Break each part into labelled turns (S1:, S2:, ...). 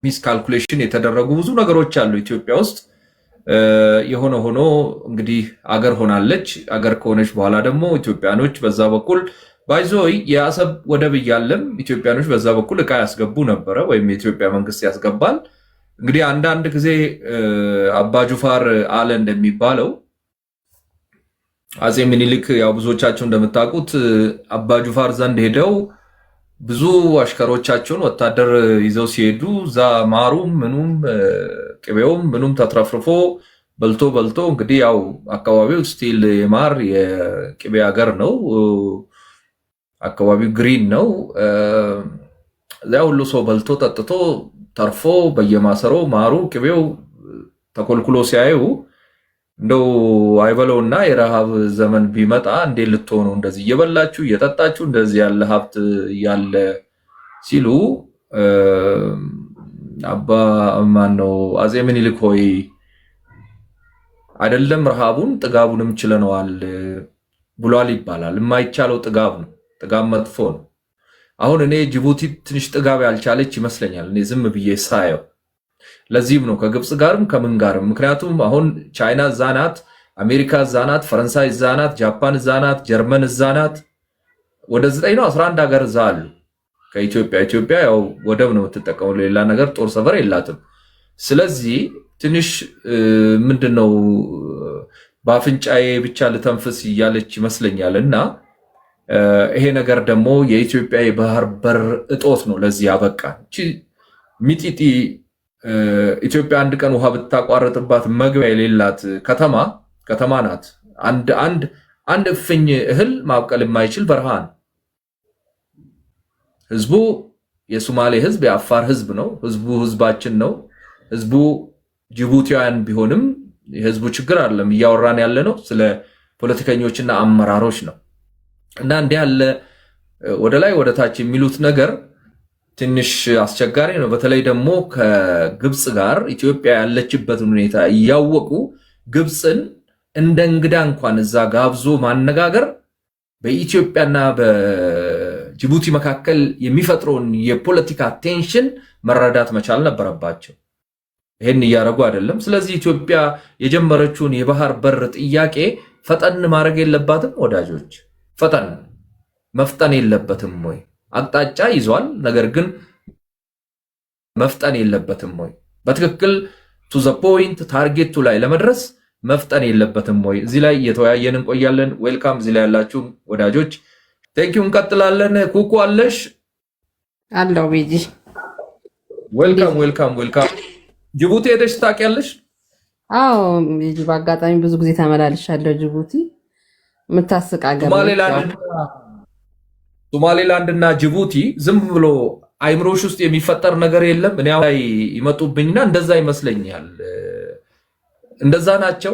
S1: ሚስ ካልኩሌሽን የተደረጉ ብዙ ነገሮች አሉ ኢትዮጵያ ውስጥ። የሆነ ሆኖ እንግዲህ አገር ሆናለች። አገር ከሆነች በኋላ ደግሞ ኢትዮጵያኖች በዛ በኩል ባይዞይ የአሰብ ወደብ እያለም ኢትዮጵያኖች በዛ በኩል እቃ ያስገቡ ነበረ፣ ወይም የኢትዮጵያ መንግስት ያስገባል። እንግዲህ አንዳንድ ጊዜ አባጁፋር አለ እንደሚባለው አጼ ምኒልክ ያው ብዙዎቻቸው እንደምታውቁት አባጁፋር ዘንድ ሄደው ብዙ አሽከሮቻቸውን ወታደር ይዘው ሲሄዱ እዛ ማሩም ምኑም ቅቤውም ምኑም ተትረፍርፎ በልቶ እንግዲህ ያው አካባቢው ስቲል የማር የቅቤ ሀገር ነው። አካባቢው ግሪን ነው። እዚያ ሁሉ ሰው በልቶ ጠጥቶ ተርፎ በየማሰሮ ማሩ ቅቤው ተኮልኩሎ ሲያዩ እንደው አይበለውና የረሃብ ዘመን ቢመጣ እንዴት ልትሆኑ እንደዚህ እየበላችሁ እየጠጣችሁ እንደዚህ ያለ ሀብት ያለ ሲሉ አባ ማን ነው አጼ ምኒልክ ሆይ አይደለም ረሃቡን ጥጋቡንም ችለነዋል ብሏል ይባላል። የማይቻለው ጥጋብ ነው። ጥጋብ መጥፎ ነው። አሁን እኔ ጅቡቲ ትንሽ ጥጋብ ያልቻለች ይመስለኛል እኔ ዝም ብዬ ሳየው። ለዚህም ነው ከግብጽ ጋርም ከምን ጋርም። ምክንያቱም አሁን ቻይና ዛናት፣ አሜሪካ ዛናት፣ ፈረንሳይ ዛናት፣ ጃፓን ዛናት፣ ጀርመን ዛናት። ወደ 9 ነው 11 ሀገር ዛ አሉ ከኢትዮጵያ ያው ወደብ ነው የምትጠቀመው፣ ሌላ ነገር ጦር ሰፈር የላትም። ስለዚህ ትንሽ ምንድነው በአፍንጫዬ ብቻ ልተንፍስ እያለች ይመስለኛል። እና ይሄ ነገር ደግሞ የኢትዮጵያ የባህር በር እጦት ነው ለዚህ ያበቃ። ሚጢጢ ኢትዮጵያ አንድ ቀን ውሃ ብታቋርጥባት መግቢያ የሌላት ከተማ ናት። አንድ እፍኝ እህል ማብቀል የማይችል በረሃን። ህዝቡ የሶማሌ ህዝብ የአፋር ህዝብ ነው። ህዝቡ ህዝባችን ነው። ህዝቡ ጅቡቲያን ቢሆንም የህዝቡ ችግር አይደለም እያወራን ያለ ነው ስለ ፖለቲከኞችና አመራሮች ነው። እና እንዲህ ያለ ወደ ላይ ወደ ታች የሚሉት ነገር ትንሽ አስቸጋሪ ነው። በተለይ ደግሞ ከግብጽ ጋር ኢትዮጵያ ያለችበትን ሁኔታ እያወቁ ግብጽን እንደ እንግዳ እንኳን እዛ ጋብዞ ማነጋገር በኢትዮጵያና በጅቡቲ መካከል የሚፈጥረውን የፖለቲካ ቴንሽን መረዳት መቻል ነበረባቸው። ይሄን እያደረጉ አይደለም። ስለዚህ ኢትዮጵያ የጀመረችውን የባህር በር ጥያቄ ፈጠን ማድረግ የለባትም ወዳጆች፣ ፈጠን መፍጠን የለበትም ወይ? አቅጣጫ ይዟል፣ ነገር ግን መፍጠን የለበትም ወይ? በትክክል ቱ ዘ ፖይንት ታርጌቱ ላይ ለመድረስ መፍጠን የለበትም ወይ? እዚህ ላይ እየተወያየን እንቆያለን። ዌልካም እዚህ ላይ ያላችሁ ወዳጆች ቴንኪው። እንቀጥላለን። ኩኩ አለሽ?
S2: አለው ቤጂ
S1: ዌልካም። ጅቡቲ ሄደሽ ታውቂያለሽ?
S2: አዎ ቤጂ በአጋጣሚ ብዙ ጊዜ ተመላልሻለሁ ጅቡቲ። የምታስቅ ሀገር ሶማሌላንድ እና ጅቡቲ ዝም ብሎ አይምሮሽ ውስጥ የሚፈጠር ነገር የለም። እኔ ላይ ይመጡብኝና እንደዛ ይመስለኛል። እንደዛ ናቸው።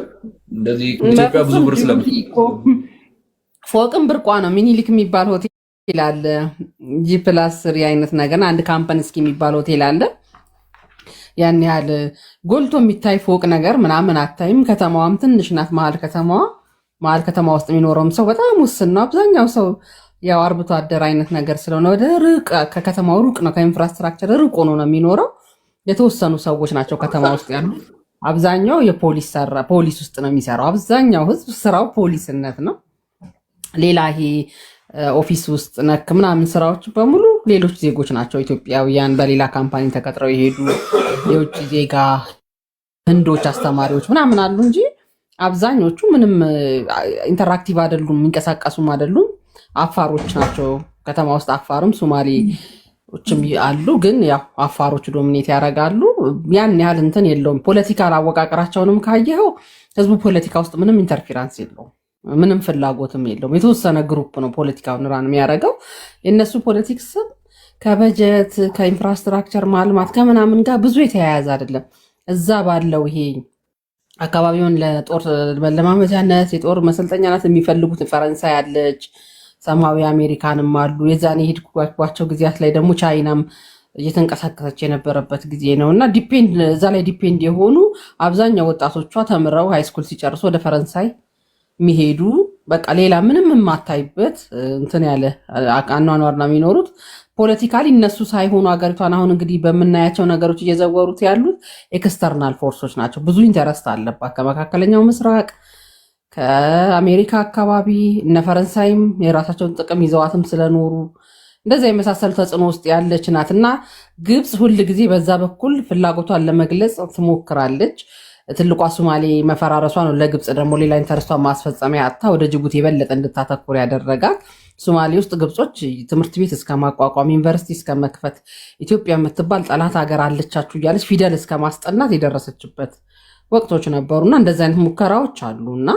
S2: እንደዚህ ኢትዮጵያ ብዙ ብር ስለም ፎቅም ብርቋ ነው። ሚኒሊክ የሚባል ሆቴል አለ፣ G+3 አይነት ነገር አንድ ካምፓኒ እስኪ የሚባል ሆቴል አለ። ያን ያህል ጎልቶ የሚታይ ፎቅ ነገር ምናምን አታይም። ከተማዋም ትንሽ ናት። መሀል ከተማ ውስጥ የሚኖረውም ሰው በጣም ውስን ነው። አብዛኛው ሰው ያው አርብቶ አደር አይነት ነገር ስለሆነ ወደ ከከተማው ሩቅ ነው፣ ከኢንፍራስትራክቸር ሩቅ ሆኖ ነው የሚኖረው። የተወሰኑ ሰዎች ናቸው ከተማ ውስጥ ያሉ። አብዛኛው ፖሊስ ውስጥ ነው የሚሰራው። አብዛኛው ህዝብ ስራው ፖሊስነት ነው። ሌላ ይሄ ኦፊስ ውስጥ ነክ ምናምን ስራዎች በሙሉ ሌሎች ዜጎች ናቸው። ኢትዮጵያውያን በሌላ ካምፓኒ ተቀጥረው የሄዱ የውጭ ዜጋ ህንዶች፣ አስተማሪዎች ምናምን አሉ እንጂ አብዛኞቹ ምንም ኢንተራክቲቭ አይደሉም፣ የሚንቀሳቀሱም አይደሉም። አፋሮች ናቸው ከተማ ውስጥ። አፋርም ሶማሌዎችም አሉ፣ ግን ያው አፋሮች ዶሚኔት ያደርጋሉ። ያን ያህል እንትን የለውም። ፖለቲካል አወቃቀራቸውንም ካየኸው ህዝቡ ፖለቲካ ውስጥ ምንም ኢንተርፌራንስ የለውም፣ ምንም ፍላጎትም የለውም። የተወሰነ ግሩፕ ነው ፖለቲካውን ራን የሚያደርገው። የእነሱ ፖለቲክስ ከበጀት ከኢንፍራስትራክቸር ማልማት ከምናምን ጋር ብዙ የተያያዘ አይደለም። እዛ ባለው ይሄ አካባቢውን ለጦር መለማመጃነት የጦር መሰልጠኛነት የሚፈልጉት ፈረንሳይ አለች፣ ሰማያዊ አሜሪካንም አሉ። የዛኔ የሄድኩባቸው ጊዜያት ላይ ደግሞ ቻይናም እየተንቀሳቀሰች የነበረበት ጊዜ ነው እና እዛ ላይ ዲፔንድ የሆኑ አብዛኛው ወጣቶቿ ተምረው ሃይስኩል ሲጨርሱ ወደ ፈረንሳይ የሚሄዱ
S3: በቃ ሌላ ምንም የማታይበት እንትን ያለ አኗኗርና የሚኖሩት ፖለቲካሊ እነሱ ሳይሆኑ አገሪቷን አሁን እንግዲህ በምናያቸው ነገሮች እየዘወሩት ያሉት ኤክስተርናል ፎርሶች ናቸው። ብዙ ኢንተረስት አለባት ከመካከለኛው ምስራቅ ከአሜሪካ አካባቢ እነ ፈረንሳይም የራሳቸውን ጥቅም ይዘዋትም ስለኖሩ እንደዛ የመሳሰሉ ተጽዕኖ ውስጥ ያለች ናት እና ግብፅ ሁል ጊዜ በዛ በኩል ፍላጎቷን ለመግለጽ ትሞክራለች። ትልቋ ሶማሌ መፈራረሷ ነው ለግብፅ ደግሞ ሌላ ኢንተረስቷን ማስፈጸሚያ አጥታ ወደ ጅቡቲ የበለጠ እንድታተኩር ያደረጋት። ሶማሌ ውስጥ ግብጾች ትምህርት ቤት እስከ ማቋቋም ዩኒቨርሲቲ እስከ መክፈት ኢትዮጵያ የምትባል ጠላት ሀገር አለቻችሁ እያለች ፊደል እስከ ማስጠናት የደረሰችበት ወቅቶች ነበሩና እንደዚህ አይነት ሙከራዎች አሉና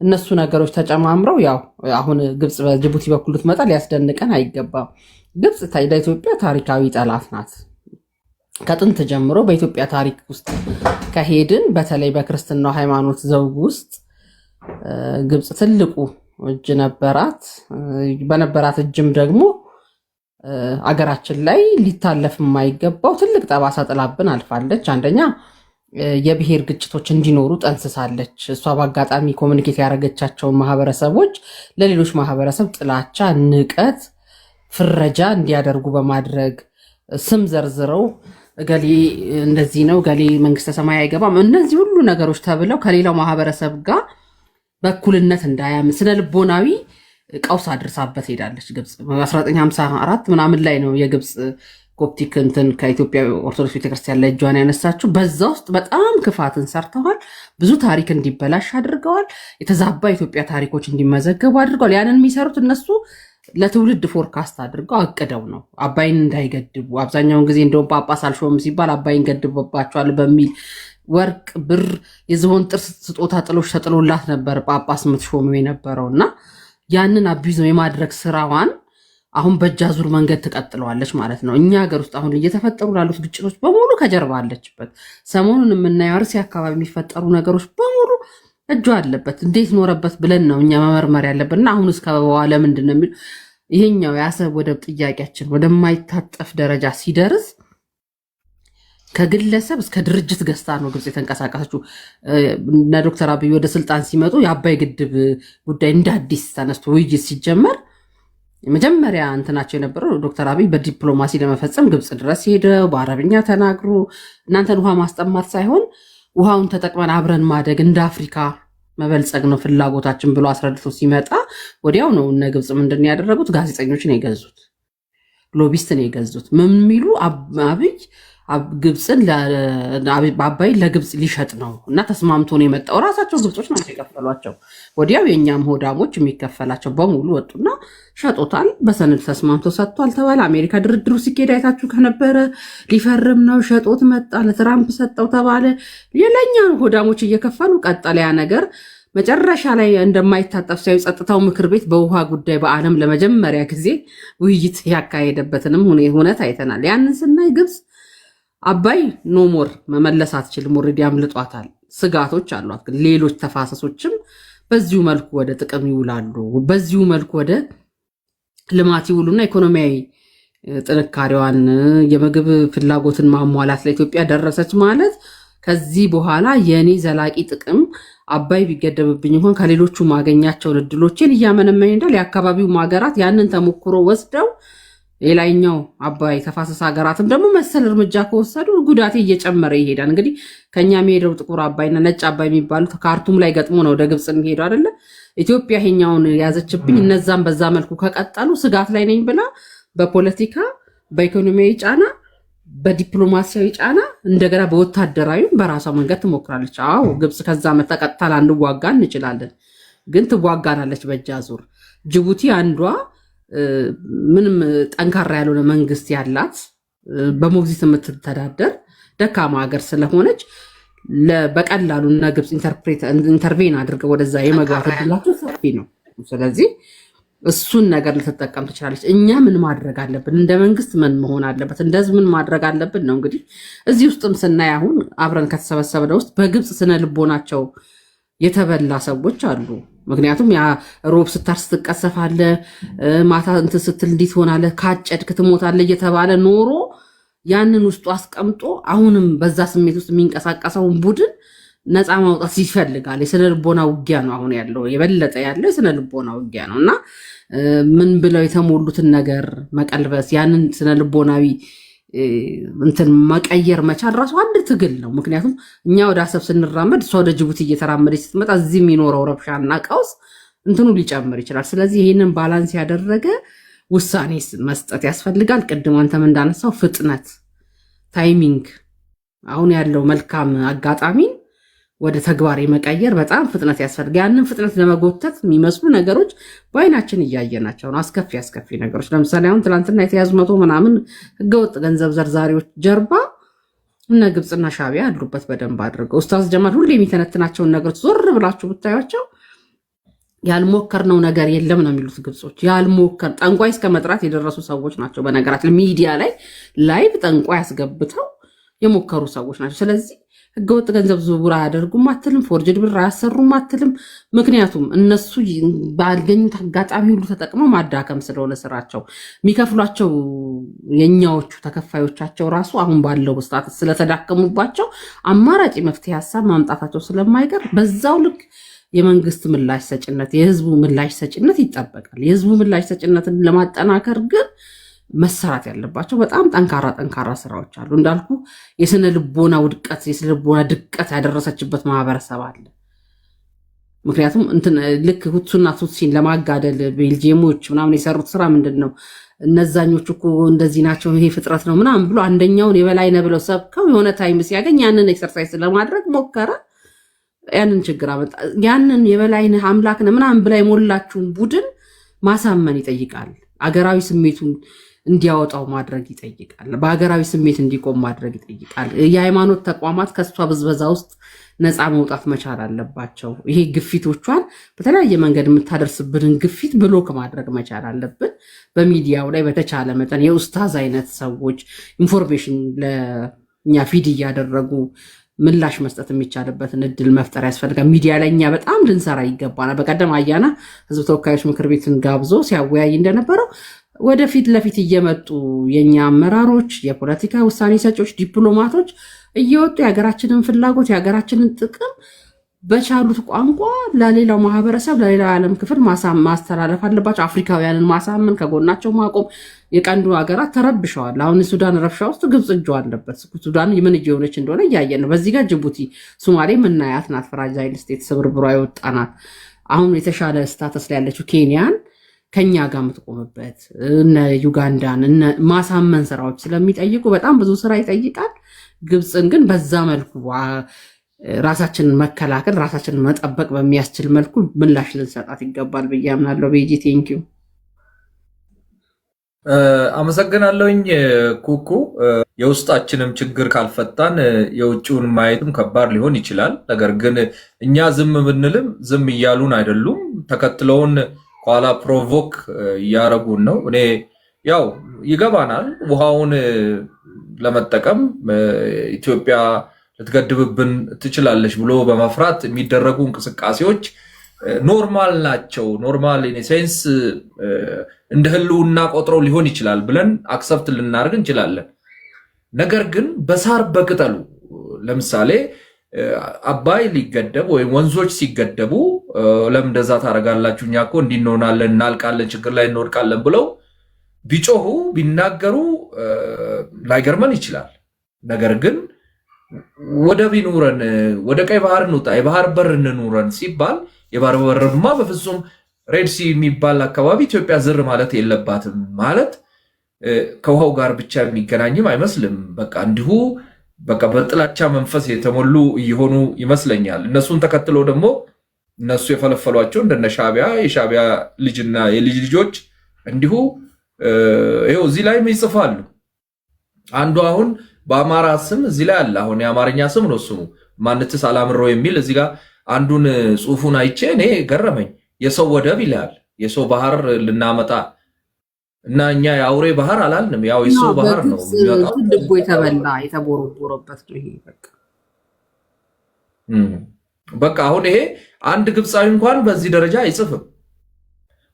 S3: እነሱ ነገሮች ተጨማምረው ያው አሁን ግብፅ በጅቡቲ በኩል ልትመጣ ሊያስደንቀን አይገባም። ግብፅ ለኢትዮጵያ ታሪካዊ ጠላት ናት። ከጥንት ጀምሮ በኢትዮጵያ ታሪክ ውስጥ ከሄድን በተለይ በክርስትናው ሃይማኖት ዘውግ ውስጥ ግብፅ ትልቁ እጅ ነበራት። በነበራት እጅም ደግሞ አገራችን ላይ ሊታለፍ የማይገባው ትልቅ ጠባሳ ጥላብን አልፋለች። አንደኛ የብሔር ግጭቶች እንዲኖሩ ጠንስሳለች። እሷ በአጋጣሚ ኮሚኒኬት ያደረገቻቸውን ማህበረሰቦች ለሌሎች ማህበረሰብ ጥላቻ፣ ንቀት፣ ፍረጃ እንዲያደርጉ በማድረግ ስም ዘርዝረው ገሌ እንደዚህ ነው፣ ገሌ መንግስተ ሰማይ አይገባም፣ እነዚህ ሁሉ ነገሮች ተብለው ከሌላው ማህበረሰብ ጋር በእኩልነት እንዳያምን ስነ ልቦናዊ ቀውስ አድርሳበት ሄዳለች። ግብፅ በ1954 ምናምን ላይ ነው የግብፅ ኮፕቲክ እንትን ከኢትዮጵያ ኦርቶዶክስ ቤተክርስቲያን ላይ እጇን ያነሳችው። በዛ ውስጥ በጣም ክፋትን ሰርተዋል። ብዙ ታሪክ እንዲበላሽ አድርገዋል። የተዛባ ኢትዮጵያ ታሪኮች እንዲመዘገቡ አድርገዋል። ያንን የሚሰሩት እነሱ ለትውልድ ፎርካስት አድርገው አቅደው ነው። አባይን እንዳይገድቡ አብዛኛውን ጊዜ እንደውም ጳጳስ አልሾም ሲባል አባይን ገድቦባቸዋል በሚል ወርቅ፣ ብር፣ የዝሆን ጥርስ ስጦታ ጥሎች ተጥሎላት ነበር ጳጳስ የምትሾሙ የነበረው እና ያንን አቢዝ የማድረግ ስራዋን አሁን በእጅ አዙር መንገድ ትቀጥለዋለች ማለት ነው። እኛ ሀገር ውስጥ አሁን እየተፈጠሩ ላሉት ግጭቶች በሙሉ ከጀርባ አለችበት። ሰሞኑን የምናየው አርሲ አካባቢ የሚፈጠሩ ነገሮች በሙሉ እጇ አለበት። እንዴት ኖረበት ብለን ነው እኛ መመርመር ያለብን እና አሁን እስከ በኋላ ምንድን ነው የሚሉ ይሄኛው የአሰብ ወደብ ጥያቄያችን ወደማይታጠፍ ደረጃ ሲደርስ ከግለሰብ እስከ ድርጅት ገዝታ ነው ግብፅ የተንቀሳቀሰችው። እነ ዶክተር አብይ ወደ ስልጣን ሲመጡ የአባይ ግድብ ጉዳይ እንደ አዲስ ተነስቶ ውይይት ሲጀመር መጀመሪያ እንትናቸው የነበረው ዶክተር አብይ በዲፕሎማሲ ለመፈጸም ግብፅ ድረስ ሄደው በአረብኛ ተናግሮ እናንተን ውሃ ማስጠማት ሳይሆን ውሃውን ተጠቅመን አብረን ማደግ እንደ አፍሪካ መበልጸግ ነው ፍላጎታችን ብሎ አስረድቶ ሲመጣ ወዲያው ነው እነ ግብፅ ምንድን ያደረጉት? ጋዜጠኞችን የገዙት፣ ሎቢስትን የገዙት። ምን የሚሉ አብይ ግብፅን አባይን ለግብፅ ሊሸጥ ነው እና ተስማምቶ ነው የመጣው። ራሳቸው ግብጾች ናቸው የከፈሏቸው። ወዲያው የእኛም ሆዳሞች የሚከፈላቸው በሙሉ ወጡና ሸጦታል። በሰነድ ተስማምቶ ሰጥቷል ተባለ። አሜሪካ ድርድሩ ሲኬድ አይታችሁ ከነበረ ሊፈርም ነው ሸጦት መጣ፣ ለትራምፕ ሰጠው ተባለ። የለኛ ሆዳሞች እየከፈሉ ቀጠለ ያ ነገር። መጨረሻ ላይ እንደማይታጠፍ ሲያዩ ጸጥታው ምክር ቤት በውሃ ጉዳይ በዓለም ለመጀመሪያ ጊዜ ውይይት ያካሄደበትንም ሁነት አይተናል። ያንን ስናይ ግብፅ አባይ ኖሞር መመለስ አትችልም። ኦልሬዲ አምልጧታል። ስጋቶች አሏት። ግን ሌሎች ተፋሰሶችም በዚሁ መልኩ ወደ ጥቅም ይውላሉ። በዚሁ መልኩ ወደ ልማት ይውሉና ኢኮኖሚያዊ ጥንካሬዋን የምግብ ፍላጎትን ማሟላት ለኢትዮጵያ ደረሰች ማለት ከዚህ በኋላ የኔ ዘላቂ ጥቅም አባይ ቢገደብብኝ እንኳን ከሌሎቹ ማገኛቸውን እድሎችን እያመነመኝ እንዳል የአካባቢው ሀገራት ያንን ተሞክሮ ወስደው ሌላኛው አባይ ተፋሰስ ሀገራትም ደግሞ መሰል እርምጃ ከወሰዱ ጉዳቴ እየጨመረ ይሄዳል። እንግዲህ ከኛ የሚሄደው ጥቁር አባይና ነጭ አባይ የሚባሉት ካርቱም ላይ ገጥሞ ነው ወደ ግብፅ የሚሄዱ አይደለ? ኢትዮጵያ ይሄኛውን ያዘችብኝ እነዛም በዛ መልኩ ከቀጠሉ ስጋት ላይ ነኝ ብላ በፖለቲካ በኢኮኖሚያዊ ጫና በዲፕሎማሲያዊ ጫና እንደገና በወታደራዊም በራሷ መንገድ ትሞክራለች። አዎ ግብፅ ከዛ መተቀጥታ ላንዋጋ እንችላለን፣ ግን ትዋጋናለች በእጅ አዙር። ጅቡቲ አንዷ ምንም ጠንካራ ያልሆነ መንግስት ያላት በሞግዚት የምትተዳደር ደካማ ሀገር ስለሆነች በቀላሉ እና ግብፅ ኢንተርቬን አድርገው ወደዛ የመግባት እድላቸው ሰፊ ነው። ስለዚህ እሱን ነገር ልትጠቀም ትችላለች። እኛ ምን ማድረግ አለብን? እንደ መንግስት ምን መሆን አለበት? እንደ ህዝብ ምን ማድረግ አለብን ነው እንግዲህ እዚህ ውስጥም ስናይ አሁን አብረን ከተሰበሰብነው ውስጥ በግብፅ ስነ ልቦናቸው የተበላ ሰዎች አሉ። ምክንያቱም ያ ሮብ ስታርስ ትቀሰፋለ፣ ማታ እንትን ስትል እንዲት ሆናለ፣ ካጨድክ ትሞታለ እየተባለ ኖሮ ያንን ውስጡ አስቀምጦ አሁንም በዛ ስሜት ውስጥ የሚንቀሳቀሰውን ቡድን ነፃ ማውጣት ይፈልጋል። የስነ ልቦና ውጊያ ነው አሁን ያለው፣ የበለጠ ያለው የስነ ልቦና ውጊያ ነው እና ምን ብለው የተሞሉትን ነገር መቀልበስ፣ ያንን ስነ ልቦናዊ እንትን መቀየር መቻል ራሱ አንድ ትግል ነው። ምክንያቱም እኛ ወደ አሰብ ስንራመድ እሷ ወደ ጅቡቲ እየተራመደች ስትመጣ እዚህ የሚኖረው ረብሻና ቀውስ እንትኑ ሊጨምር ይችላል። ስለዚህ ይህንን ባላንስ ያደረገ ውሳኔ መስጠት ያስፈልጋል። ቅድም አንተም እንዳነሳው ፍጥነት፣ ታይሚንግ፣ አሁን ያለው መልካም አጋጣሚን ወደ ተግባር የመቀየር በጣም ፍጥነት ያስፈልጋል። ያንን ፍጥነት ለመጎተት የሚመስሉ ነገሮች በአይናችን እያየናቸው ነው። አስከፊ ነገሮች። ለምሳሌ አሁን ትናንትና የተያዙ 100 ምናምን ህገወጥ ገንዘብ ዘርዛሪዎች ጀርባ እነ ግብፅና ሻዕቢያ አሉበት በደንብ አድርገው። ኡስታዝ ጀማል ሁሌ የሚተነትናቸውን ነገሮች ዞር ብላችሁ ብታያቸው ያልሞከርነው ነገር የለም ነው የሚሉት ግብጾች። ጠንቋይ እስከ መጥራት የደረሱ ሰዎች ናቸው። በነገራችን ሚዲያ ላይ ላይቭ ጠንቋይ ያስገብተው የሞከሩ ሰዎች ናቸው። ስለዚህ ህገወጥ ገንዘብ ዝውውር አያደርጉም አትልም፣ ፎርጅድ ብር አያሰሩም አትልም። ምክንያቱም እነሱ ባልገኙት አጋጣሚ ሁሉ ተጠቅመው ማዳከም ስለሆነ ስራቸው። የሚከፍሏቸው የኛዎቹ ተከፋዮቻቸው ራሱ አሁን ባለው ስታትስ ስለተዳከሙባቸው አማራጭ መፍትሄ ሀሳብ ማምጣታቸው ስለማይቀር በዛው ልክ የመንግስት ምላሽ ሰጭነት፣ የህዝቡ ምላሽ ሰጭነት ይጠበቃል። የህዝቡ ምላሽ ሰጭነትን ለማጠናከር ግን መሰራት ያለባቸው በጣም ጠንካራ ስራዎች አሉ። እንዳልኩ የስነ ልቦና ውድቀት፣ የስነ ልቦና ድቀት ያደረሰችበት ማህበረሰብ አለ። ምክንያቱም ልክ ሁቱና ቱትሲን ለማጋደል ቤልጂየሞች ምናምን የሰሩት ስራ ምንድን ነው? እነዛኞቹ እኮ እንደዚህ ናቸው፣ ይሄ ፍጥረት ነው ምናምን ብሎ አንደኛውን የበላይ ነህ ብለው ሰብከው የሆነ ታይም ሲያገኝ ያንን ኤክሰርሳይዝ ለማድረግ ሞከረ። ያንን ችግር አመጣ። ያንን የበላይነህ አምላክ ነህ ምናምን ብላ የሞላችሁን ቡድን ማሳመን ይጠይቃል። አገራዊ ስሜቱን እንዲያወጣው ማድረግ ይጠይቃል። በሀገራዊ ስሜት እንዲቆም ማድረግ ይጠይቃል። የሃይማኖት ተቋማት ከሷ ብዝበዛ ውስጥ ነፃ መውጣት መቻል አለባቸው። ይሄ ግፊቶቿን በተለያየ መንገድ የምታደርስብንን ግፊት ብሎክ ማድረግ መቻል አለብን። በሚዲያው ላይ በተቻለ መጠን የኡስታዝ አይነት ሰዎች ኢንፎርሜሽን ለእኛ ፊድ እያደረጉ ምላሽ መስጠት የሚቻልበትን እድል መፍጠር ያስፈልጋል። ሚዲያ ላይ እኛ በጣም ልንሰራ ይገባናል። በቀደም አያና ህዝብ ተወካዮች ምክር ቤትን ጋብዞ ሲያወያይ እንደነበረው ወደፊት ለፊት እየመጡ የኛ አመራሮች፣ የፖለቲካ ውሳኔ ሰጪዎች፣ ዲፕሎማቶች እየወጡ የሀገራችንን ፍላጎት የሀገራችንን ጥቅም በቻሉት ቋንቋ ለሌላው ማህበረሰብ ለሌላው የዓለም ክፍል ማስተላለፍ አለባቸው። አፍሪካውያንን ማሳመን፣ ከጎናቸው ማቆም። የቀንዱ ሀገራት ተረብሸዋል። አሁን ሱዳን ረብሻ ውስጥ ግብፅ እጇ አለበት። ሱዳን ምን እየሆነች እንደሆነ እያየን ነው። በዚህ ጋር ጅቡቲ፣ ሶማሌ ምናያት ናት፣ ፍራጃይል ስቴት ስብርብሯ የወጣናት። አሁን የተሻለ ስታተስ ላይ ያለችው ኬንያን ከኛ ጋር የምትቆምበት እነ ዩጋንዳን ማሳመን ስራዎች ስለሚጠይቁ በጣም ብዙ ስራ ይጠይቃል። ግብፅን ግን በዛ መልኩ ራሳችንን መከላከል ራሳችንን መጠበቅ በሚያስችል መልኩ ምላሽ ልንሰጣት ይገባል ብዬ አምናለሁ። ቤጂ ቴንኪው።
S1: አመሰግናለሁኝ ኩኩ። የውስጣችንም ችግር ካልፈታን የውጭውን ማየትም ከባድ ሊሆን ይችላል። ነገር ግን እኛ ዝም ብንልም ዝም እያሉን አይደሉም፣ ተከትለውን ኋላ ፕሮቮክ እያረጉን ነው። እኔ ያው ይገባናል፣ ውሃውን ለመጠቀም ኢትዮጵያ ልትገድብብን ትችላለች ብሎ በመፍራት የሚደረጉ እንቅስቃሴዎች ኖርማል ናቸው። ኖርማል ሴንስ እንደ ህልውና ቆጥረው ሊሆን ይችላል ብለን አክሰፕት ልናደርግ እንችላለን። ነገር ግን በሳር በቅጠሉ ለምሳሌ አባይ ሊገደብ ወይም ወንዞች ሲገደቡ ለምን እንደዛ ታደርጋላችሁ? እኛ እኮ እንዲህ እንሆናለን፣ እናልቃለን፣ ችግር ላይ እንወድቃለን ብለው ቢጮሁ ቢናገሩ ላይገርመን ይችላል። ነገር ግን ወደብ ይኑረን፣ ወደ ቀይ ባህር እንውጣ፣ የባህር በር እንኑረን ሲባል የባህር በርማ በፍጹም ሬድሲ የሚባል አካባቢ ኢትዮጵያ ዝር ማለት የለባትም ማለት ከውሃው ጋር ብቻ የሚገናኝም አይመስልም። በቃ እንዲሁ በቃ በጥላቻ መንፈስ የተሞሉ እየሆኑ ይመስለኛል። እነሱን ተከትሎ ደግሞ እነሱ የፈለፈሏቸው እንደነ ሻዕቢያ የሻዕቢያ ልጅና የልጅ ልጆች እንዲሁ ይኸው እዚህ ላይም ይጽፋሉ። አንዱ አሁን በአማራ ስም እዚህ ላይ አለ። አሁን የአማርኛ ስም ነው ስሙ ማንትስ አላምሮ የሚል እዚህ ጋር አንዱን ጽሑፉን አይቼ እኔ ገረመኝ። የሰው ወደብ ይላል፣ የሰው ባህር ልናመጣ እና እኛ የአውሬ ባህር አላልንም፣ ያው የሰው ባህር ነው የሚወጣው።
S3: ልቦ የተበላ የተቦረቦረበት ነው ይሄ።
S1: በቃ አሁን ይሄ አንድ ግብፃዊ እንኳን በዚህ ደረጃ አይጽፍም፣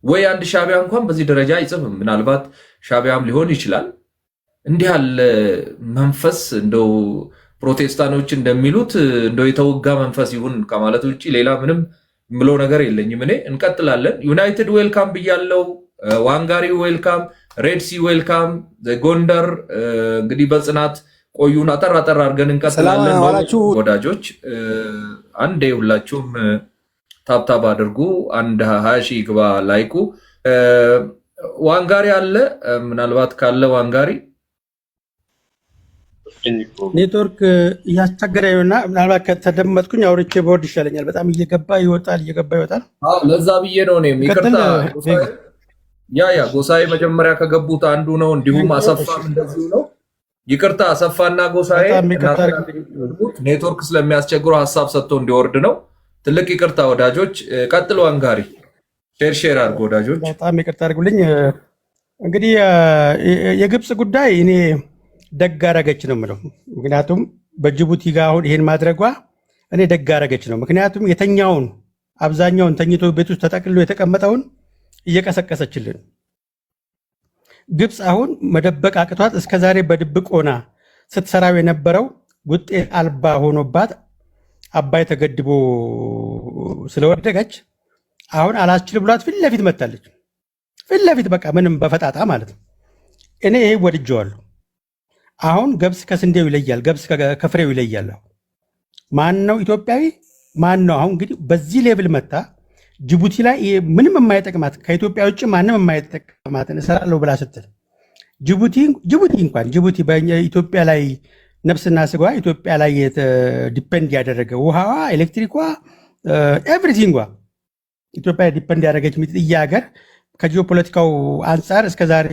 S1: ወይ አንድ ሻዕቢያ እንኳን በዚህ ደረጃ አይጽፍም። ምናልባት ሻዕቢያም ሊሆን ይችላል። እንዲህ ያለ መንፈስ እንደው ፕሮቴስታኖች እንደሚሉት እንደው የተወጋ መንፈስ ይሁን ከማለት ውጭ ሌላ ምንም የምለው ነገር የለኝም። እኔ እንቀጥላለን። ዩናይትድ ዌልካም ብያለው። ዋንጋሪ ዌልካም፣ ሬድሲ ዌልካም፣ ጎንደር እንግዲህ በጽናት ቆዩን። አጠር አጠር አድርገን እንቀጥላለን። ወዳጆች አንዴ ሁላችሁም ታብታብ አድርጉ። አንድ 20 ሺህ ግባ ላይኩ። ዋንጋሪ አለ ምናልባት ካለ ዋንጋሪ
S4: ኔትወርክ እያስቸገረ ይሆና ምናልባት ከተደመጥኩኝ አውርቼ ቦርድ ይሻለኛል። በጣም እየገባ ይወጣል እየገባ ይወጣል።
S1: ለዛ ብዬ ነው እኔም ይቅርታ። ያ ጎሳዬ መጀመሪያ ከገቡት አንዱ ነው። እንዲሁም አሰፋም እንደዚሁ ነው። ይቅርታ አሰፋና ጎሳዬ ኔትወርክ ስለሚያስቸግሩ ሀሳብ ሰጥቶ እንዲወርድ ነው። ትልቅ ይቅርታ ወዳጆች። ቀጥሎ አንጋሪ ሼር አድርጎ ወዳጆች
S4: በጣም ይቅርታ አድርጉልኝ። እንግዲህ የግብፅ ጉዳይ እኔ ደግ አረገች ነው የምለው። ምክንያቱም በጅቡቲ ጋር አሁን ይሄን ማድረጓ እኔ ደግ አረገች ነው። ምክንያቱም የተኛውን አብዛኛውን ተኝቶ ቤት ውስጥ ተጠቅልሎ የተቀመጠውን እየቀሰቀሰችልን ግብፅ አሁን መደበቅ አቅቷት እስከዛሬ በድብቅ ሆና ስትሰራው የነበረው ውጤት አልባ ሆኖባት አባይ ተገድቦ ስለወደቀች አሁን አላስችል ብሏት ፊት ለፊት መታለች። ፊት ለፊት በቃ ምንም በፈጣጣ ማለት ነው። እኔ ይሄ ወድጀዋለሁ። አሁን ገብስ ከስንዴው ይለያል፣ ገብስ ከፍሬው ይለያል። ማን ነው ኢትዮጵያዊ? ማን ነው አሁን እንግዲህ በዚህ ሌቭል መታ ጅቡቲ ላይ ምንም የማይጠቅማት ከኢትዮጵያ ውጭ ማንም የማይጠቅማትን እሰራለሁ ብላ ስትል ጅቡቲ በኢትዮጵያ ላይ ነፍስና ስጋዋ ኢትዮጵያ ላይ ዲፔንድ ያደረገ ውሃዋ፣ ኤሌክትሪኳ፣ ኤቭሪቲንጓ ኢትዮጵያ ዲፔንድ ያደረገች ሚጥጥያ ሀገር ከጂኦፖለቲካው አንጻር እስከዛሬ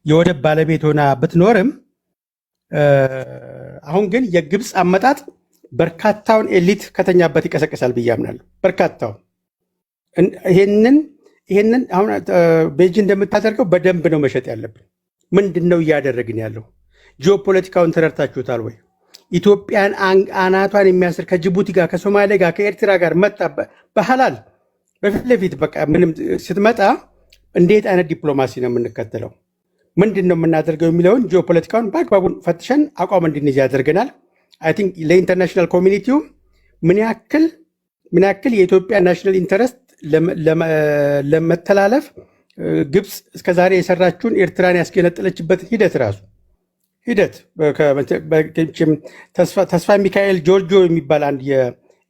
S4: የወደብ ባለቤት ሆና ብትኖርም አሁን ግን የግብፅ አመጣጥ በርካታውን ኤሊት ከተኛበት ይቀሰቅሳል ብዬ አምናለሁ። በርካታውን ይሄንን አሁን ቤጅ እንደምታደርገው በደንብ ነው መሸጥ ያለብን። ምንድን ነው እያደረግን ያለው? ጂኦፖለቲካውን ተረድታችሁታል ወይ? ኢትዮጵያን አናቷን የሚያስር ከጅቡቲ ጋር ከሶማሌ ጋር ከኤርትራ ጋር መጣ በሐላል በፊት ለፊት በቃ ምንም ስትመጣ እንዴት አይነት ዲፕሎማሲ ነው የምንከተለው? ምንድን ነው የምናደርገው የሚለውን ጂኦፖለቲካውን በአግባቡን ፈትሸን አቋም እንድንይዝ ያደርገናል። አይ ቲንክ ለኢንተርናሽናል ኮሚኒቲው ምን ያክል የኢትዮጵያ ናሽናል ኢንተረስት ለመተላለፍ ግብፅ እስከዛሬ የሰራችውን ኤርትራን ያስገነጠለችበትን ሂደት ተስፋ ሚካኤል ጆርጆ የሚባል አንድ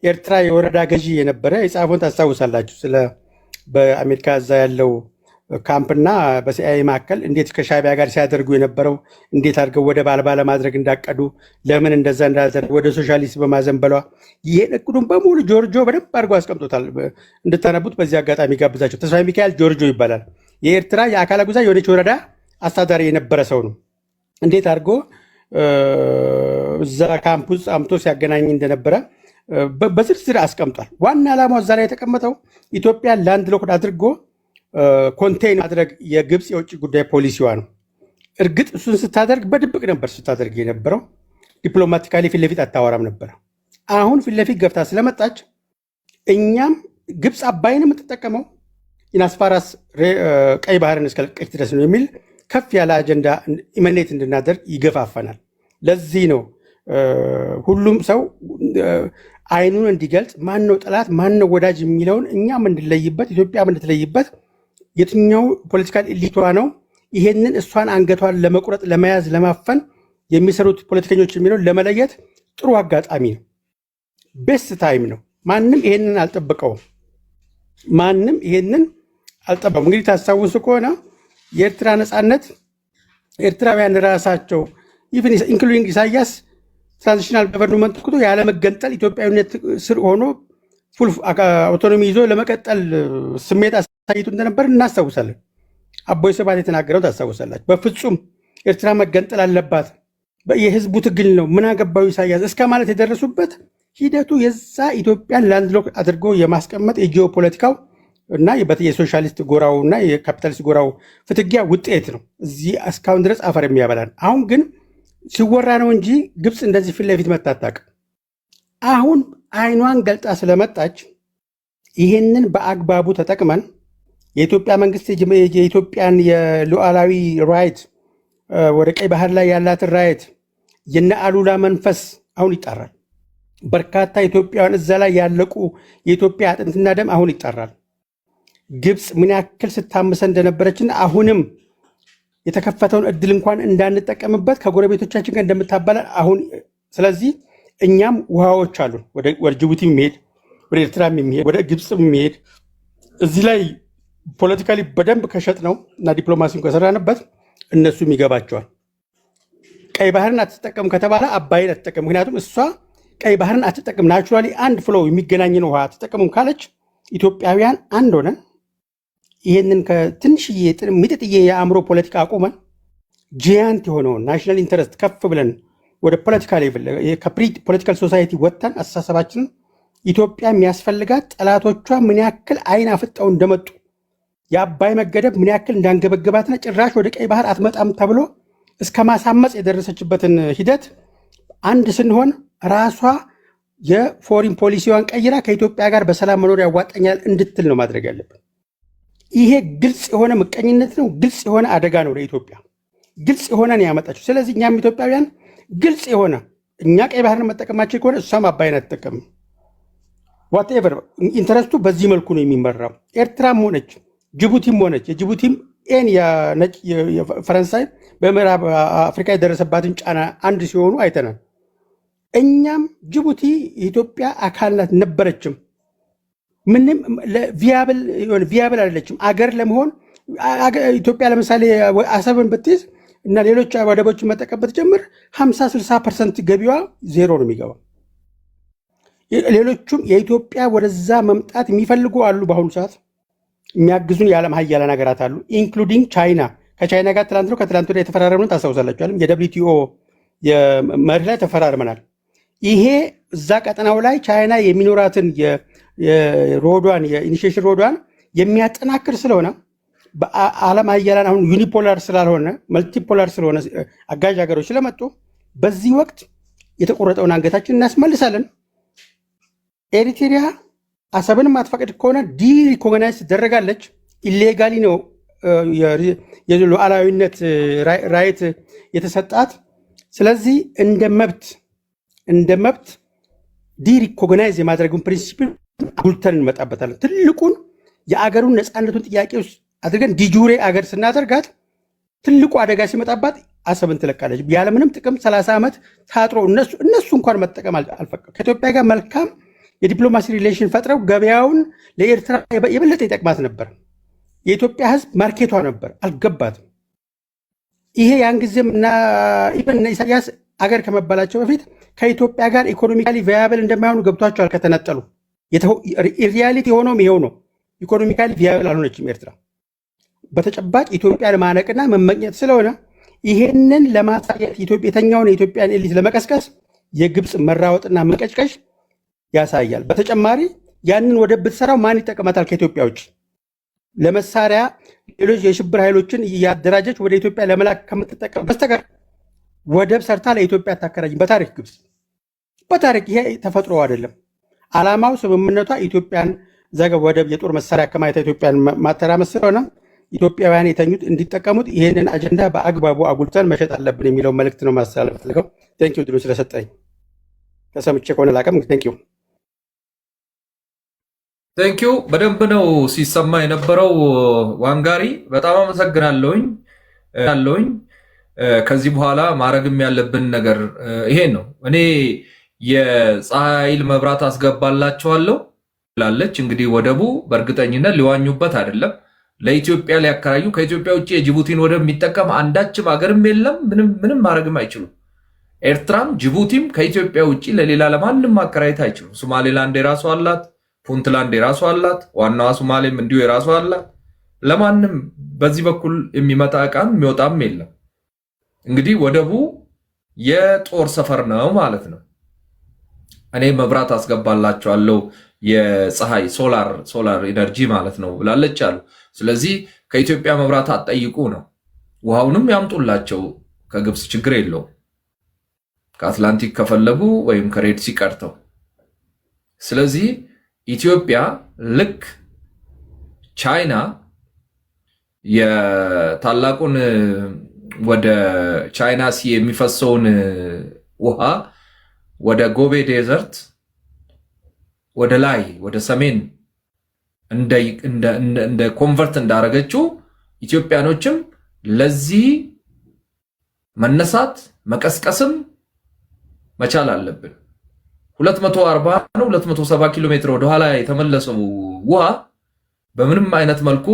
S4: የኤርትራ የወረዳ ገዢ የነበረ የጻፎን ታስታውሳላችሁ። ስለ በአሜሪካ እዛ ያለው ካምፕና በሲአይኤ መካከል እንዴት ከሻቢያ ጋር ሲያደርጉ የነበረው እንዴት አድርገው ወደብ አልባ ለማድረግ እንዳቀዱ ለምን እንደዛ እንዳደረግ ወደ ሶሻሊስት በማዘንበሏ ይሄን እቅዱን በሙሉ ጆርጆ በደንብ አድርጎ አስቀምጦታል። እንድታነቡት በዚህ አጋጣሚ ጋብዛቸው። ተስፋ ሚካኤል ጆርጆ ይባላል። የኤርትራ የአካለ ጉዛ የሆነች ወረዳ አስተዳዳሪ የነበረ ሰው ነው። እንዴት አድርጎ እዛ ካምፕ ውስጥ አምቶ ሲያገናኝ እንደነበረ በዝርዝር አስቀምጧል። ዋና ዓላማው እዛ ላይ የተቀመጠው ኢትዮጵያን ላንድ ሎክድ አድርጎ ኮንቴይን ማድረግ የግብፅ የውጭ ጉዳይ ፖሊሲዋ ነው። እርግጥ እሱን ስታደርግ በድብቅ ነበር ስታደርግ የነበረው። ዲፕሎማቲካሊ ፊት ለፊት አታወራም ነበረ። አሁን ፊት ለፊት ገብታ ስለመጣች እኛም ግብፅ አባይን የምትጠቀመው ኢናስፓራስ ቀይ ባህርን እስከለቀች ድረስ ነው የሚል ከፍ ያለ አጀንዳ ኢመኔት እንድናደርግ ይገፋፈናል። ለዚህ ነው ሁሉም ሰው አይኑን እንዲገልጽ ማን ነው ጠላት ማን ነው ወዳጅ የሚለውን እኛም እንድለይበት ኢትዮጵያም እንድትለይበት የትኛው ፖለቲካል ኤሊቷ ነው ይሄንን እሷን አንገቷን ለመቁረጥ ለመያዝ ለማፈን የሚሰሩት ፖለቲከኞች የሚለውን ለመለየት ጥሩ አጋጣሚ ነው። ቤስት ታይም ነው። ማንም ይሄንን አልጠበቀውም። እንግዲህ ታስታውሱ ከሆነ የኤርትራ ነፃነት ኤርትራውያን ራሳቸው ኢንክሉዲንግ ኢሳያስ ትራንዚሽናል ገቨርንመንት እኮ ያለመገንጠል ኢትዮጵያዊነት ስር ሆኖ ፉል አውቶኖሚ ይዞ ለመቀጠል ስሜት አሳይቶ እንደነበር እናስታውሳለን። አቦይ ስብሃት የተናገረው ታስታውሳላችሁ። በፍጹም ኤርትራ መገንጠል አለባት፣ የህዝቡ ትግል ነው፣ ምን አገባው ኢሳያስ እስከ ማለት የደረሱበት ሂደቱ የዛ ኢትዮጵያን ላንድሎክ አድርጎ የማስቀመጥ የጂኦፖለቲካው እና የሶሻሊስት ጎራው እና የካፒታሊስት ጎራው ፍትጊያ ውጤት ነው። እዚህ እስካሁን ድረስ አፈር የሚያበላን። አሁን ግን ሲወራ ነው እንጂ ግብፅ እንደዚህ ፊት ለፊት መታታቅ አሁን አይኗን ገልጣ ስለመጣች ይህንን በአግባቡ ተጠቅመን የኢትዮጵያ መንግስት የኢትዮጵያን የሉዓላዊ ራይት ወደ ቀይ ባህር ላይ ያላትን ራይት የነ አሉላ መንፈስ አሁን ይጣራል። በርካታ ኢትዮጵያውያን እዛ ላይ ያለቁ የኢትዮጵያ አጥንትና ደም አሁን ይጣራል። ግብፅ ምን ያክል ስታምሰ እንደነበረችና አሁንም የተከፈተውን እድል እንኳን እንዳንጠቀምበት ከጎረቤቶቻችን ጋር እንደምታባላል አሁን። ስለዚህ እኛም ውሃዎች አሉን፣ ወደ ጅቡቲ የሚሄድ ወደ ኤርትራ የሚሄድ ወደ ግብፅ የሚሄድ እዚህ ላይ ፖለቲካሊ በደንብ ከሸጥ ነው እና ዲፕሎማሲን ከሰራንበት እነሱም ይገባቸዋል። ቀይ ባህርን አትጠቀም ከተባለ አባይን አትጠቀም። ምክንያቱም እሷ ቀይ ባህርን አትጠቀም ናቹራሊ አንድ ፍሎ የሚገናኝን ውሃ አትጠቀሙም ካለች ኢትዮጵያውያን አንድ ሆነን ይህንን ከትንሽዬ ሚጥጥዬ የአእምሮ ፖለቲካ አቁመን ጂያንት የሆነውን ናሽናል ኢንተረስት ከፍ ብለን ወደ ፖለቲካ ሌቭል ፖለቲካል ሶሳይቲ ወጥተን አስተሳሰባችንን ኢትዮጵያ የሚያስፈልጋት ጠላቶቿ ምን ያክል አይን አፍጠው እንደመጡ የአባይ መገደብ ምን ያክል እንዳንገበገባትና ጭራሽ ወደ ቀይ ባህር አትመጣም ተብሎ እስከ ማሳመፅ የደረሰችበትን ሂደት አንድ ስንሆን ራሷ የፎሪን ፖሊሲዋን ቀይራ ከኢትዮጵያ ጋር በሰላም መኖር ያዋጠኛል እንድትል ነው ማድረግ ያለብን። ይሄ ግልጽ የሆነ ምቀኝነት ነው። ግልጽ የሆነ አደጋ ነው ለኢትዮጵያ። ግልጽ የሆነ ነው ያመጣችው። ስለዚህ እኛም ኢትዮጵያውያን ግልጽ የሆነ እኛ ቀይ ባህርን መጠቀማችን ከሆነ እሷም አባይን አትጠቀምም። ዋትኤቨር ኢንተረስቱ በዚህ መልኩ ነው የሚመራው። ኤርትራም ሆነች ጅቡቲም ሆነች የጅቡቲም የፈረንሳይ በምዕራብ አፍሪካ የደረሰባትን ጫና አንድ ሲሆኑ አይተናል። እኛም ጅቡቲ የኢትዮጵያ አካል ናት ነበረችም። ምንም ቪያብል አይደለችም አገር ለመሆን። ኢትዮጵያ ለምሳሌ አሰብን ብትይዝ እና ሌሎች ወደቦችን መጠቀም ብትጀምር 50-60% ገቢዋ ዜሮ ነው የሚገባው። ሌሎቹም የኢትዮጵያ ወደዛ መምጣት የሚፈልጉ አሉ። በአሁኑ ሰዓት የሚያግዙን የዓለም ሀያላን ሀገራት አሉ፣ ኢንክሉዲንግ ቻይና። ከቻይና ጋር ትላንት ነው ከትላንት ወዲያ የተፈራረምነው ታስታውሳላችኋል። የደብሊውቲኦ መርህ ላይ ተፈራርመናል። ይሄ እዛ ቀጠናው ላይ ቻይና የሚኖራትን የሮዷን የኢኒሺዬሽን ሮዷን የሚያጠናክር ስለሆነ በዓለም ሀያላን አሁን ዩኒፖላር ስላልሆነ መልቲፖላር ስለሆነ አጋዥ ሀገሮች ስለመጡ በዚህ ወቅት የተቆረጠውን አንገታችን እናስመልሳለን። ኤሪትሪያ አሰብን ማትፈቅድ ከሆነ ዲሪኮግናይዝ ትደረጋለች። ኢሌጋሊ ነው የሉዓላዊነት ራይት የተሰጣት። ስለዚህ እንደ መብት ዲሪኮግናይዝ የማድረጉን ፕሪንሲፕል ጉልተን እንመጣበታለን። ትልቁን የአገሩን ነፃነቱን ጥያቄ ውስጥ አድርገን ዲጁሬ አገር ስናደርጋት ትልቁ አደጋ ሲመጣባት አሰብን ትለቃለች። ያለምንም ጥቅም 30 ዓመት ታጥሮ እነሱ እንኳን መጠቀም አልፈቀዱም። ከኢትዮጵያ ጋር መልካም የዲፕሎማሲ ሪሌሽን ፈጥረው ገበያውን ለኤርትራ የበለጠ ይጠቅማት ነበር። የኢትዮጵያ ሕዝብ ማርኬቷ ነበር፣ አልገባትም። ይሄ ያን ጊዜም እና ኢሳያስ አገር ከመባላቸው በፊት ከኢትዮጵያ ጋር ኢኮኖሚካሊ ቪያብል እንደማይሆኑ ገብቷቸዋል። ከተነጠሉ ሪያሊቲ የሆነውም ይሄው ነው። ኢኮኖሚካሊ ቪያብል አልሆነችም ኤርትራ። በተጨባጭ ኢትዮጵያ ለማነቅና መመኘት ስለሆነ ይሄንን ለማሳየት የተኛውን የኢትዮጵያን ኤሊት ለመቀስቀስ የግብፅ መራወጥና መቀጭቀሽ ያሳያል። በተጨማሪ ያንን ወደብ ብትሰራው ማን ይጠቀማታል? ከኢትዮጵያ ውጭ ለመሳሪያ ሌሎች የሽብር ኃይሎችን እያደራጀች ወደ ኢትዮጵያ ለመላክ ከምትጠቀም በስተቀር ወደብ ሰርታ ለኢትዮጵያ አታከራይም። በታሪክ ግብፅ በታሪክ ይሄ ተፈጥሮ አይደለም። ዓላማው ስምምነቷ ኢትዮጵያን ዘገ ወደብ የጦር መሳሪያ ከማየት ኢትዮጵያን ማተራመስ ስለሆነ ኢትዮጵያውያን የተኙት እንዲጠቀሙት ይህንን አጀንዳ በአግባቡ አጉልተን መሸጥ አለብን የሚለው መልእክት ነው ማስተላለፍ ፈልገው። ቴንኪው ድሎ ስለሰጠኝ ተሰምቼ ከሆነ ላቀም ቴንኪው።
S1: ቴንኪው በደንብ ነው ሲሰማ የነበረው። ዋንጋሪ በጣም አመሰግናለሁኝ። ከዚህ በኋላ ማድረግም ያለብን ነገር ይሄን ነው። እኔ የፀሐይ ኃይል መብራት አስገባላቸዋለሁ ላለች እንግዲህ ወደቡ በእርግጠኝነት ሊዋኙበት አይደለም ለኢትዮጵያ ሊያከራዩ ከኢትዮጵያ ውጭ የጅቡቲን ወደብ የሚጠቀም አንዳችም ሀገርም የለም። ምንም ማድረግም አይችሉም። ኤርትራም ጅቡቲም ከኢትዮጵያ ውጭ ለሌላ ለማንም ማከራየት አይችሉም። ሶማሌላንድ የራሷ አላት፣ ፑንትላንድ የራሷ አላት፣ ዋናዋ ሶማሌም እንዲሁ የራሷ አላት። ለማንም በዚህ በኩል የሚመጣ እቃም የሚወጣም የለም። እንግዲህ ወደቡ የጦር ሰፈር ነው ማለት ነው። እኔ መብራት አስገባላቸዋለሁ የፀሐይ ሶላር ኢነርጂ ማለት ነው ብላለች አሉ። ስለዚህ ከኢትዮጵያ መብራት አትጠይቁ ነው። ውሃውንም ያምጡላቸው ከግብፅ ችግር የለውም። ከአትላንቲክ ከፈለጉ ወይም ከሬድ ሲ ቀርተው። ስለዚህ ኢትዮጵያ ልክ ቻይና የታላቁን ወደ ቻይና ሲ የሚፈሰውን ውሃ ወደ ጎቤ ዴዘርት ወደ ላይ ወደ ሰሜን እንደ ኮንቨርት እንዳረገችው ኢትዮጵያኖችም ለዚህ መነሳት መቀስቀስም መቻል አለብን። 240 ነው 270 ኪሎ ሜትር ወደ ኋላ የተመለሰው ውሃ በምንም አይነት መልኩ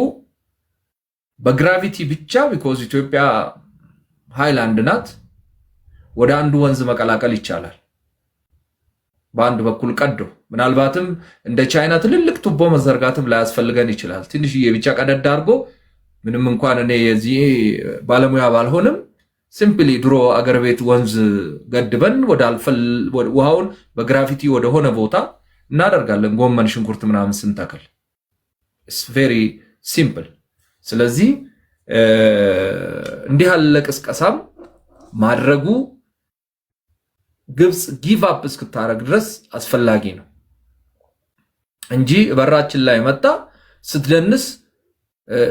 S1: በግራቪቲ ብቻ ቢኮዝ ኢትዮጵያ ሃይላንድ ናት ወደ አንዱ ወንዝ መቀላቀል ይቻላል። በአንድ በኩል ቀዶ ምናልባትም እንደ ቻይና ትልልቅ ቱቦ መዘርጋትም ላያስፈልገን ይችላል። ትንሽዬ ብቻ ቀደድ አድርጎ ምንም እንኳን እኔ የዚህ ባለሙያ ባልሆንም ሲምፕሊ ድሮ አገር ቤት ወንዝ ገድበን ውሃውን በግራቪቲ ወደ ሆነ ቦታ እናደርጋለን። ጎመን፣ ሽንኩርት ምናምን ስንተክል ኢትስ ቬሪ ሲምፕል። ስለዚህ እንዲህ ያለ ቅስቀሳም ማድረጉ ግብጽ ጊቭ አፕ እስክታረግ ድረስ አስፈላጊ ነው እንጂ በራችን ላይ መጣ ስትደንስ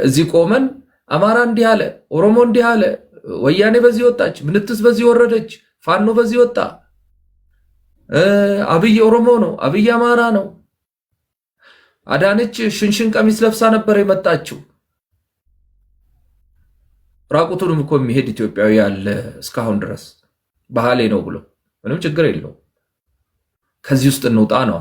S1: እዚህ ቆመን አማራ እንዲህ አለ፣ ኦሮሞ እንዲህ አለ፣ ወያኔ በዚህ ወጣች፣ ምንትስ በዚህ ወረደች፣ ፋኖ በዚህ ወጣ፣ አብይ ኦሮሞ ነው፣ አብይ አማራ ነው፣ አዳነች ሽንሽን ቀሚስ ለብሳ ነበር የመጣችው። ራቁቱንም እኮ የሚሄድ ኢትዮጵያዊ ያለ እስካሁን ድረስ ባህሌ ነው ብሎ ምንም ችግር የለው። ከዚህ ውስጥ እንውጣ ነው።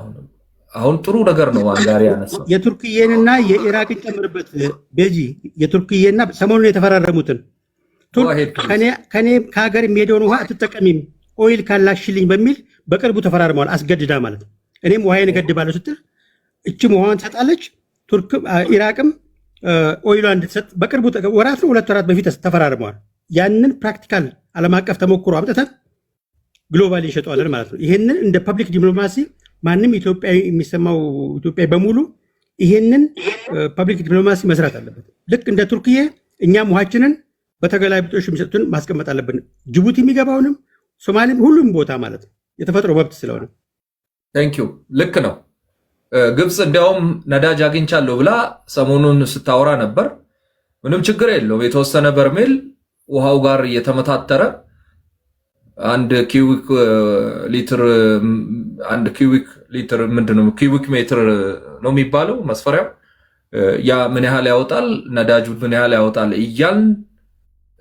S1: አሁን ጥሩ ነገር ነው አንጋሪ ያነሳው።
S4: የቱርክዬንና የኢራቅን ጨምርበት ቤጂ። የቱርክዬና ሰሞኑን የተፈራረሙትን ከኔ ከሀገር የሚሄደውን ውሃ አትጠቀሚም ኦይል ካላሽልኝ በሚል በቅርቡ ተፈራርመዋል። አስገድዳ ማለት ነው። እኔም ውሃዬን እገድባለሁ ስትል እችም ውሃዋን ትሰጣለች። ኢራቅም ኦይሏ እንድትሰጥ በቅርቡ ወራት ነው 2 ወራት በፊት ተፈራርመዋል። ያንን ፕራክቲካል ዓለም አቀፍ ተሞክሮ አምጥተን ግሎባል ይሸጠዋለን ማለት ነው። ይሄንን እንደ ፐብሊክ ዲፕሎማሲ ማንም ኢትዮጵያዊ የሚሰማው ኢትዮጵያዊ በሙሉ ይሄንን ፐብሊክ ዲፕሎማሲ መስራት አለበት። ልክ እንደ ቱርክዬ እኛም ውሃችንን በተገላቢጦሽ የሚሰጡትን ማስቀመጥ አለብን። ጅቡቲ የሚገባውንም ሶማሌም ሁሉም ቦታ ማለት ነው የተፈጥሮ መብት ስለሆነ።
S1: ታንክ ዩ። ልክ ነው። ግብጽ እንዲያውም ነዳጅ አግኝቻለሁ ብላ ሰሞኑን ስታወራ ነበር። ምንም ችግር የለውም። የተወሰነ በርሜል ውሃው ጋር እየተመታተረ አንድ ኪዩቢክ ሊትር ምንድነው ኪዩቢክ ሜትር ነው የሚባለው መስፈሪያው፣ ያ ምን ያህል ያወጣል፣ ነዳጁ ምን ያህል ያወጣል እያልን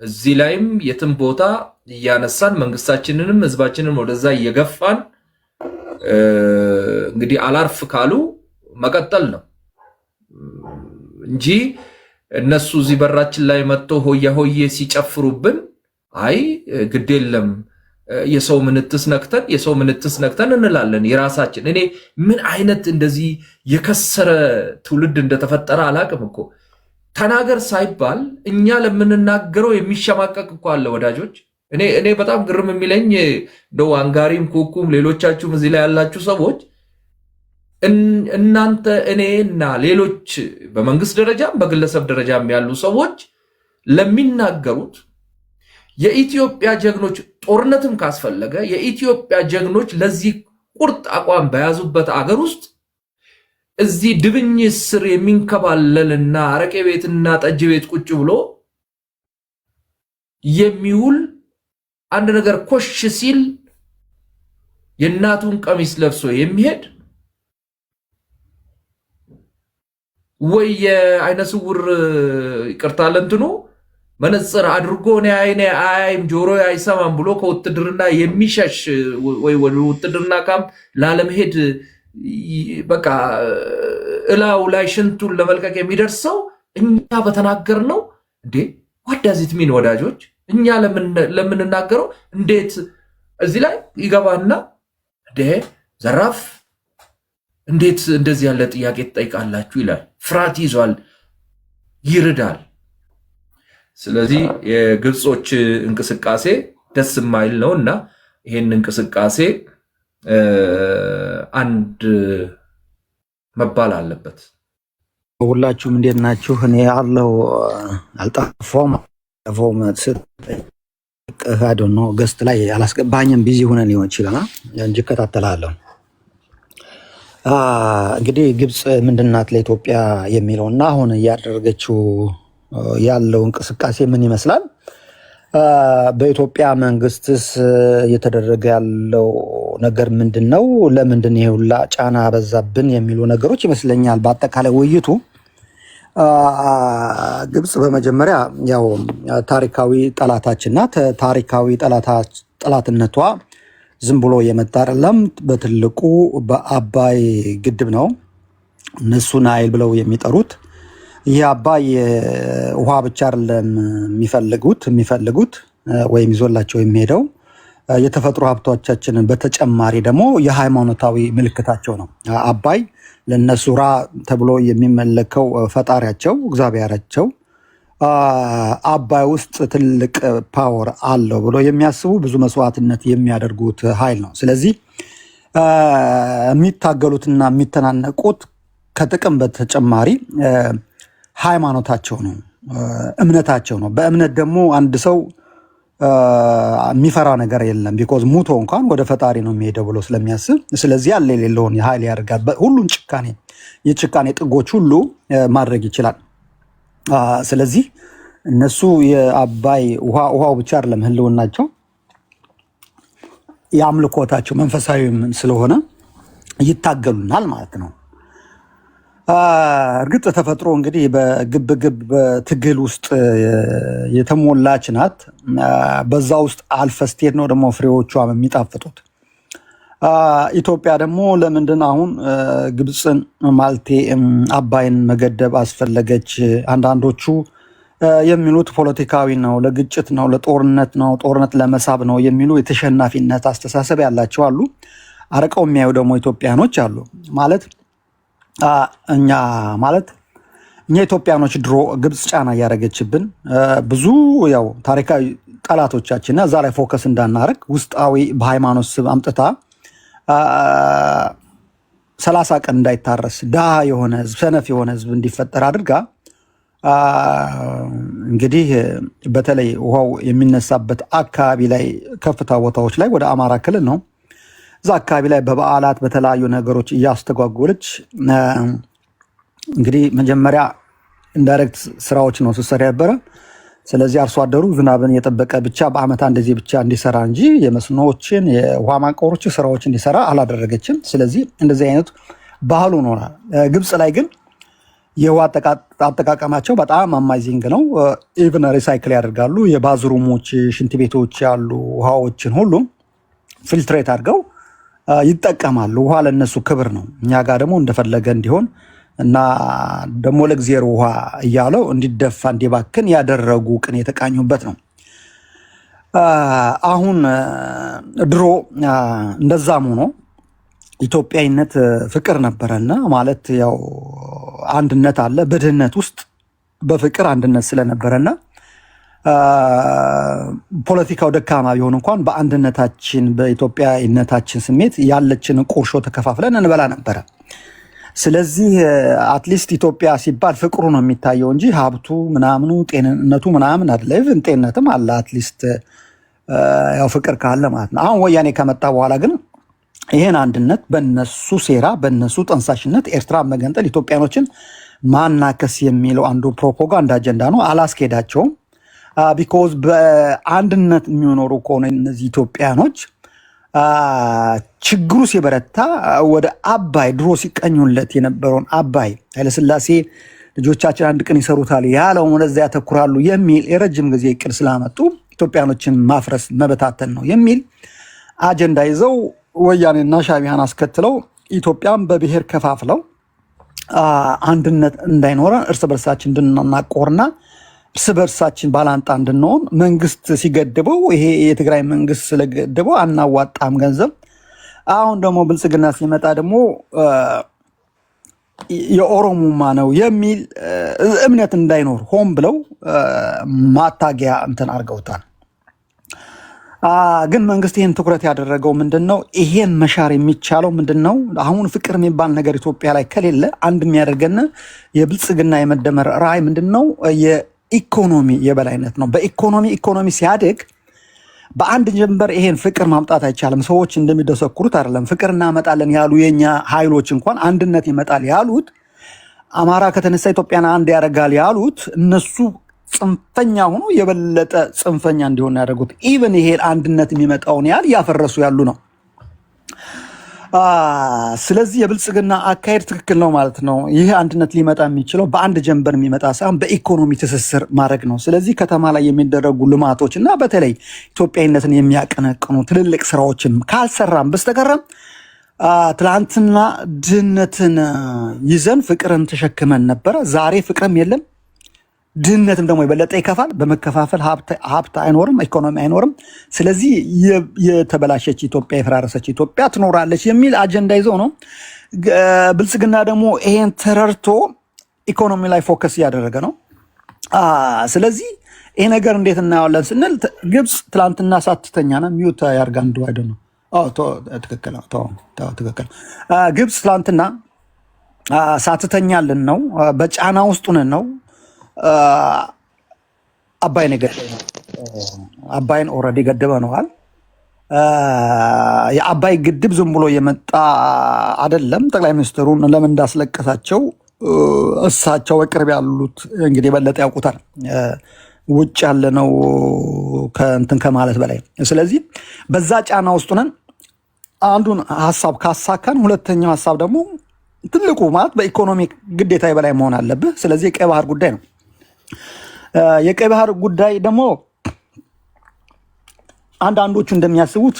S1: እዚህ ላይም የትም ቦታ እያነሳን መንግስታችንንም ህዝባችንን ወደዛ እየገፋን እንግዲህ አላርፍ ካሉ መቀጠል ነው እንጂ እነሱ እዚህ በራችን ላይ መጥተው ሆያ ሆዬ ሲጨፍሩብን አይ ግድ የለም የሰው ምንትስ ነክተን እንላለን። የራሳችን እኔ ምን አይነት እንደዚህ የከሰረ ትውልድ እንደተፈጠረ አላቅም እኮ። ተናገር ሳይባል እኛ ለምንናገረው የሚሸማቀቅ እኮ አለ ወዳጆች። እኔ በጣም ግርም የሚለኝ እንደው አንጋሪም ኩኩም ሌሎቻችሁም እዚህ ላይ ያላችሁ ሰዎች እናንተ እኔና ሌሎች በመንግስት ደረጃም በግለሰብ ደረጃም ያሉ ሰዎች ለሚናገሩት የኢትዮጵያ ጀግኖች ጦርነትም ካስፈለገ የኢትዮጵያ ጀግኖች ለዚህ ቁርጥ አቋም በያዙበት አገር ውስጥ እዚህ ድብኝ ስር የሚንከባለልና አረቄ ቤትና ጠጅ ቤት ቁጭ ብሎ የሚውል አንድ ነገር ኮሽ ሲል የእናቱን ቀሚስ ለብሶ የሚሄድ ወይ የአይነ ስውር ይቅርታ ለእንትኑ መነጽር አድርጎ አይኔ አያይም ጆሮ አይሰማም ብሎ ከውትድርና የሚሸሽ ወይ ውትድርና ካምፕ ላለመሄድ በቃ እላው ላይ ሽንቱን ለመልቀቅ የሚደርሰው እኛ በተናገርነው እንዴ ዋዳዚት ሚን ወዳጆች እኛ ለምንናገረው እንዴት እዚህ ላይ ይገባና እንዴ ዘራፍ እንዴት እንደዚህ ያለ ጥያቄ ትጠይቃላችሁ ይላል። ፍርሃት ይዟል፣ ይርዳል። ስለዚህ የግብጾች እንቅስቃሴ ደስ የማይል ነውና ይሄን እንቅስቃሴ አንድ መባል አለበት።
S5: ሁላችሁም እንዴት ናችሁ? እኔ አለው አልጠፋሁም። ነው ገስት ላይ አላስገባኝም። ቢዚ ሆነን ሊሆን ይችላል እንጂ እከታተላለሁ። እንግዲህ ግብጽ ምንድናት ለኢትዮጵያ የሚለውና አሁን እያደረገችው ያለው እንቅስቃሴ ምን ይመስላል? በኢትዮጵያ መንግስትስ እየተደረገ ያለው ነገር ምንድን ነው? ለምንድን ይሄ ሁላ ጫና በዛብን የሚሉ ነገሮች ይመስለኛል። በአጠቃላይ ውይይቱ ግብጽ በመጀመሪያ ያው ታሪካዊ ጠላታችን ናት። ታሪካዊ ጠላትነቷ ዝም ብሎ የመጣ አይደለም። በትልቁ በአባይ ግድብ ነው እነሱ ናይል ብለው የሚጠሩት። ይህ አባይ ውሃ ብቻ አይደለም የሚፈልጉት ወይም ይዞላቸው የሚሄደው የተፈጥሮ ሀብቶቻችንን በተጨማሪ ደግሞ የሃይማኖታዊ ምልክታቸው ነው። አባይ ለነሱ ራ ተብሎ የሚመለከው ፈጣሪያቸው እግዚአብሔራቸው አባይ ውስጥ ትልቅ ፓወር አለው ብሎ የሚያስቡ ብዙ መስዋዕትነት የሚያደርጉት ኃይል ነው። ስለዚህ የሚታገሉትና የሚተናነቁት ከጥቅም በተጨማሪ ሃይማኖታቸው ነው፣ እምነታቸው ነው። በእምነት ደግሞ አንድ ሰው የሚፈራ ነገር የለም። ቢኮዝ ሙቶ እንኳን ወደ ፈጣሪ ነው የሚሄደው ብሎ ስለሚያስብ፣ ስለዚህ ያለ የሌለውን ኃይል ያደርጋል። ሁሉን የጭካኔ ጥጎች ሁሉ ማድረግ ይችላል። ስለዚህ እነሱ የአባይ ውሃው ብቻ አይደለም ህልውናቸው፣ የአምልኮታቸው መንፈሳዊ ስለሆነ ይታገሉናል ማለት ነው። እርግጥ ተፈጥሮ እንግዲህ በግብግብ በትግል ውስጥ የተሞላች ናት። በዛ ውስጥ አልፈ ስትሄድ ነው ደግሞ ፍሬዎቿ የሚጣፍጡት። ኢትዮጵያ ደግሞ ለምንድን አሁን ግብፅን ማለቴ አባይን መገደብ አስፈለገች? አንዳንዶቹ የሚሉት ፖለቲካዊ ነው፣ ለግጭት ነው፣ ለጦርነት ነው፣ ጦርነት ለመሳብ ነው የሚሉ የተሸናፊነት አስተሳሰብ ያላቸው አሉ። አርቀው የሚያዩ ደግሞ ኢትዮጵያኖች አሉ። እኛ ኢትዮጵያኖች ድሮ ግብፅ ጫና እያደረገችብን ብዙ ያው ታሪካዊ ጠላቶቻችን እዛ ላይ ፎከስ እንዳናረግ ውስጣዊ በሃይማኖት ስብ አምጥታ 30 ቀን እንዳይታረስ ድሃ የሆነ ህዝብ ሰነፍ የሆነ ህዝብ እንዲፈጠር አድርጋ እንግዲህ በተለይ ውሃው የሚነሳበት አካባቢ ላይ ከፍታ ቦታዎች ላይ ወደ አማራ ክልል ነው እዛ አካባቢ ላይ በበዓላት በተለያዩ ነገሮች እያስተጓጎለች እንግዲህ መጀመሪያ ኢንዳይሬክት ስራዎች ነው ስትሰራ ነበረ። ስለዚህ አርሶ አደሩ ዝናብን የጠበቀ ብቻ በአመት እንደዚህ ብቻ እንዲሰራ እንጂ የመስኖዎችን የውሃ ማቆሮች ስራዎች እንዲሰራ አላደረገችም። ስለዚህ እንደዚህ አይነት ባህሉ ነው። ግብጽ ላይ ግን የውሃ አጠቃቀማቸው በጣም አማይዚንግ ነው። ኢቭን ሪሳይክል ያደርጋሉ። የባዝሩሞች ሽንት ቤቶች ያሉ ውሃዎችን ሁሉ ፊልትሬት አድርገው ይጠቀማሉ። ውሃ ለነሱ ክብር ነው። እኛ ጋር ደግሞ እንደፈለገ እንዲሆን እና ደግሞ ለእግዚአብሔር ውሃ እያለው እንዲደፋ እንዲባክን ያደረጉ ቅን የተቃኙበት ነው። አሁን ድሮ እንደዛም ሆኖ ኢትዮጵያዊነት ፍቅር ነበረና ማለት ያው አንድነት አለ። በድህነት ውስጥ በፍቅር አንድነት ስለነበረና ፖለቲካው ደካማ ቢሆን እንኳን በአንድነታችን በኢትዮጵያዊነታችን ስሜት ያለችን ቁርሾ ተከፋፍለን እንበላ ነበረ። ስለዚህ አትሊስት ኢትዮጵያ ሲባል ፍቅሩ ነው የሚታየው እንጂ ሀብቱ ምናምኑ ጤንነቱ ምናምን አይደለ። ኢቭን ጤንነትም አለ አትሊስት ያው ፍቅር ካለ ማለት ነው። አሁን ወያኔ ከመጣ በኋላ ግን ይሄን አንድነት በነሱ ሴራ በነሱ ጠንሳሽነት ኤርትራ መገንጠል ኢትዮጵያኖችን ማናከስ የሚለው አንዱ ፕሮፓጋንዳ አጀንዳ ነው። አላስኬዳቸውም። ቢኮዝ በአንድነት የሚኖሩ ከሆነ እነዚህ ኢትዮጵያኖች ችግሩ ሲበረታ ወደ አባይ ድሮ ሲቀኙለት የነበረውን አባይ ኃይለሥላሴ ልጆቻችን አንድ ቀን ይሰሩታል ያለው ወደዚያ ያተኩራሉ የሚል የረጅም ጊዜ እቅድ ስላመጡ ኢትዮጵያኖችን ማፍረስ መበታተን ነው የሚል አጀንዳ ይዘው ወያኔና ሻዕቢያን አስከትለው ኢትዮጵያን በብሔር ከፋፍለው አንድነት እንዳይኖረን እርስ በርሳችን እንድናናቆርና እርስ በርሳችን ባላንጣ እንድንሆን መንግስት ሲገድበው ይሄ የትግራይ መንግስት ስለገድበው አናዋጣም ገንዘብ። አሁን ደግሞ ብልጽግና ሲመጣ ደግሞ የኦሮሞማ ነው የሚል እምነት እንዳይኖር ሆን ብለው ማታጊያ እንትን አድርገውታል። ግን መንግስት ይህን ትኩረት ያደረገው ምንድን ነው? ይሄን መሻር የሚቻለው ምንድን ነው? አሁን ፍቅር የሚባል ነገር ኢትዮጵያ ላይ ከሌለ አንድ የሚያደርገን የብልጽግና የመደመር ራዕይ ምንድን ነው? የኢኮኖሚ የበላይነት ነው። ኢኮኖሚ ሲያድግ በአንድ ጀንበር ይሄን ፍቅር ማምጣት አይቻልም። ሰዎች እንደሚደሰኩሩት አይደለም። ፍቅር እናመጣለን ያሉ የኛ ኃይሎች እንኳን አንድነት ይመጣል ያሉት አማራ ከተነሳ ኢትዮጵያን አንድ ያደርጋል ያሉት እነሱ ጽንፈኛ ሆኖ የበለጠ ጽንፈኛ እንዲሆን ያደረጉት። ኢቭን ይሄ አንድነት የሚመጣውን ያህል እያፈረሱ ያሉ ነው። ስለዚህ የብልጽግና አካሄድ ትክክል ነው ማለት ነው። ይህ አንድነት ሊመጣ የሚችለው በአንድ ጀንበር የሚመጣ ሳይሆን በኢኮኖሚ ትስስር ማድረግ ነው። ስለዚህ ከተማ ላይ የሚደረጉ ልማቶች እና በተለይ ኢትዮጵያዊነትን የሚያቀነቅኑ ትልልቅ ስራዎችን ካልሰራም በስተቀረም ትላንትና ድህነትን ይዘን ፍቅርን ተሸክመን ነበረ። ዛሬ ፍቅርም የለም፣ ድህነትም ደግሞ የበለጠ ይከፋል። በመከፋፈል ሀብት አይኖርም፣ ኢኮኖሚ አይኖርም። ስለዚህ የተበላሸች ኢትዮጵያ፣ የፈራረሰች ኢትዮጵያ ትኖራለች የሚል አጀንዳ ይዘው ነው። ብልጽግና ደግሞ ይሄን ተረድቶ ኢኮኖሚ ላይ ፎከስ እያደረገ ነው። ስለዚህ ይሄ ነገር እንዴት እናየዋለን ስንል ግብፅ ትላንትና ሳትተኛ ነው ሚዩት ያርጋ እንደዋይደ ነው። ትክክል ትክክል። ግብፅ ትላንትና ሳትተኛልን ነው፣ በጫና ውስጥ ነን ነው። አባይን ኦልሬዲ ገድበነዋል። የአባይ ግድብ ዝም ብሎ የመጣ አይደለም። ጠቅላይ ሚኒስትሩን ለምን እንዳስለቀሳቸው እሳቸው በቅርብ ያሉት እንግዲህ የበለጠ ያውቁታል፣ ውጭ ያለነው ከእንትን ከማለት በላይ። ስለዚህ በዛ ጫና ውስጥ ነን። አንዱን ሀሳብ ካሳካን፣ ሁለተኛው ሀሳብ ደግሞ ትልቁ ማለት በኢኮኖሚ ግዴታ በላይ መሆን አለብህ። ስለዚህ የቀይ ባህር ጉዳይ ነው። የቀይ ባህር ጉዳይ ደግሞ አንዳንዶቹ እንደሚያስቡት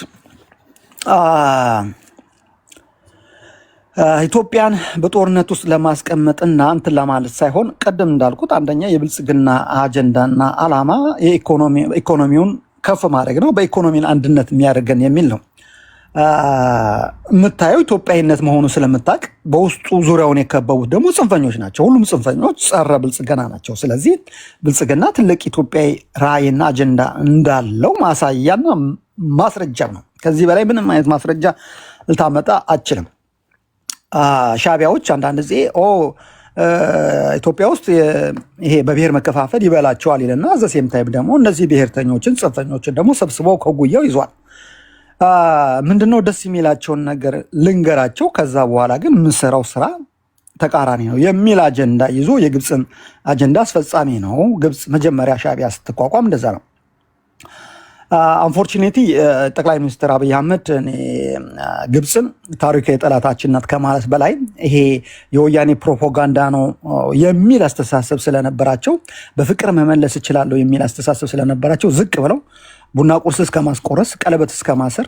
S5: ኢትዮጵያን በጦርነት ውስጥ ለማስቀመጥና እንትን ለማለት ሳይሆን ቀደም እንዳልኩት አንደኛ የብልጽግና አጀንዳና ዓላማ ኢኮኖሚውን ከፍ ማድረግ ነው። በኢኮኖሚን አንድነት የሚያደርገን የሚል ነው። የምታየው ኢትዮጵያዊነት መሆኑ ስለምታውቅ በውስጡ ዙሪያውን የከበቡት ደግሞ ጽንፈኞች ናቸው። ሁሉም ጽንፈኞች ጸረ ብልጽግና ናቸው። ስለዚህ ብልጽግና ትልቅ ኢትዮጵያዊ ራዕይና አጀንዳ እንዳለው ማሳያና ማስረጃ ነው። ከዚህ በላይ ምንም አይነት ማስረጃ ልታመጣ አችልም። ሻዕቢያዎች አንዳንድ ጊዜ ኢትዮጵያ ውስጥ ይሄ በብሔር መከፋፈል ይበላቸዋል ይልና ዘሴም ታይም ደግሞ እነዚህ ብሔርተኞችን ጽንፈኞችን ደግሞ ሰብስበው ከጉያው ይዟል። ምንድነው ደስ የሚላቸውን ነገር ልንገራቸው፣ ከዛ በኋላ ግን የምንሰራው ስራ ተቃራኒ ነው የሚል አጀንዳ ይዞ የግብፅን አጀንዳ አስፈጻሚ ነው። ግብፅ መጀመሪያ ሻዕቢያ ስትቋቋም እንደዛ ነው። አንፎርቹኔትሊ ጠቅላይ ሚኒስትር አብይ አህመድ ግብፅን ታሪካዊ ጠላታችን ናት ከማለት በላይ ይሄ የወያኔ ፕሮፓጋንዳ ነው የሚል አስተሳሰብ ስለነበራቸው፣ በፍቅር መመለስ እችላለሁ የሚል አስተሳሰብ ስለነበራቸው ዝቅ ብለው ቡና ቁርስ እስከ ማስቆረስ፣ ቀለበት እስከ ማሰር፣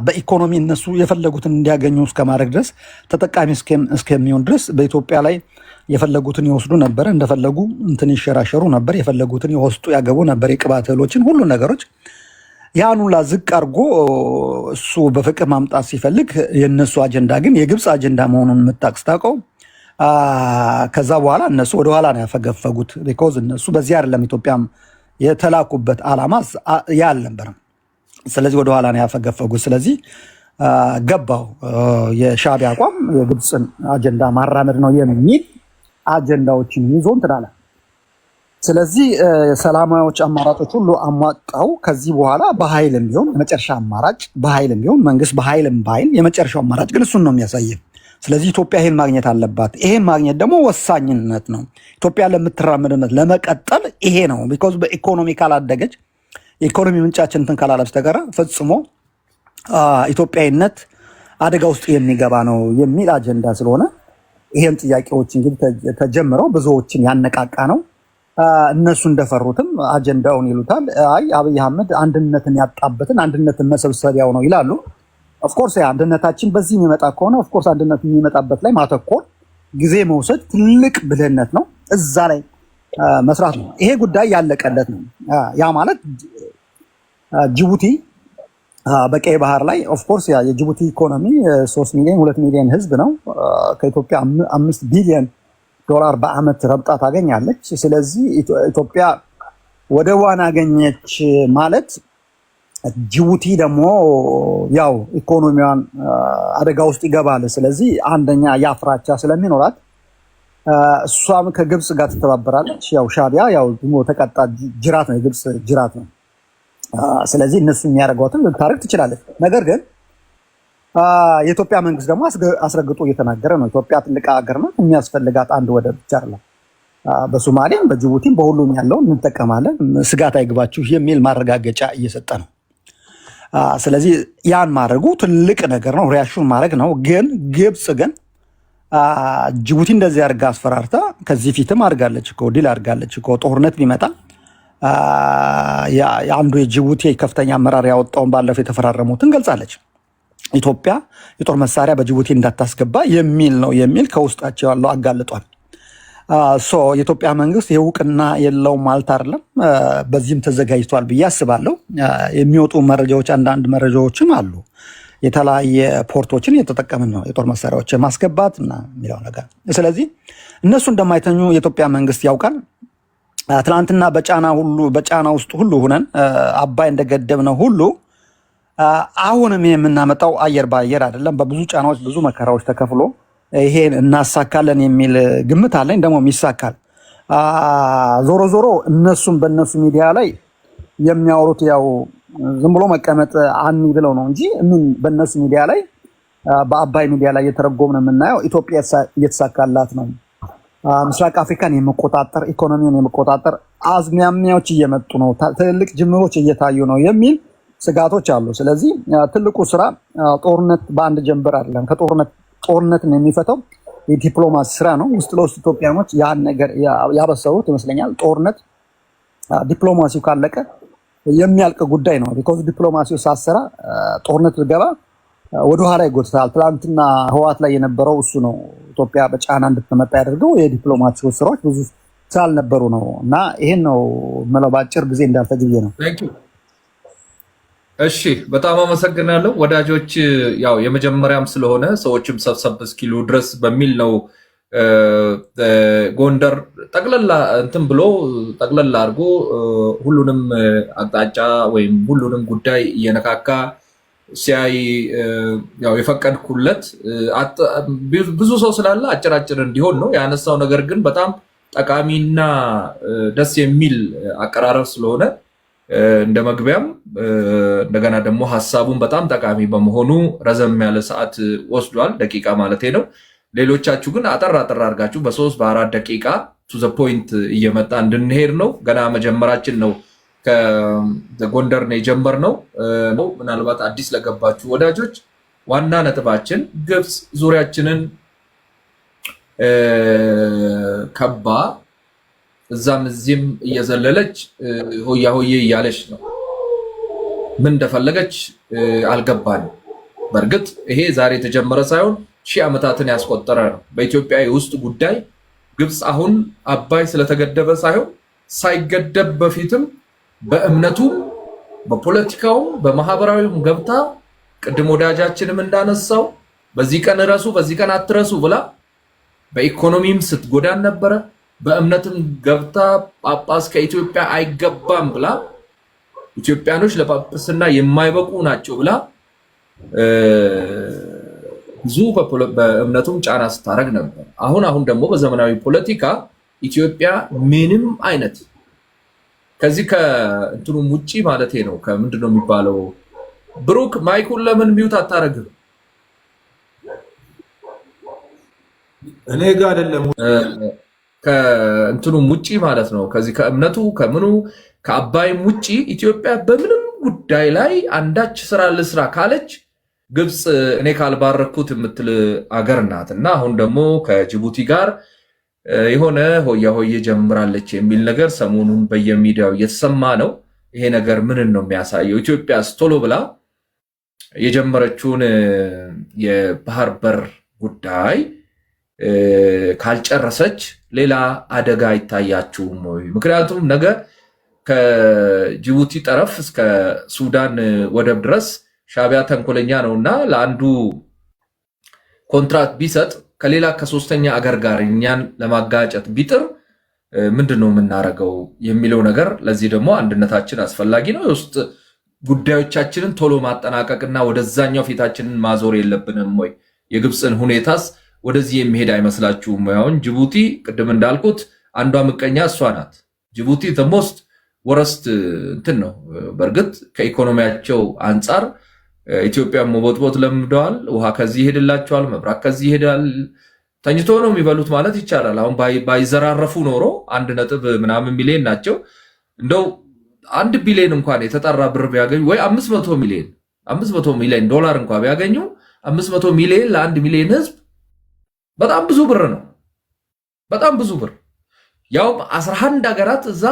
S5: በኢኮኖሚ እነሱ የፈለጉትን እንዲያገኙ እስከ ማድረግ ድረስ ተጠቃሚ እስከሚሆን ድረስ በኢትዮጵያ ላይ የፈለጉትን ይወስዱ ነበር። እንደፈለጉ እንትን ይሸራሸሩ ነበር። የፈለጉትን ይወስጡ ያገቡ ነበር። የቅባት እህሎችን፣ ሁሉ ነገሮች ያን ሁላ ዝቅ አድርጎ እሱ በፍቅር ማምጣት ሲፈልግ የእነሱ አጀንዳ ግን የግብፅ አጀንዳ መሆኑን የምታውቀው ከዛ በኋላ እነሱ ወደኋላ ነው ያፈገፈጉት። ቢኮዝ እነሱ በዚህ አይደለም ኢትዮጵያም የተላኩበት ዓላማ ያ አልነበረም። ስለዚህ ወደኋላ ነው ያፈገፈጉት። ስለዚህ ገባው የሻዕቢያ አቋም የግብፅን አጀንዳ ማራመድ ነው የሚል አጀንዳዎችን ይዞ እንትን አለ። ስለዚህ ሰላማዊዎች አማራጮች ሁሉ አሟጣው ከዚህ በኋላ በኃይልም ቢሆን የመጨረሻ አማራጭ በኃይልም ቢሆን መንግስት በኃይልም ባይል የመጨረሻው አማራጭ ግን እሱን ነው የሚያሳየን። ስለዚህ ኢትዮጵያ ይሄን ማግኘት አለባት። ይሄን ማግኘት ደግሞ ወሳኝነት ነው። ኢትዮጵያ ለምትራመድበት ለመቀጠል ይሄ ነው። ቢኮዝ በኢኮኖሚ ካላደገች የኢኮኖሚ ምንጫችን እንትን ካላለ በስተቀር ፈጽሞ ኢትዮጵያዊነት አደጋ ውስጥ የሚገባ ነው የሚል አጀንዳ ስለሆነ ይሄን ጥያቄዎች እንግዲህ ተጀምረው ብዙዎችን ያነቃቃ ነው። እነሱ እንደፈሩትም አጀንዳውን ይሉታል። አይ አብይ አህመድ አንድነትን ያጣበትን አንድነትን መሰብሰቢያው ነው ይላሉ። ኦፍኮርስ አንድነታችን በዚህ የሚመጣ ከሆነ ኦፍኮርስ አንድነት የሚመጣበት ላይ ማተኮር፣ ጊዜ መውሰድ ትልቅ ብልህነት ነው። እዛ ላይ መስራት ነው። ይሄ ጉዳይ ያለቀለት ነው። ያ ማለት ጅቡቲ በቀይ ባህር ላይ ኦፍኮርስ የጅቡቲ ኢኮኖሚ 3 ሚሊዮን 2 ሚሊዮን ህዝብ ነው። ከኢትዮጵያ 5 ቢሊዮን ዶላር በአመት ረብጣ ታገኛለች። ስለዚህ ኢትዮጵያ ወደቧን አገኘች ማለት ጅቡቲ ደግሞ ያው ኢኮኖሚዋን አደጋ ውስጥ ይገባል። ስለዚህ አንደኛ ያፍራቻ ስለሚኖራት እሷም ከግብፅ ጋር ትተባበራለች። ያው ሻዕቢያ ያው ተቀጣ ጅራት ነው፣ የግብፅ ጅራት ነው። ስለዚህ እነሱ የሚያደርጓትን ልታደርግ ትችላለች። ነገር ግን የኢትዮጵያ መንግስት ደግሞ አስረግጦ እየተናገረ ነው። ኢትዮጵያ ትልቅ ሀገር ናት፣ የሚያስፈልጋት አንድ ወደብ ብቻ አይደለም። በሶማሌም በጅቡቲም በሁሉም ያለውን እንጠቀማለን፣ ስጋት አይግባችሁ የሚል ማረጋገጫ እየሰጠ ነው። ስለዚህ ያን ማድረጉ ትልቅ ነገር ነው፣ ሪያክሽን ማድረግ ነው። ግን ግብፅ ግን ጅቡቲ እንደዚህ አድርጋ አስፈራርታ ከዚህ ፊትም አድርጋለች እኮ ዲል አድርጋለች እኮ ጦርነት ቢመጣ አንዱ የጅቡቲ ከፍተኛ አመራር ያወጣውን ባለፈው የተፈራረሙትን ገልጻለች። ኢትዮጵያ የጦር መሳሪያ በጅቡቲ እንዳታስገባ የሚል ነው የሚል ከውስጣቸው ያለው አጋልጧል። የኢትዮጵያ መንግስት የእውቅና የለውም ማለት አይደለም፣ በዚህም ተዘጋጅቷል ብዬ አስባለሁ። የሚወጡ መረጃዎች አንዳንድ መረጃዎችም አሉ። የተለያየ ፖርቶችን እየተጠቀምን ነው የጦር መሳሪያዎች ማስገባት እና የሚለው ነገር። ስለዚህ እነሱ እንደማይተኙ የኢትዮጵያ መንግስት ያውቃል። ትናንትና በጫና ውስጥ ሁሉ ሁነን አባይ እንደገደብነው ሁሉ አሁንም የምናመጣው አየር በአየር አይደለም። በብዙ ጫናዎች ብዙ መከራዎች ተከፍሎ ይሄን እናሳካለን የሚል ግምት አለኝ። ደግሞ ይሳካል። ዞሮ ዞሮ እነሱም በእነሱ ሚዲያ ላይ የሚያወሩት ያው ዝም ብሎ መቀመጥ አኒ ብለው ነው እንጂ በእነሱ ሚዲያ ላይ በአባይ ሚዲያ ላይ እየተረጎምን የምናየው ኢትዮጵያ እየተሳካላት ነው፣ ምስራቅ አፍሪካን የመቆጣጠር ኢኮኖሚውን የመቆጣጠር አዝማሚያዎች እየመጡ ነው፣ ትልልቅ ጅምሮች እየታዩ ነው የሚል ስጋቶች አሉ። ስለዚህ ትልቁ ስራ ጦርነት በአንድ ጀንበር አይደለም። ጦርነትን የሚፈተው የዲፕሎማሲ ስራ ነው። ውስጥ ለውስጥ ኢትዮጵያኖች ያን ነገር ያበሰሩት ይመስለኛል። ጦርነት ዲፕሎማሲው ካለቀ የሚያልቅ ጉዳይ ነው። ቢኮዝ ዲፕሎማሲው ሳሰራ ጦርነት ልገባ ወደኋላ ይጎትታል። ትላንትና ህዋት ላይ የነበረው እሱ ነው። ኢትዮጵያ በጫና እንድትመጣ ያደርገው የዲፕሎማሲ ስራዎች ብዙ ስላልነበሩ ነው። እና ይሄን ነው የምለው በአጭር ጊዜ እንዳልተግዬ ነው።
S2: እሺ፣ በጣም አመሰግናለሁ ወዳጆች። ያው የመጀመሪያም ስለሆነ ሰዎችም ሰብሰብ እስኪሉ ድረስ በሚል ነው ጎንደር ጠቅለላ እንትን ብሎ ጠቅለላ አድርጎ ሁሉንም አቅጣጫ ወይም ሁሉንም ጉዳይ እየነካካ ሲያይ ያው የፈቀድኩለት ብዙ ሰው ስላለ አጭራጭር እንዲሆን ነው ያነሳው። ነገር ግን በጣም ጠቃሚና ደስ የሚል አቀራረብ ስለሆነ እንደ መግቢያም እንደገና ደግሞ ሐሳቡን በጣም ጠቃሚ በመሆኑ ረዘም ያለ ሰዓት ወስዷል፣ ደቂቃ ማለቴ ነው። ሌሎቻችሁ ግን አጠር አድርጋችሁ በ3 በ4 ደቂቃ ቱ ዘ ፖይንት እየመጣ እንድንሄድ ነው። ገና መጀመራችን ነው። ከጎንደር ነው የጀመርነው። ምናልባት አዲስ ለገባችሁ ወዳጆች ዋና ነጥባችን ግብፅ ዙሪያችንን ከባ እዛም እዚህም እየዘለለች ሆያ ሆዬ እያለች ነው። ምን እንደፈለገች አልገባንም። በእርግጥ ይሄ ዛሬ የተጀመረ ሳይሆን ሺህ ዓመታትን ያስቆጠረ ነው። በኢትዮጵያ የውስጥ ጉዳይ ግብፅ አሁን አባይ ስለተገደበ ሳይሆን ሳይገደብ በፊትም በእምነቱም በፖለቲካውም በማህበራዊም ገብታ ቅድም ወዳጃችንም እንዳነሳው በዚህ ቀን ረሱ በዚህ ቀን አትረሱ ብላ በኢኮኖሚም ስትጎዳን ነበረ። በእምነትም ገብታ ጳጳስ ከኢትዮጵያ አይገባም ብላ ኢትዮጵያኖች ለጳጳስና የማይበቁ ናቸው ብላ ብዙ በእምነቱም ጫና ስታረግ ነበር። አሁን ደግሞ በዘመናዊ ፖለቲካ ኢትዮጵያ ምንም አይነት ከዚህ ከእንትኑም ውጪ ማለቴ ነው ከምንድነው የሚባለው ብሩክ ማይኩን ለምን ሚውት አታረግም?
S1: እኔ ጋር አይደለም
S2: ከእንትኑም ውጪ ማለት ነው። ከዚህ ከእምነቱ ከምኑ ከአባይም ውጪ ኢትዮጵያ በምንም ጉዳይ ላይ አንዳች ስራ ልስራ ካለች ግብፅ እኔ ካልባረኩት የምትል አገር ናት። እና አሁን ደግሞ ከጅቡቲ ጋር የሆነ ሆያ ሆዬ ጀምራለች የሚል ነገር ሰሞኑን በየሚዲያው እየተሰማ ነው። ይሄ ነገር ምንን ነው የሚያሳየው? ኢትዮጵያ ቶሎ ብላ የጀመረችውን የባህር በር ጉዳይ ካልጨረሰች ሌላ አደጋ አይታያችሁም ወይ? ምክንያቱም ነገ ከጅቡቲ ጠረፍ እስከ ሱዳን ወደብ ድረስ ሻዕቢያ ተንኮለኛ ነውና ለአንዱ ኮንትራት ቢሰጥ ከሌላ ከሶስተኛ አገር ጋር እኛን ለማጋጨት ቢጥር ምንድነው የምናደርገው የሚለው ነገር። ለዚህ ደግሞ አንድነታችን አስፈላጊ ነው። የውስጥ ጉዳዮቻችንን ቶሎ ማጠናቀቅና ወደዛኛው ፊታችንን ማዞር የለብንም ወይ? የግብፅን ሁኔታስ ወደዚህ የሚሄድ አይመስላችሁም? አሁን ጅቡቲ ቅድም እንዳልኩት አንዷ ምቀኛ እሷ ናት። ጅቡቲ ሞስት ወረስት እንትን ነው። በእርግጥ ከኢኮኖሚያቸው አንጻር ኢትዮጵያ መቦጥቦጥ ለምደዋል። ውሃ ከዚህ ይሄድላቸዋል፣ መብራት ከዚህ ይሄዳል፣ ተኝቶ ነው የሚበሉት ማለት ይቻላል። አሁን ባይዘራረፉ ኖሮ 1 ምናምን ሚሊዮን ናቸው። እንደው 1 ቢሊዮን እንኳን የተጠራ ብር ቢያገኙ ወይ 500 ሚሊዮን ዶላር እንኳን ቢያገኙ 500 ሚሊዮን ለ1 ሚሊዮን ህዝብ በጣም ብዙ ብር ነው። በጣም ብዙ ብር ያውም 11 ሀገራት እዛ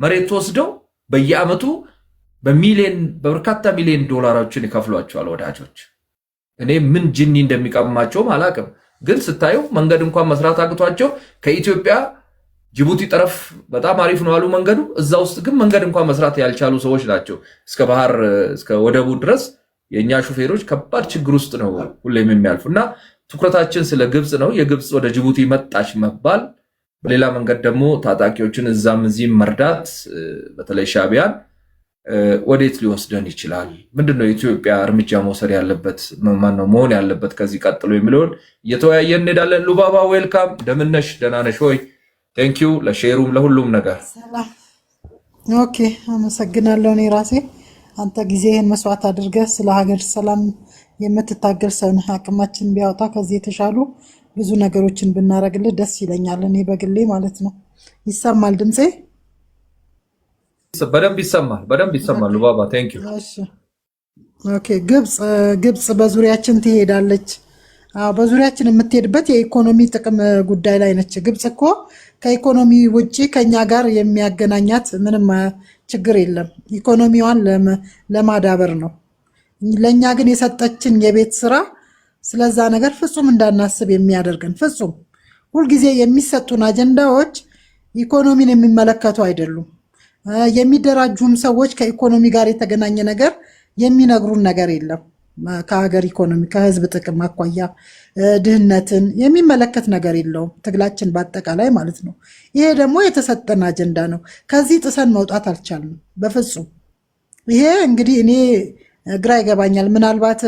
S2: መሬት ወስደው በየአመቱ በበርካታ ሚሊዮን ዶላሮችን ይከፍሏቸዋል ወዳጆች። እኔ ምን ጅኒ እንደሚቀማቸውም አላቅም። ግን ስታዩ መንገድ እንኳን መስራት አቅቷቸው ከኢትዮጵያ ጅቡቲ ጠረፍ በጣም አሪፍ ነው አሉ መንገዱ። እዛ ውስጥ ግን መንገድ እንኳን መስራት ያልቻሉ ሰዎች ናቸው። እስከ ባህር እስከ ወደቡ ድረስ የኛ ሹፌሮች ከባድ ችግር ውስጥ ነው ሁሌም የሚያልፉ እና ትኩረታችን ስለ ግብጽ ነው። የግብጽ ወደ ጅቡቲ መጣች መባል፣ በሌላ መንገድ ደግሞ ታጣቂዎችን እዛም እዚህም መርዳት፣ በተለይ ሻዕቢያን ወዴት ሊወስደን ይችላል? ምንድነው የኢትዮጵያ እርምጃ መውሰድ ያለበት ማነው መሆን ያለበት ከዚህ ቀጥሎ የሚለውን እየተወያየን እንሄዳለን። ሉባባ ዌልካም፣ እንደምነሽ? ደህና ነሽ ወይ? ቴንኪዩ ለሼሩም ለሁሉም ነገር።
S6: ኦኬ አመሰግናለሁ። እኔ ራሴ አንተ ጊዜህን መስዋዕት አድርገህ ስለ ሀገር ሰላም የምትታገል ሰው ነህ። አቅማችን ቢያወጣ ከዚህ የተሻሉ ብዙ ነገሮችን ብናረግልህ ደስ ይለኛል። እኔ በግሌ ማለት ነው። ይሰማል ድምጼ?
S2: በደንብ ይሰማል። ሉባባ ቴንኪዩ።
S6: ኦኬ ግብጽ በዙሪያችን ትሄዳለች። በዙሪያችን የምትሄድበት የኢኮኖሚ ጥቅም ጉዳይ ላይ ነች። ግብጽ እኮ ከኢኮኖሚ ውጪ ከኛ ጋር የሚያገናኛት ምንም ችግር የለም። ኢኮኖሚዋን ለማዳበር ነው። ለኛ ግን የሰጠችን የቤት ስራ ስለዛ ነገር ፍጹም እንዳናስብ የሚያደርገን ፍጹም ሁልጊዜ የሚሰጡን አጀንዳዎች ኢኮኖሚን የሚመለከቱ አይደሉም። የሚደራጁም ሰዎች ከኢኮኖሚ ጋር የተገናኘ ነገር የሚነግሩን ነገር የለም። ከሀገር ኢኮኖሚ ከህዝብ ጥቅም አኳያ ድህነትን የሚመለከት ነገር የለውም። ትግላችን በአጠቃላይ ማለት ነው። ይሄ ደግሞ የተሰጠን አጀንዳ ነው። ከዚህ ጥሰን መውጣት አልቻልንም በፍጹም። ይሄ እንግዲህ እኔ ግራ ይገባኛል። ምናልባት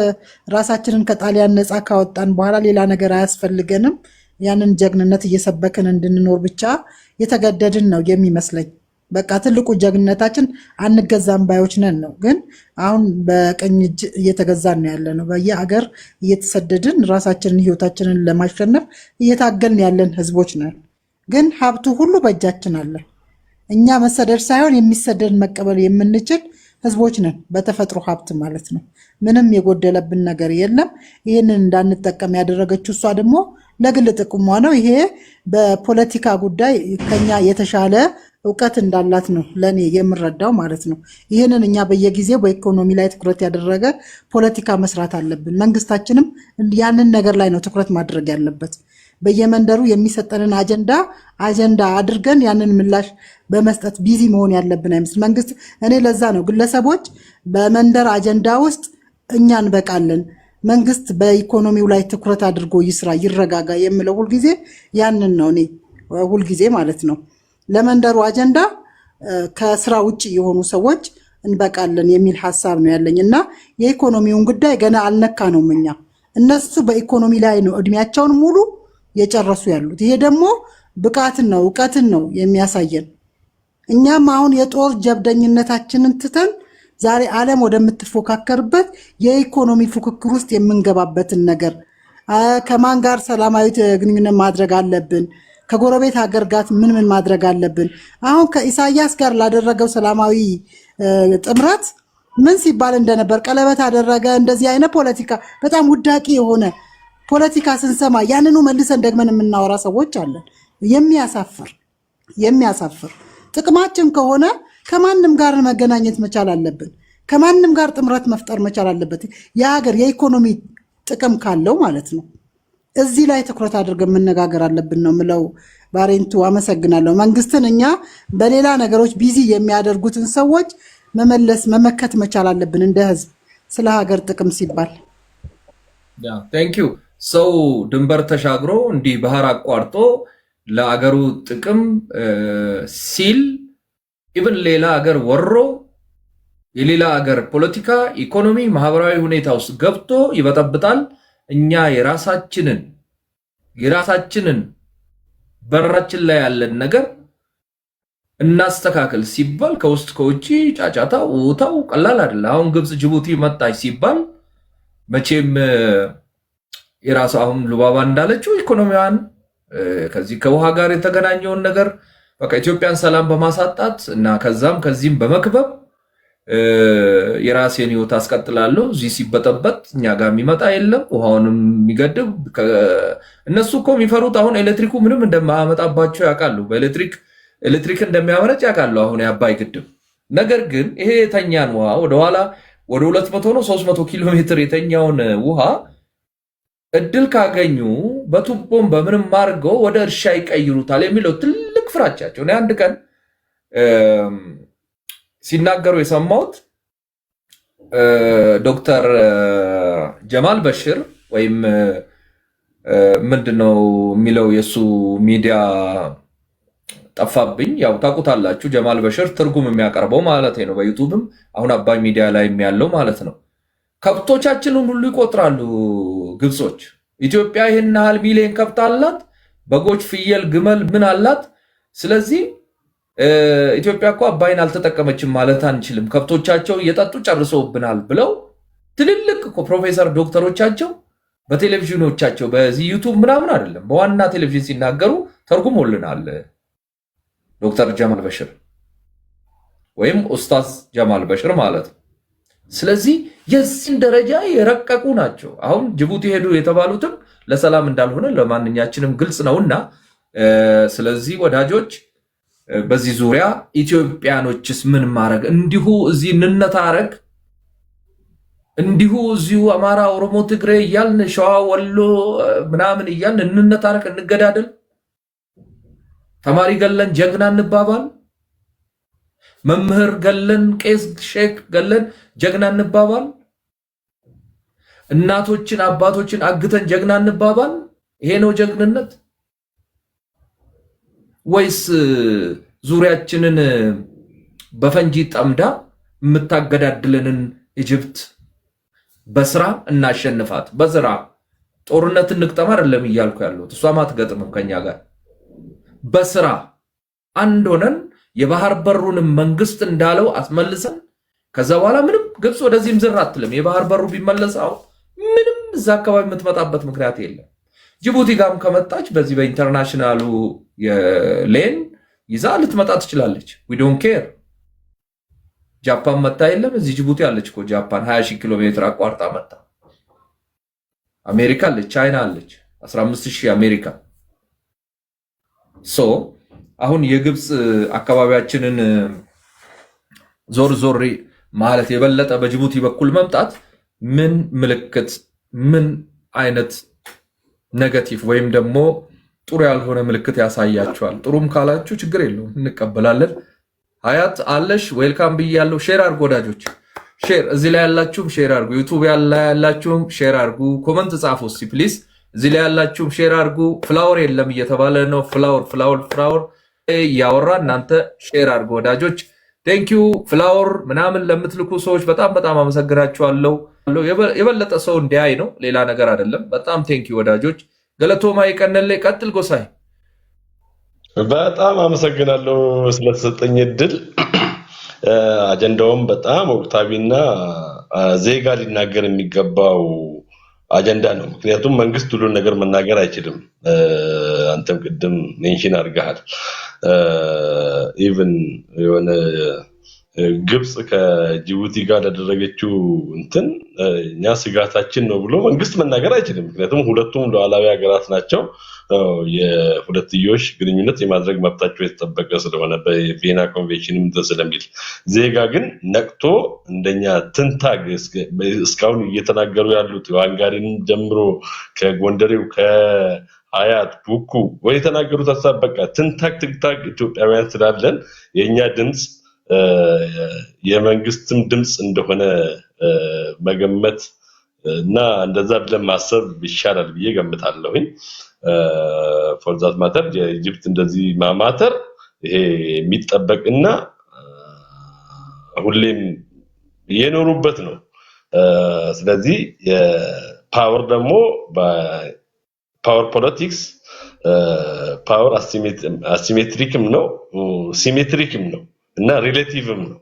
S6: ራሳችንን ከጣሊያን ነፃ ካወጣን በኋላ ሌላ ነገር አያስፈልገንም፣ ያንን ጀግንነት እየሰበክን እንድንኖር ብቻ የተገደድን ነው የሚመስለኝ። በቃ ትልቁ ጀግንነታችን አንገዛም ባዮች ነን ነው። ግን አሁን በቀኝ እጅ እየተገዛን ነው ያለ ነው። በየሀገር እየተሰደድን ራሳችንን ህይወታችንን ለማሸነፍ እየታገልን ያለን ህዝቦች ነን። ግን ሀብቱ ሁሉ በእጃችን አለ። እኛ መሰደድ ሳይሆን የሚሰደድ መቀበል የምንችል ህዝቦች ነን፣ በተፈጥሮ ሀብት ማለት ነው። ምንም የጎደለብን ነገር የለም። ይህንን እንዳንጠቀም ያደረገችው እሷ ደግሞ ለግል ጥቅሟ ነው። ይሄ በፖለቲካ ጉዳይ ከኛ የተሻለ እውቀት እንዳላት ነው ለኔ የምረዳው ማለት ነው። ይህንን እኛ በየጊዜው በኢኮኖሚ ላይ ትኩረት ያደረገ ፖለቲካ መስራት አለብን። መንግስታችንም ያንን ነገር ላይ ነው ትኩረት ማድረግ ያለበት። በየመንደሩ የሚሰጠንን አጀንዳ አድርገን ያንን ምላሽ በመስጠት ቢዚ መሆን ያለብን አይመስል መንግስት። እኔ ለዛ ነው ግለሰቦች በመንደር አጀንዳ ውስጥ እኛ እንበቃለን፣ መንግስት በኢኮኖሚው ላይ ትኩረት አድርጎ ይስራ፣ ይረጋጋ የምለው ሁልጊዜ ያንን ነው። እኔ ሁልጊዜ ማለት ነው ለመንደሩ አጀንዳ ከስራ ውጭ የሆኑ ሰዎች እንበቃለን የሚል ሀሳብ ነው ያለኝ እና የኢኮኖሚውን ጉዳይ ገና አልነካ ነው። እኛ እነሱ በኢኮኖሚ ላይ ነው እድሜያቸውን ሙሉ የጨረሱ ያሉት። ይሄ ደግሞ ብቃትን ነው እውቀትን ነው የሚያሳየን። እኛም አሁን የጦር ጀብደኝነታችንን ትተን ዛሬ ዓለም ወደምትፎካከርበት የኢኮኖሚ ፉክክር ውስጥ የምንገባበትን ነገር ከማን ጋር ሰላማዊ ግንኙነት ማድረግ አለብን፣ ከጎረቤት ሀገር ጋር ምን ማድረግ አለብን። አሁን ከኢሳያስ ጋር ላደረገው ሰላማዊ ጥምረት ምን ሲባል እንደነበር ቀለበት አደረገ። እንደዚህ አይነት ፖለቲካ በጣም ውዳቂ የሆነ ፖለቲካ ስንሰማ ያንኑ መልሰን ደግመን የምናወራ ሰዎች አለን። የሚያሳፍር ጥቅማችን ከሆነ ከማንም ጋር መገናኘት መቻል አለብን። ከማንም ጋር ጥምረት መፍጠር መቻል አለበት። የሀገር የኢኮኖሚ ጥቅም ካለው ማለት ነው። እዚህ ላይ ትኩረት አድርገን መነጋገር አለብን ነው ምለው። ባሬንቱ አመሰግናለሁ። መንግስትን እኛ በሌላ ነገሮች ቢዚ የሚያደርጉትን ሰዎች መመከት መቻል አለብን እንደ ህዝብ ስለ ሀገር ጥቅም ሲባል።
S2: ቴንክ ዩ። ሰው ድንበር ተሻግሮ እንዲህ ባህር አቋርጦ ለአገሩ ጥቅም ሲል ኢቭን ሌላ ሀገር ወሮ የሌላ ሀገር ፖለቲካ፣ ኢኮኖሚ፣ ማህበራዊ ሁኔታ ውስጥ ገብቶ ይበጠብጣል። እኛ የራሳችንን በራችን ላይ ያለን ነገር እናስተካከል ሲባል ከውስጥ ከውጪ ጫጫታ ውታው ቀላል አይደለም። አሁን ግብጽ ጅቡቲ መጣች ሲባል መቼም የራሱ አሁን ሉባባ እንዳለችው ኢኮኖሚዋን ከዚህ ከውሃ ጋር የተገናኘውን ነገር በቃ ኢትዮጵያን ሰላም በማሳጣት እና ከዚህም በመክበብ የራሴን ህይወት አስቀጥላለሁ። እዚህ ሲበጠበጥ እኛ ጋር የሚመጣ የለም ውሃውንም የሚገድብ እነሱ እኮ የሚፈሩት አሁን ኤሌክትሪኩ ምንም እንደማያመጣባቸው ያውቃሉ። ኤሌክትሪክ እንደሚያመነጭ ያውቃሉ አሁን የአባይ ግድብ። ነገር ግን ይሄ የተኛን ውሃ ወደኋላ ወደ 200 ነው 300 ኪሎ ሜትር የተኛውን ውሃ እድል ካገኙ በቱቦም በምንም አድርገው ወደ እርሻ ይቀይሩታል የሚለው ትልቅ ፍራቻቸው። እኔ አንድ ቀን ሲናገሩ የሰማሁት ዶክተር ጀማል በሽር ወይም ምንድነው የሚለው የሱ ሚዲያ ጠፋብኝ። ያው ታውቁታላችሁ፣ ጀማል በሽር ትርጉም የሚያቀርበው ማለት ነው። በዩቲዩብም አሁን አባይ ሚዲያ ላይ የሚያለው ማለት ነው። ከብቶቻችንን ሁሉ ይቆጥራሉ ግብጾች። ኢትዮጵያ ይህን ያህል ሚሊዮን ከብት አላት፣ በጎች፣ ፍየል፣ ግመል ምን አላት። ስለዚህ ኢትዮጵያ እኮ አባይን አልተጠቀመችም ማለት አንችልም፣ ከብቶቻቸው እየጠጡ ጨርሰውብናል ብለው ትልልቅ እኮ ፕሮፌሰር ዶክተሮቻቸው በቴሌቪዥኖቻቸው በዚህ ዩቲዩብ ምናምን አይደለም በዋና ቴሌቪዥን ሲናገሩ ተርጉሞልናል ዶክተር ጀማል በሽር ወይም ኡስታዝ ጀማል በሽር ማለት ነው። ስለዚህ የዚህን ደረጃ የረቀቁ ናቸው። አሁን ጅቡቲ ሄዱ የተባሉትም ለሰላም እንዳልሆነ ለማንኛችንም ግልጽ ነውና ስለዚህ ወዳጆች በዚህ ዙሪያ ኢትዮጵያኖችስ ምን ማድረግ እንዲሁ እዚህ እንነታረግ እንዲሁ እዚሁ አማራ፣ ኦሮሞ፣ ትግሬ እያልን ሸዋ፣ ወሎ ምናምን እያልን እንነታረክ እንገዳደል? ተማሪ ገለን ጀግና እንባባል? መምህር ገለን ቄስ ሼክ ገለን ጀግና እንባባል? እናቶችን አባቶችን አግተን ጀግና እንባባል? ይሄ ነው ጀግንነት? ወይስ ዙሪያችንን በፈንጂ ጠምዳ የምታገዳድለንን ኢጅፕት በስራ እናሸንፋት? በስራ ጦርነት እንቅጠም አይደለም እያልኩ ያለሁት፣ እሷም አትገጥምም ከኛ ጋር። በስራ አንድ ሆነን የባህር በሩንም መንግስት እንዳለው አስመልሰን ከዛ በኋላ ምንም ግብጽ ወደዚህም ዝር አትልም። የባህር በሩ ቢመለሰው ምንም እዛ አካባቢ የምትመጣበት ምክንያት የለም። ጅቡቲ ጋርም ከመጣች በዚህ በኢንተርናሽናሉ ሌን ይዛ ልትመጣ ትችላለች። ዊ ዶንት ኬር። ጃፓን መጣ የለም እዚህ ጅቡቲ አለች እኮ ጃፓን 20,000 ኪሎ ሜትር አቋርጣ መጣ። አሜሪካ አለች፣ ቻይና አለች 15,000 አሜሪካ። ሶ አሁን የግብጽ አካባቢያችንን ዞር ዞር ማለት የበለጠ በጅቡቲ በኩል መምጣት ምን ምልክት ምን አይነት ኔጋቲቭ ወይም ደግሞ ጥሩ ያልሆነ ምልክት ያሳያቸዋል? ጥሩም ካላችሁ ችግር የለውም እንቀበላለን። ሀያት አለሽ ዌልካም ብያለሁ። ሼር አድርጉ ወዳጆች፣ ሼር እዚህ ላይ ያላችሁም ሼር አድርጉ። ዩቲዩብ ላይ ያላችሁም ሼር አድርጉ። ኮመንት ጻፉ እስቲ ፕሊዝ። እዚህ ላይ ያላችሁም ሼር አድርጉ። ፍላወር የለም እየተባለ ነው። ፍላወር እያወራ እናንተ ሼር አድርጉ ወዳጆች። ቴንኪዩ ፍላወር ምናምን ለምትልኩ ሰዎች በጣም በጣም አመሰግናችኋለሁ። የበለጠ ሰው እንዲያይ ነው፣ ሌላ ነገር አይደለም። በጣም ቴንኪዩ ወዳጆች። ገለቶማ ይቀነለ ቀጥል ጎሳይ።
S7: በጣም አመሰግናለሁ ስለተሰጠኝ እድል። አጀንዳውም በጣም ወቅታዊና ዜጋ ሊናገር የሚገባው አጀንዳ ነው። ምክንያቱም መንግስት ሁሉን ነገር መናገር አይችልም። አንተም ቅድም ሜንሽን አድርገሃል። ኢቭን የሆነ ግብጽ ከጅቡቲ ጋር ያደረገችው እንትን እኛ ስጋታችን ነው ብሎ መንግስት መናገር አይችልም። ምክንያቱም ሁለቱም ሉዓላዊ ሀገራት ናቸው። የሁለትዮሽ ግንኙነት የማድረግ መብታቸው የተጠበቀ ስለሆነ በቪየና ኮንቬንሽንም ስለሚል ዜጋ ግን ነቅቶ እንደኛ ትንታግ እስካሁን እየተናገሩ ያሉት ዋንጋሪን ጀምሮ ከጎንደሬው ከአያት ቡኩ ወይ የተናገሩት ሀሳብ በቃ ትንታግ ኢትዮጵያውያን ስላለን የኛ ድምጽ የመንግስትም ድምጽ እንደሆነ መገመት እና እንደዛ ብለን ማሰብ ይሻላል ብዬ ገምታለሁኝ። ፎርዛት ማተር የኢጅፕት እንደዚህ ማማተር ይሄ የሚጠበቅና ሁሌም የኖሩበት ነው። ስለዚህ የፓወር ደግሞ በፓወር ፖለቲክስ ፓወር አሲሜትሪክም ነው ሲሜትሪክም ነው እና ሪሌቲቭም ነው።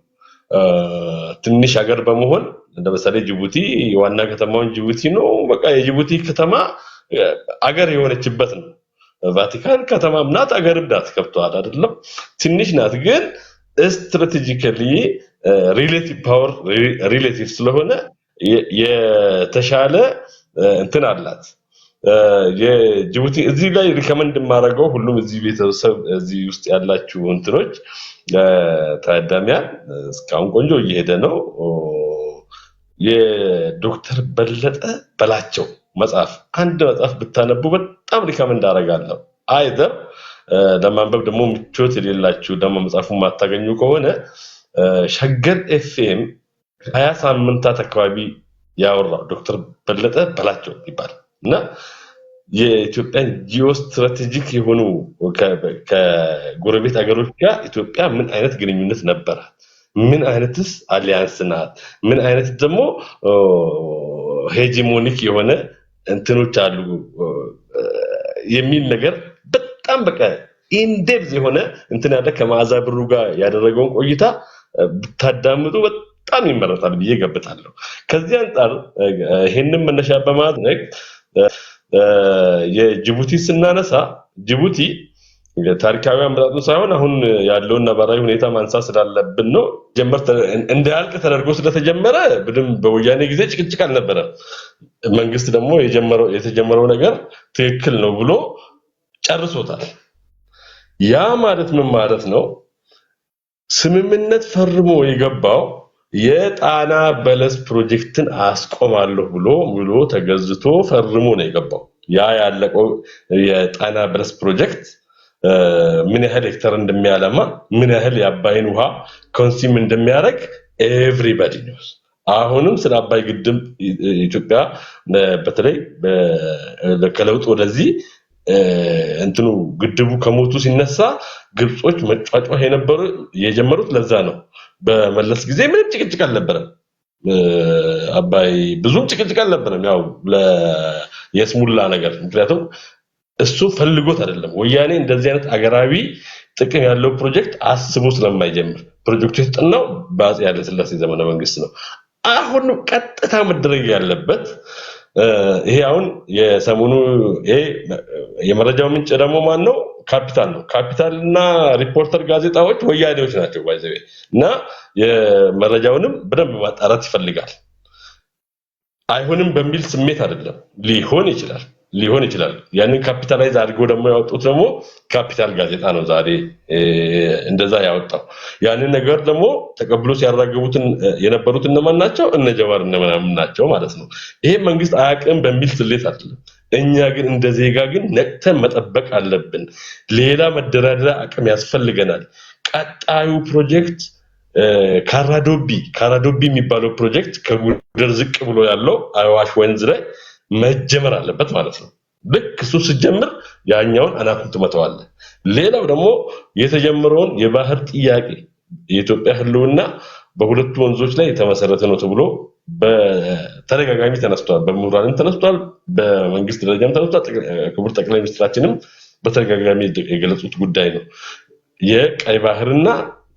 S7: ትንሽ ሀገር በመሆን ለምሳሌ ጅቡቲ ዋና ከተማውን ጅቡቲ ነው። በቃ የጅቡቲ ከተማ አገር የሆነችበት ነው። ቫቲካን ከተማም ናት አገርም ናት። ገብቷል አይደለም? ትንሽ ናት ግን ስትራቴጂካሊ ሪሌቲቭ ፓወር ሪሌቲቭ ስለሆነ የተሻለ እንትን አላት። የጅቡቲ እዚህ ላይ ሪከመንድ የማደርገው ሁሉም እዚህ ቤተሰብ እዚህ ውስጥ ያላችሁ እንትኖች ታዳሚያን እስካሁን ቆንጆ እየሄደ ነው። የዶክተር በለጠ በላቸው መጽሐፍ አንድ መጽሐፍ ብታነቡ በጣም ሪከመንድ አደርጋለሁ። አይደር ለማንበብ ደግሞ ምቾት የሌላችሁ ደግሞ መጽሐፉን ማታገኙ ከሆነ ሸገር ኤፍኤም 20 ሳምንታት አካባቢ ያወራው ዶክተር በለጠ በላቸው ይባላል እና የኢትዮጵያን ጂኦ ስትራቴጂክ የሆኑ ከጎረቤት ሀገሮች ጋር ኢትዮጵያ ምን አይነት ግንኙነት ነበራት፣ ምን አይነትስ አሊያንስ ናት፣ ምን አይነት ደግሞ ሄጂሞኒክ የሆነ እንትኖች አሉ የሚል ነገር በጣም በቃ ኢንዴፕዝ የሆነ እንትን ያለ ከመዓዛ ብሩ ጋር ያደረገውን ቆይታ ብታዳምጡ በጣም ይመረጣል ብዬ ገምታለሁ። ከዚህ አንፃር ይሄንን መነሻ በማድረግ የጅቡቲ ስናነሳ ጅቡቲ ታሪካዊ አመጣጡ ሳይሆን አሁን ያለውን ነባራዊ ሁኔታ ማንሳት ስላለብን ነው። እንዳያልቅ ተደርጎ ስለተጀመረ ብድም በወያኔ ጊዜ ጭቅጭቅ አልነበረ። መንግስት ደግሞ የተጀመረው ነገር ትክክል ነው ብሎ ጨርሶታል። ያ ማለት ምን ማለት ነው? ስምምነት ፈርሞ የገባው የጣና በለስ ፕሮጀክትን አስቆማለሁ ብሎ ተገዝቶ ፈርሞ ነው የገባው። ያ ያለቀው የጣና በለስ ፕሮጀክት ምን ያህል ሄክታር እንደሚያለማ ምን ያህል የአባይን ውሃ ኮንሱም እንደሚያደርግ ኤቭሪባዲ ኖስ። አሁንም ስለ አባይ ግድብ ኢትዮጵያ በተለይ ከለውጥ ወደዚህ እንትኑ ግድቡ ከሞቱ ሲነሳ ግብጾች መጫጫህ የጀመሩት ለዛ ነው። በመለስ ጊዜ ምንም ጭቅጭቅ አልነበረም። አባይ ብዙም ጭቅጭቅ አልነበረም። ያው የስሙላ ነገር ምክንያቱም እሱ ፈልጎት አይደለም። ወያኔ እንደዚህ አይነት አገራዊ ጥቅም ያለው ፕሮጀክት አስቦ ስለማይጀምር ፕሮጀክቱ የተጠናው በአፄ ኃይለ ሥላሴ ዘመነ መንግስት ነው። አሁን ቀጥታ መደረግ ያለበት ይሄ አሁን የሰሞኑ ይሄ የመረጃው ምንጭ ደግሞ ማን ነው? ካፒታል ነው። ካፒታልና ሪፖርተር ጋዜጣዎች ወያኔዎች ናቸው ባይዘው እና የመረጃውንም በደንብ ማጣራት ይፈልጋል። አይሆንም በሚል ስሜት አይደለም፣ ሊሆን ይችላል። ያንን ካፒታላይዝ አድርጎ ደግሞ ያወጡት ደግሞ ካፒታል ጋዜጣ ነው ዛሬ እንደዛ ያወጣው። ያንን ነገር ደግሞ ተቀብሎ ሲያራግቡትን የነበሩት እነማን ናቸው? እነ ጀዋር እነማን ናቸው ማለት ነው። ይሄ መንግስት አያውቅም በሚል ስሌት አይደለም። እኛ ግን እንደ ዜጋ ግን ነቅተን መጠበቅ አለብን። ሌላ መደራደሪያ አቅም ያስፈልገናል። ቀጣዩ ፕሮጀክት ካራዶቢ የሚባለው ፕሮጀክት ከጉደር ዝቅ ብሎ ያለው አዋሽ ወንዝ ላይ መጀመር አለበት ማለት ነው። ልክ እሱ ሲጀምር ያኛውን አናቱን ትመታዋለህ። ሌላው ደግሞ የተጀመረውን የባህር ጥያቄ የኢትዮጵያ ህልውና በሁለቱ ወንዞች ላይ የተመሰረተ ነው ተብሎ በተደጋጋሚ ተነስቷል። በምሁራንም ተነስቷል፣ በመንግስት ደረጃም ተነስቷል። ክቡር ጠቅላይ ሚኒስትራችንም በተደጋጋሚ የገለጹት ጉዳይ ነው። የቀይ ባህርና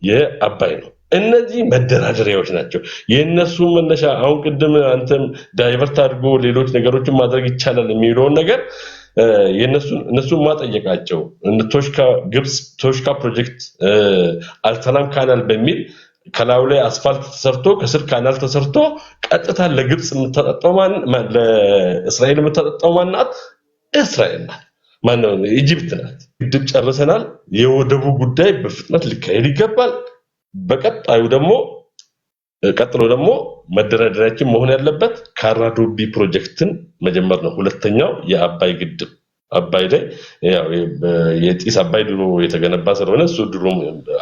S7: የአባይ ነው። እነዚህ መደራደሪያዎች ናቸው። የነሱ መነሻ አሁን ቅድም አንተም ዳይቨርት አድርጎ ሌሎች ነገሮችን ማድረግ ይቻላል የሚለውን ነገር እነሱን ማጠየቃቸው ግብጽ ቶሽካ ፕሮጀክት አልሰላም ካናል በሚል ከላዩ ላይ አስፋልት ተሰርቶ ከስር ካናል ተሰርቶ ቀጥታ ለግብጽ የምታጠጣው ለእስራኤል የምታጠጣው ማናት? እስራኤል ናት። ማነው? ኢጂፕት ናት። ግድብ ጨርሰናል። የወደቡ ጉዳይ በፍጥነት ሊካሄድ ይገባል። በቀጣዩ ደግሞ መደራደሪያችን መሆን ያለበት ካራዶቢ ፕሮጀክትን መጀመር ነው። ሁለተኛው የአባይ ግድብ አባይ ላይ ያው የጢስ አባይ ድሮ የተገነባ ስለሆነ እሱ ድሮ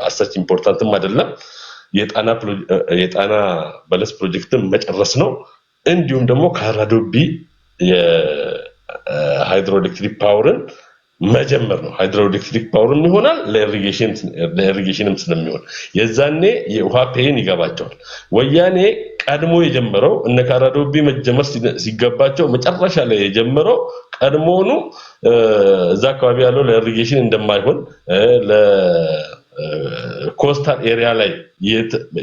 S7: አሰች ኢምፖርታንትም አይደለም። የጣና በለስ ፕሮጀክትን መጨረስ ነው። እንዲሁም ደግሞ ካራዶቢ የሃይድሮኤሌክትሪክ ፓወርን መጀመር ነው። ሃይድሮኤሌክትሪክ ፓወርም ይሆናል ለኢሪጌሽንም ስለሚሆን የዛኔ የውሃ ፔን ይገባቸዋል። ወያኔ ቀድሞ የጀመረው እነ ካራዶቢ መጀመር ሲገባቸው መጨረሻ ላይ የጀመረው ቀድሞኑ እዛ አካባቢ ያለው ለኢሪጌሽን እንደማይሆን ለኮስታል ኤሪያ ላይ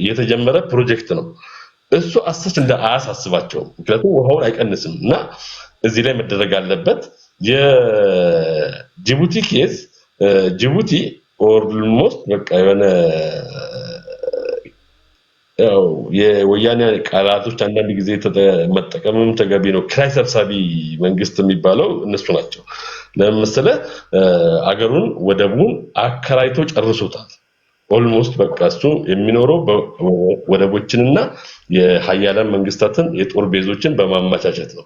S7: የተጀመረ ፕሮጀክት ነው። እሱ አሰች እንደ አያሳስባቸው ምክንያቱም ውሃውን አይቀንስም እና እዚህ ላይ መደረግ አለበት። የጅቡቲ ኬዝ ጅቡቲ ኦልሞስት በቃ የሆነ ያው የወያኔ ቃላቶች አንዳንድ ጊዜ መጠቀምም ተገቢ ነው። ክራይ ሰብሳቢ መንግስት የሚባለው እነሱ ናቸው። ለምሳሌ አገሩን ወደቡን አከራይቶ ጨርሶታል። ኦልሞስት በቃ እሱ የሚኖረው ወደቦችንና የሀያላን መንግስታትን የጦር ቤዞችን በማመቻቸት ነው።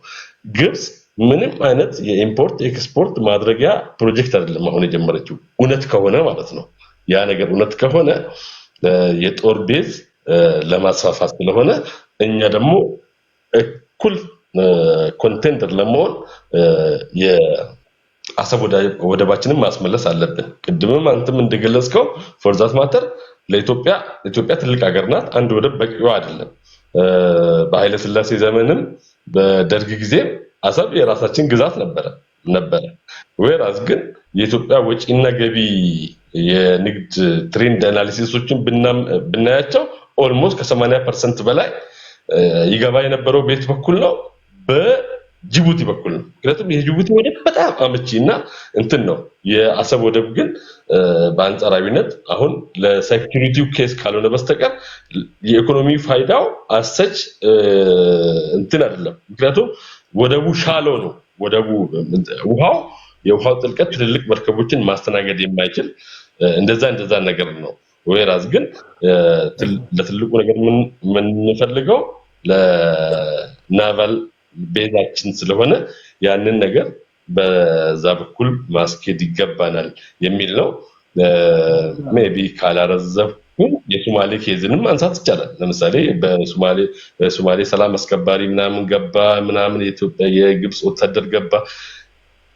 S7: ግብጽ ምንም አይነት የኢምፖርት ኤክስፖርት ማድረጊያ ፕሮጀክት አይደለም አሁን የጀመረችው። እውነት ከሆነ ማለት ነው ያ ነገር እውነት ከሆነ የጦር ቤዝ ለማስፋፋት ስለሆነ እኛ ደግሞ እኩል ኮንቴንደር ለመሆን የአሰብ ወደባችንን ማስመለስ አለብን። ቅድምም አንተም እንደገለጽከው ፎርዛት ማተር ኢትዮጵያ ትልቅ ሀገር ናት። አንድ ወደብ በቂዋ አይደለም። በኃይለ ሥላሴ ዘመንም በደርግ ጊዜ አሰብ የራሳችን ግዛት ነበረ። ወይራስ ግን የኢትዮጵያ ወጪና ገቢ የንግድ ትሬንድ አናሊሲሶችን ብናያቸው ኦልሞስት ከ80% በላይ ይገባ የነበረው ቤት በኩል ነው፣ በጅቡቲ በኩል ነው። ምክንያቱም የጅቡቲ ወደብ በጣም አመቺና እንትን ነው። የአሰብ ወደብ ግን በአንጻራዊነት አሁን ለሴኩሪቲው ኬስ ካልሆነ በስተቀር የኢኮኖሚ ፋይዳው አሰች እንትን አይደለም። ምክንያቱም ወደቡ ሻሎ ነው። ወደቡ የውሃው ጥልቀት ትልልቅ መርከቦችን ማስተናገድ የማይችል እንደዛ ነገር ነው። ወይራስ ግን ለትልቁ ነገር የምንፈልገው ለናቫል ቤዛችን ስለሆነ ያንን ነገር በዛ በኩል ማስኬድ ይገባናል የሚል ነው። ሜቢ ካላረዘብኩ የሶማሌ ኬዝንም ማንሳት ይቻላል። ለምሳሌ በሶማሌ ሰላም አስከባሪ ምናምን ገባ ምናምን የግብጽ ወታደር ገባ።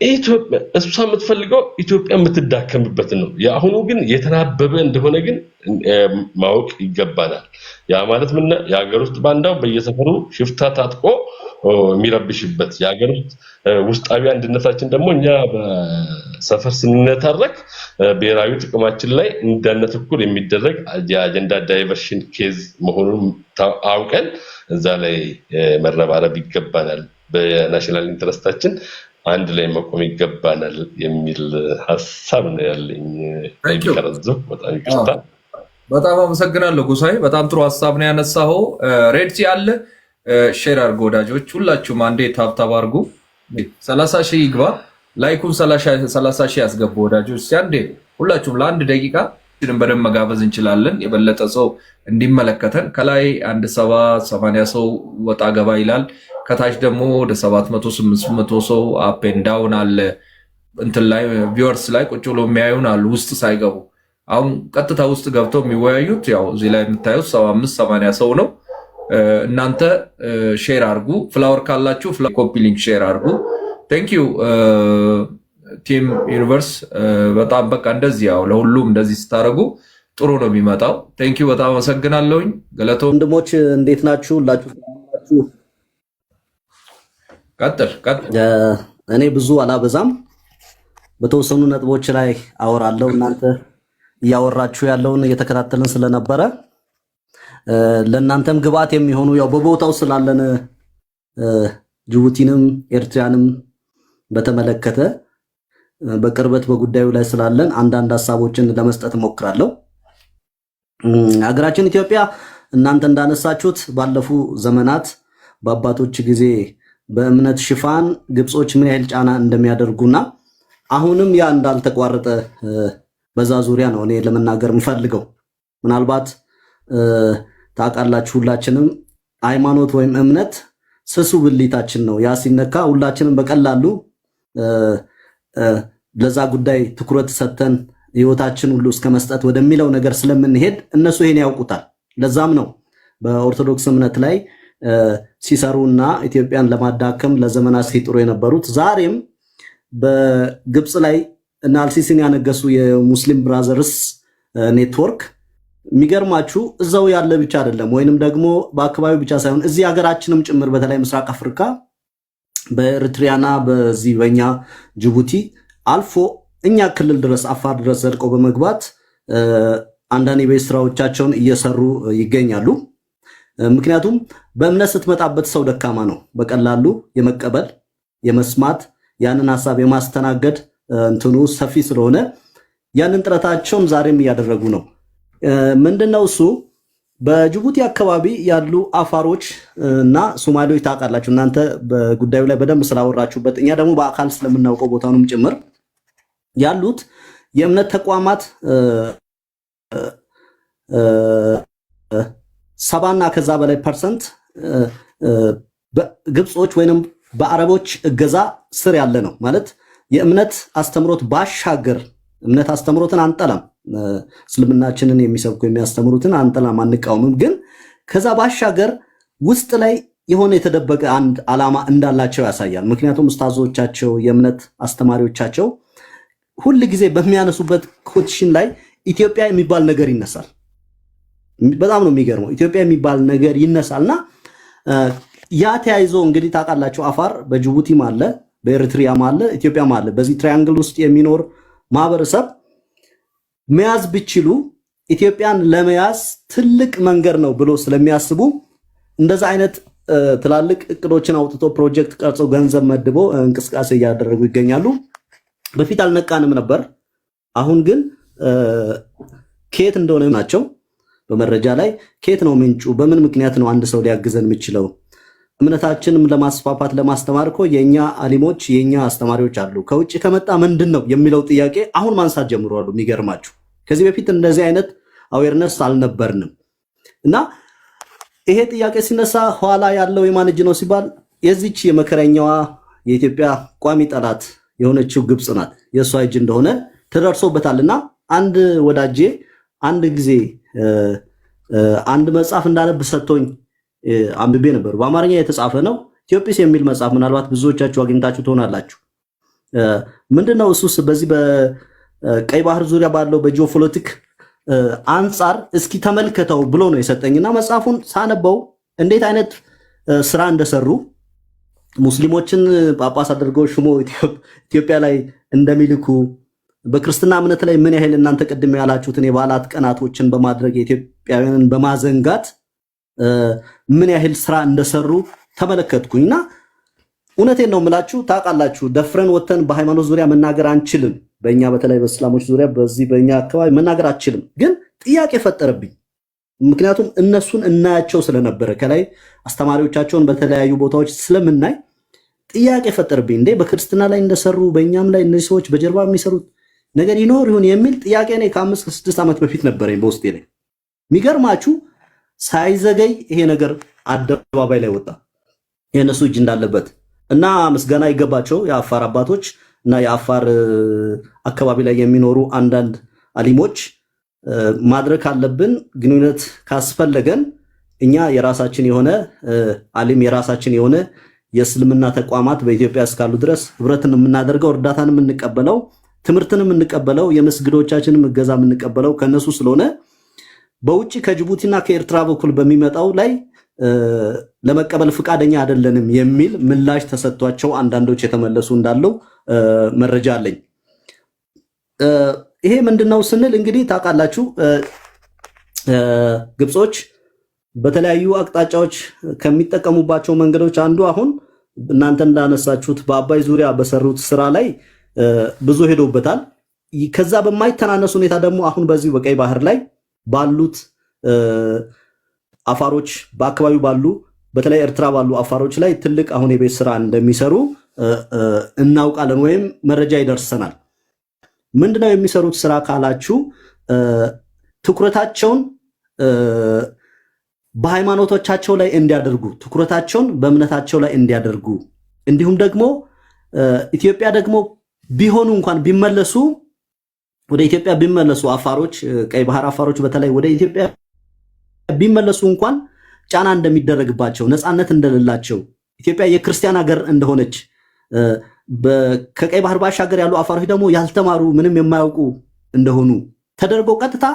S7: ኢትዮጵያ እሷ የምትፈልገው ኢትዮጵያ የምትዳከምበት ነው። የአሁኑ ግን የተናበበ እንደሆነ ግን ማወቅ ይገባናል። ያ ማለት ምን የሀገር ውስጥ ባንዳው በየሰፈሩ ሽፍታ ታጥቆ የሚረብሽበት የሀገር ውስጣዊ አንድነታችን ደግሞ እኛ በሰፈር ስንነታረክ ብሔራዊ ጥቅማችን ላይ እንዳነተኩር የሚደረግ የአጀንዳ ዳይቨርሽን ኬዝ መሆኑን አውቀን እዛ ላይ መረባረብ ይገባናል። በናሽናል ኢንተረስታችን አንድ ላይ መቆም ይገባናል የሚል ሐሳብ ነው ያለኝ። በጣም ይቅርታ።
S2: በጣም አመሰግናለሁ ጎሳዬ። በጣም ጥሩ ሐሳብ ነው ያነሳኸው። ሬድሲ አለ ሼር አድርጎ ወዳጆች ሁላችሁም አንዴ ታብታብ አድርጉ። 30,000 ይግባ። ላይኩን 30,000 ያስገቡ ወዳጆች። አንዴ ሁላችሁም ለአንድ ደቂቃ በደንብ መጋበዝ እንችላለን፣ የበለጠ ሰው እንዲመለከተን። ከላይ 170-80 ሰው ወጣ ገባ ይላል። ከታች ደግሞ ወደ 700-800 ሰው አፕ ኤንድ ዳውን አለ። እንትን ላይ ቪወርስ ላይ ቁጭ ብሎ የሚያዩን አሉ ውስጥ ሳይገቡ። አሁን ቀጥታ ውስጥ ገብተው የሚወያዩት ያው እዚህ ላይ የምታዩት 75-80 ሰው ነው። እናንተ ሼር አድርጉ። ፍላወር ካላችሁ ኮፒ ሊንክ ሼር አድርጉ። ቴንክ ዩ ቲም ዩኒቨርስ። በጣም በቃ እንደዚህ ያው ለሁሉም እንደዚህ ስታደርጉ ጥሩ ነው የሚመጣው። ቴንክ ዩ በጣም አመሰግናለሁኝ። ገለቶ
S8: ወንድሞች እንዴት ናችሁ? ሁላችሁ
S2: ቀጥል።
S8: እኔ ብዙ አላበዛም፣ በተወሰኑ ነጥቦች ላይ አወራለሁ። እናንተ እያወራችሁ ያለውን እየተከታተልን ስለነበረ ለእናንተም ግብአት የሚሆኑ ያው በቦታው ስላለን ጅቡቲንም ኤርትራንም በተመለከተ በቅርበት በጉዳዩ ላይ ስላለን አንዳንድ ሀሳቦችን ለመስጠት እሞክራለሁ። ሀገራችን ኢትዮጵያ እናንተ እንዳነሳችሁት ባለፉ ዘመናት በአባቶች ጊዜ በእምነት ሽፋን ግብጾች ምን ያህል ጫና እንደሚያደርጉና አሁንም ያ እንዳልተቋረጠ በዛ ዙሪያ ነው እኔ ለመናገር የምፈልገው። ምናልባት ታውቃላችሁ ሁላችንም ሃይማኖት ወይም እምነት ስሱ ብልታችን ነው። ያ ሲነካ ሁላችንም በቀላሉ ለዛ ጉዳይ ትኩረት ሰጥተን ህይወታችን ሁሉ እስከ መስጠት ወደሚለው ነገር ስለምንሄድ እነሱ ይሄን ያውቁታል። ለዛም ነው በኦርቶዶክስ እምነት ላይ ሲሰሩና ኢትዮጵያን ለማዳከም ለዘመናት ሲጥሩ የነበሩት። ዛሬም በግብጽ ላይ እና አልሲሲን ያነገሱ የሙስሊም ብራዘርስ ኔትወርክ የሚገርማችሁ እዛው ያለ ብቻ አይደለም፣ ወይንም ደግሞ በአካባቢው ብቻ ሳይሆን እዚህ ሀገራችንም ጭምር በተለይ ምስራቅ አፍሪካ በኤርትራና በዚህ በእኛ ጅቡቲ አልፎ እኛ ክልል ድረስ አፋር ድረስ ዘልቀው በመግባት አንዳንድ የቤት ስራዎቻቸውን እየሰሩ ይገኛሉ። ምክንያቱም በእምነት ስትመጣበት ሰው ደካማ ነው፣ በቀላሉ የመቀበል የመስማት ያንን ሐሳብ የማስተናገድ እንትኑ ሰፊ ስለሆነ ያንን ጥረታቸውን ዛሬም እያደረጉ ነው። ምንድነው እሱ በጅቡቲ አካባቢ ያሉ አፋሮች እና ሶማሌዎች ታውቃላችሁ እናንተ በጉዳዩ ላይ በደንብ ስላወራችሁበት፣ እኛ ደግሞ በአካል ስለምናውቀው ቦታውንም ጭምር ያሉት የእምነት ተቋማት 70 ከዛ በላይ ፐርሰንት በግብጾች ወይንም በአረቦች እገዛ ስር ያለ ነው ማለት የእምነት አስተምሮት ባሻገር እምነት አስተምሮትን አንጠላም፣ እስልምናችንን የሚሰብኩ የሚያስተምሩትን አንጠላም አንቃወምም። ግን ከዛ ባሻገር ውስጥ ላይ የሆነ የተደበቀ አንድ ዓላማ እንዳላቸው ያሳያል። ምክንያቱም ኡስታዞቻቸው የእምነት አስተማሪዎቻቸው ሁል ጊዜ በሚያነሱበት ኮቲሽን ላይ ኢትዮጵያ የሚባል ነገር ይነሳል። በጣም ነው የሚገርመው። ኢትዮጵያ የሚባል ነገር ይነሳልና ያ ተያይዞ እንግዲህ ታውቃላችሁ አፋር በጅቡቲም አለ በኤርትሪያም አለ ኢትዮጵያም አለ። በዚህ ትራያንግል ውስጥ የሚኖር ማህበረሰብ መያዝ ቢችሉ ኢትዮጵያን ለመያዝ ትልቅ መንገድ ነው ብሎ ስለሚያስቡ እንደዛ አይነት ትላልቅ እቅዶችን አውጥቶ ፕሮጀክት ቀርጾ ገንዘብ መድቦ እንቅስቃሴ እያደረጉ ይገኛሉ። በፊት አልነቃንም ነበር። አሁን ግን ከየት እንደሆነ ናቸው በመረጃ ላይ ከየት ነው ምንጩ፣ በምን ምክንያት ነው አንድ ሰው ሊያግዘን የሚችለው? እምነታችንም ለማስፋፋት ለማስተማር እኮ የኛ አሊሞች የኛ አስተማሪዎች አሉ። ከውጭ ከመጣ ምንድን ነው የሚለው ጥያቄ አሁን ማንሳት ጀምረዋል። የሚገርማችሁ ከዚህ በፊት እንደዚህ አይነት አዌርነስ አልነበርንም እና ይሄ ጥያቄ ሲነሳ ኋላ ያለው የማን እጅ ነው ሲባል የዚች የመከረኛዋ የኢትዮጵያ ቋሚ ጠላት የሆነችው ግብጽ ናት። የእሷ እጅ እንደሆነ ተደርሶበታልና አንድ ወዳጄ አንድ ጊዜ አንድ መጽሐፍ እንዳነብ ሰጥቶኝ አንብቤ ነበር። በአማርኛ የተጻፈ ነው ኢትዮጲስ የሚል መጽሐፍ፣ ምናልባት ብዙዎቻችሁ አግኝታችሁ ትሆናላችሁ። ምንድነው እሱስ በዚህ በቀይ ባህር ዙሪያ ባለው በጂኦፖለቲክ አንጻር እስኪ ተመልከተው ብሎ ነው የሰጠኝና መጽሐፉን ሳነበው እንዴት አይነት ስራ እንደሰሩ ሙስሊሞችን ጳጳስ አድርገው ሽሞ ኢትዮጵያ ላይ እንደሚልኩ በክርስትና እምነት ላይ ምን ያህል እናንተ ቅድም ያላችሁትን የበዓላት ቀናቶችን በማድረግ የኢትዮጵያውያንን በማዘንጋት ምን ያህል ስራ እንደሰሩ ተመለከትኩኝና እውነቴን ነው የምላችሁ። ታውቃላችሁ ደፍረን ወተን በሃይማኖት ዙሪያ መናገር አንችልም። በእኛ በተለይ በእስላሞች ዙሪያ በዚህ በእኛ አካባቢ መናገር አንችልም። ግን ጥያቄ ፈጠረብኝ። ምክንያቱም እነሱን እናያቸው ስለነበረ ከላይ አስተማሪዎቻቸውን በተለያዩ ቦታዎች ስለምናይ ጥያቄ ፈጠረብኝ። እንዴ በክርስትና ላይ እንደሰሩ በእኛም ላይ እነዚህ ሰዎች በጀርባ የሚሰሩት ነገር ይኖር ይሆን የሚል ጥያቄ እኔ ከ5 ከ6 ዓመት በፊት ነበረኝ በውስጤ ላይ። የሚገርማችሁ ሳይዘገይ ይሄ ነገር አደባባይ ላይ ወጣ የነሱ እጅ እንዳለበት እና ምስጋና ይገባቸው የአፋር አባቶች እና የአፋር አካባቢ ላይ የሚኖሩ አንዳንድ አሊሞች ማድረግ አለብን። ግንኙነት ካስፈለገን እኛ የራሳችን የሆነ አሊም የራሳችን የሆነ የእስልምና ተቋማት በኢትዮጵያ እስካሉ ድረስ ህብረትን የምናደርገው እርዳታን የምንቀበለው ትምህርትን የምንቀበለው የመስጊዶቻችንን እገዛ የምንቀበለው ከነሱ ስለሆነ በውጪ ከጅቡቲና ከኤርትራ በኩል በሚመጣው ላይ ለመቀበል ፍቃደኛ አይደለንም የሚል ምላሽ ተሰጥቷቸው አንዳንዶች የተመለሱ እንዳለው መረጃ አለኝ። ይሄ ምንድነው ስንል እንግዲህ ታውቃላችሁ ግብጾች በተለያዩ አቅጣጫዎች ከሚጠቀሙባቸው መንገዶች አንዱ አሁን እናንተ እንዳነሳችሁት በአባይ ዙሪያ በሰሩት ስራ ላይ ብዙ ሄዶበታል። ከዛ በማይተናነስ ሁኔታ ደግሞ አሁን በዚህ በቀይ ባህር ላይ ባሉት አፋሮች በአካባቢው ባሉ በተለይ ኤርትራ ባሉ አፋሮች ላይ ትልቅ አሁን የቤት ስራ እንደሚሰሩ እናውቃለን ወይም መረጃ ይደርሰናል። ምንድነው የሚሰሩት ስራ ካላችሁ ትኩረታቸውን በሃይማኖቶቻቸው ላይ እንዲያደርጉ ትኩረታቸውን በእምነታቸው ላይ እንዲያደርጉ እንዲሁም ደግሞ ኢትዮጵያ ደግሞ ቢሆኑ እንኳን ቢመለሱ ወደ ኢትዮጵያ ቢመለሱ አፋሮች ቀይ ባህር አፋሮች በተለይ ወደ ኢትዮጵያ ቢመለሱ እንኳን ጫና እንደሚደረግባቸው ነፃነት እንደሌላቸው ኢትዮጵያ የክርስቲያን ሀገር እንደሆነች ከቀይ ባህር ባሻገር ያሉ አፋሮች ደግሞ ያልተማሩ ምንም የማያውቁ እንደሆኑ ተደርጎ ቀጥታ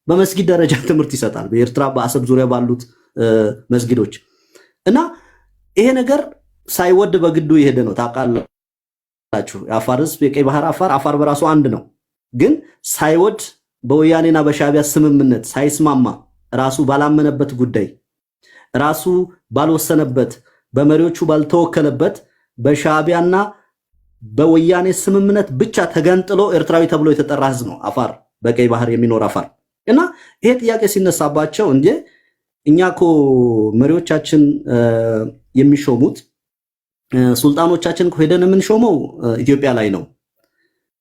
S8: በመስጊድ ደረጃ ትምህርት ይሰጣል በኤርትራ በአሰብ ዙሪያ ባሉት መስጊዶች እና ይሄ ነገር ሳይወድ በግዱ ይሄደ ነው። ታውቃላችሁ የአፋር ህዝብ የቀይ ባህር አፋር በራሱ አንድ ነው። ግን ሳይወድ በወያኔና በሻቢያ ስምምነት ሳይስማማ ራሱ ባላመነበት ጉዳይ ራሱ ባልወሰነበት በመሪዎቹ ባልተወከለበት በሻዕቢያና በወያኔ ስምምነት ብቻ ተገንጥሎ ኤርትራዊ ተብሎ የተጠራ ህዝብ ነው አፋር፣ በቀይ ባህር የሚኖር አፋር። እና ይሄ ጥያቄ ሲነሳባቸው እንጂ እኛ እኮ መሪዎቻችን የሚሾሙት ሱልጣኖቻችን ሄደን የምንሾመው ኢትዮጵያ ላይ ነው።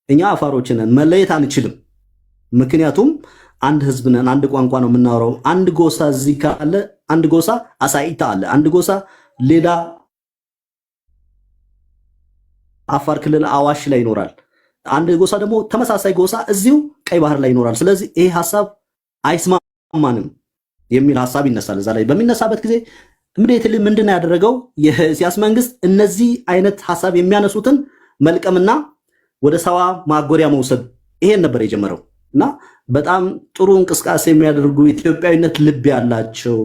S8: እኛ አፋሮችን መለየት አንችልም። ምክንያቱም አንድ ህዝብ ነን፣ አንድ ቋንቋ ነው የምናወራው። አንድ ጎሳ እዚህ ካለ አንድ ጎሳ አሳይታ አለ፣ አንድ ጎሳ ሌላ አፋር ክልል አዋሽ ላይ ይኖራል። አንድ ጎሳ ደግሞ ተመሳሳይ ጎሳ እዚሁ ቀይ ባህር ላይ ይኖራል። ስለዚህ ይሄ ሐሳብ አይስማማንም የሚል ሐሳብ ይነሳል። እዛ ላይ በሚነሳበት ጊዜ ኢሚዲየትሊ ምንድን ነው ያደረገው የኢሳያስ መንግስት? እነዚህ አይነት ሐሳብ የሚያነሱትን መልቀምና ወደ ሰዋ ማጎሪያ መውሰድ፣ ይሄን ነበር የጀመረው። እና በጣም ጥሩ እንቅስቃሴ የሚያደርጉ ኢትዮጵያዊነት ልብ ያላቸው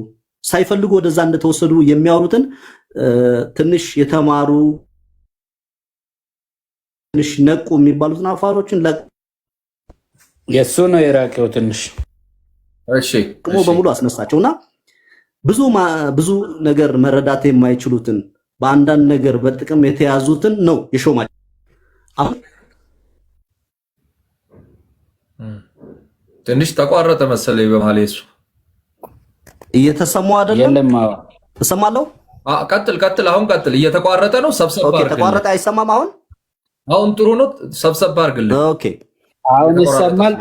S8: ሳይፈልጉ ወደዛ እንደተወሰዱ የሚያወሩትን ትንሽ የተማሩ ትንሽ ነቁ የሚባሉትን አፋሮችን
S9: የሱ ነው የራቀው ትንሽ
S8: ቅሞ በሙሉ አስነሳቸውና ብዙ ነገር መረዳት የማይችሉትን በአንዳንድ ነገር በጥቅም የተያዙትን ነው የሾማቸው። አሁን
S2: ትንሽ ተቋረጠ መሰለኝ በመሀል እሱ
S8: እየተሰማው አይደለም። ተሰማለው።
S2: ቀጥል። አሁን ቀጥል። እየተቋረጠ ነው። ሰብሰብ አድርግልኝ።
S8: ተቋረጠ። አይሰማም።
S2: አሁን ጥሩ ነው። ሰብሰብ አድርግልኝ።
S8: ኦኬ፣
S9: አሁን ይሰማል።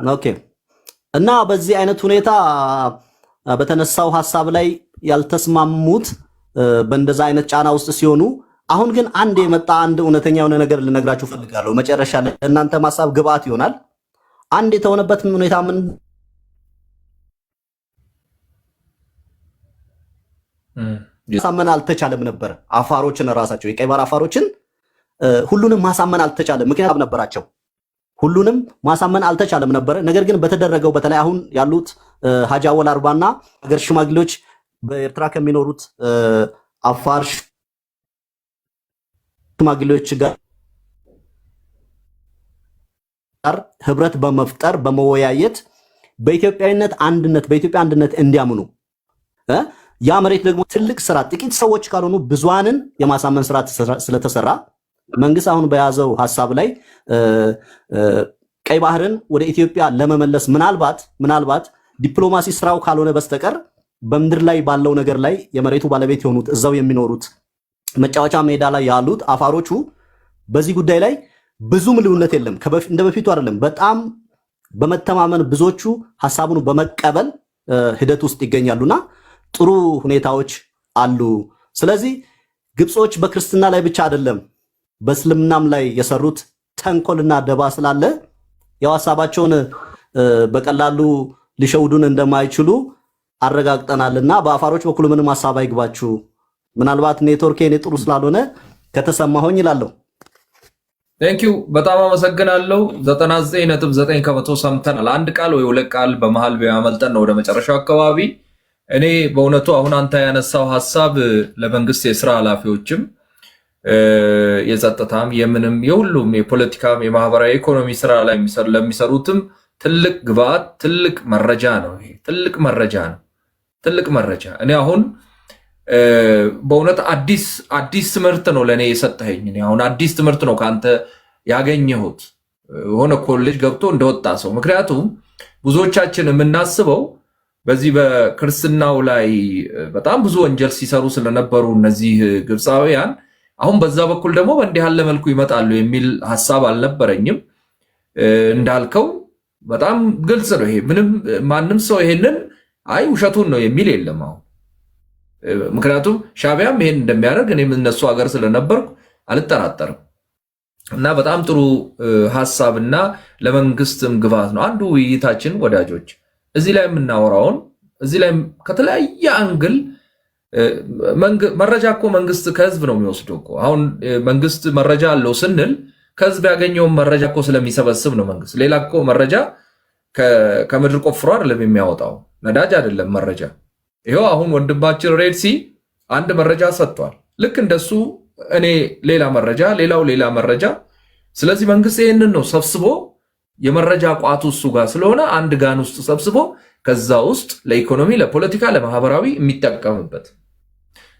S8: ኦኬ። እና በዚህ አይነት ሁኔታ በተነሳው ሐሳብ ላይ ያልተስማሙት በእንደዛ አይነት ጫና ውስጥ ሲሆኑ፣ አሁን ግን አንድ የመጣ አንድ እውነተኛ የሆነ ነገር ልነግራችሁ ፈልጋለሁ። መጨረሻ ላይ እናንተ ሐሳብ ግብአት ይሆናል። አንድ የተሆነበት ሁኔታ ምን ማሳመን አልተቻለም ነበር። አፋሮችን ራሳቸው የቀይ ባህር አፋሮችን ሁሉንም ማሳመን አልተቻለም። ምክንያት ነበራቸው። ሁሉንም ማሳመን አልተቻለም ነበር። ነገር ግን በተደረገው በተለይ አሁን ያሉት ሀጂ አወል አርባና ሀገር ሽማግሌዎች በኤርትራ ከሚኖሩት አፋር ሽማግሌዎች ጋር ህብረት በመፍጠር በመወያየት በኢትዮጵያዊነት አንድነት በኢትዮጵያ አንድነት እንዲያምኑ ያ መሬት ደግሞ ትልቅ ስራ ጥቂት ሰዎች ካልሆኑ ብዙሃንን የማሳመን ስራ ስለተሰራ መንግስት አሁን በያዘው ሐሳብ ላይ ቀይ ባህርን ወደ ኢትዮጵያ ለመመለስ ምናልባት ዲፕሎማሲ ስራው ካልሆነ በስተቀር በምድር ላይ ባለው ነገር ላይ የመሬቱ ባለቤት የሆኑት እዛው የሚኖሩት መጫወቻ ሜዳ ላይ ያሉት አፋሮቹ በዚህ ጉዳይ ላይ ብዙም ልዩነት የለም። እንደ በፊቱ አይደለም። በጣም በመተማመን ብዙዎቹ ሐሳቡን በመቀበል ሂደት ውስጥ ይገኛሉና ጥሩ ሁኔታዎች አሉ። ስለዚህ ግብጾች በክርስትና ላይ ብቻ አይደለም በእስልምናም ላይ የሰሩት ተንኮልና ደባ ስላለ ያው ሐሳባቸውን በቀላሉ ሊሸውዱን እንደማይችሉ አረጋግጠናልና በአፋሮች በኩል ምንም ሐሳብ አይግባችሁ። ምናልባት ኔትወርክ የኔ ጥሩ ስላልሆነ ከተሰማሁኝ ይላለሁ።
S2: ቴንኪዩ በጣም አመሰግናለሁ። 99.9% ሰምተናል። አንድ ቃል ወይ ሁለት ቃል በመሃል ቢያመልጠን ነው ወደ መጨረሻው አካባቢ። እኔ በእውነቱ አሁን አንተ ያነሳው ሐሳብ ለመንግስት የስራ ኃላፊዎችም የጸጥታም የምንም የሁሉም የፖለቲካም የማህበራዊ ኢኮኖሚ ስራ ላይ ለሚሰሩትም ትልቅ ግብአት ትልቅ መረጃ ነው። ይሄ ትልቅ መረጃ እኔ አሁን በእውነት አዲስ ትምህርት ነው ለእኔ የሰጠኸኝ። እኔ አሁን አዲስ ትምህርት ነው ከአንተ ያገኘሁት የሆነ ኮሌጅ ገብቶ እንደወጣ ሰው። ምክንያቱም ብዙዎቻችን የምናስበው በዚህ በክርስትናው ላይ በጣም ብዙ ወንጀል ሲሰሩ ስለነበሩ እነዚህ ግብፃውያን አሁን በዛ በኩል ደግሞ በእንዲህ ያለ መልኩ ይመጣሉ የሚል ሐሳብ አልነበረኝም። እንዳልከው በጣም ግልጽ ነው ይሄ። ማንም ሰው ይሄንን አይ ውሸቱን ነው የሚል የለም አሁን። ምክንያቱም ሻዕቢያም ይሄን እንደሚያደርግ እኔም እነሱ ሀገር ስለነበርኩ አልጠራጠርም። እና በጣም ጥሩ ሐሳብና ለመንግስትም ግብአት ነው። አንዱ ውይይታችን ወዳጆች እዚህ ላይ የምናወራውን እዚህ ላይ ከተለያየ አንግል መረጃ እኮ መንግስት ከህዝብ ነው የሚወስደው እኮ። አሁን መንግስት መረጃ አለው ስንል ከህዝብ ያገኘውን መረጃ እኮ ስለሚሰበስብ ነው መንግስት። ሌላ እኮ መረጃ ከምድር ቆፍሮ አይደለም የሚያወጣው፣ ነዳጅ አይደለም መረጃ። ይሄው አሁን ወንድማችን ሬድሲ አንድ መረጃ ሰጥቷል። ልክ እንደሱ እኔ ሌላ መረጃ፣ ሌላው ሌላ መረጃ። ስለዚህ መንግስት ይህንን ነው ሰብስቦ የመረጃ ቋቱ እሱ ጋር ስለሆነ አንድ ጋን ውስጥ ሰብስቦ ከዛ ውስጥ ለኢኮኖሚ፣ ለፖለቲካ፣ ለማህበራዊ የሚጠቀምበት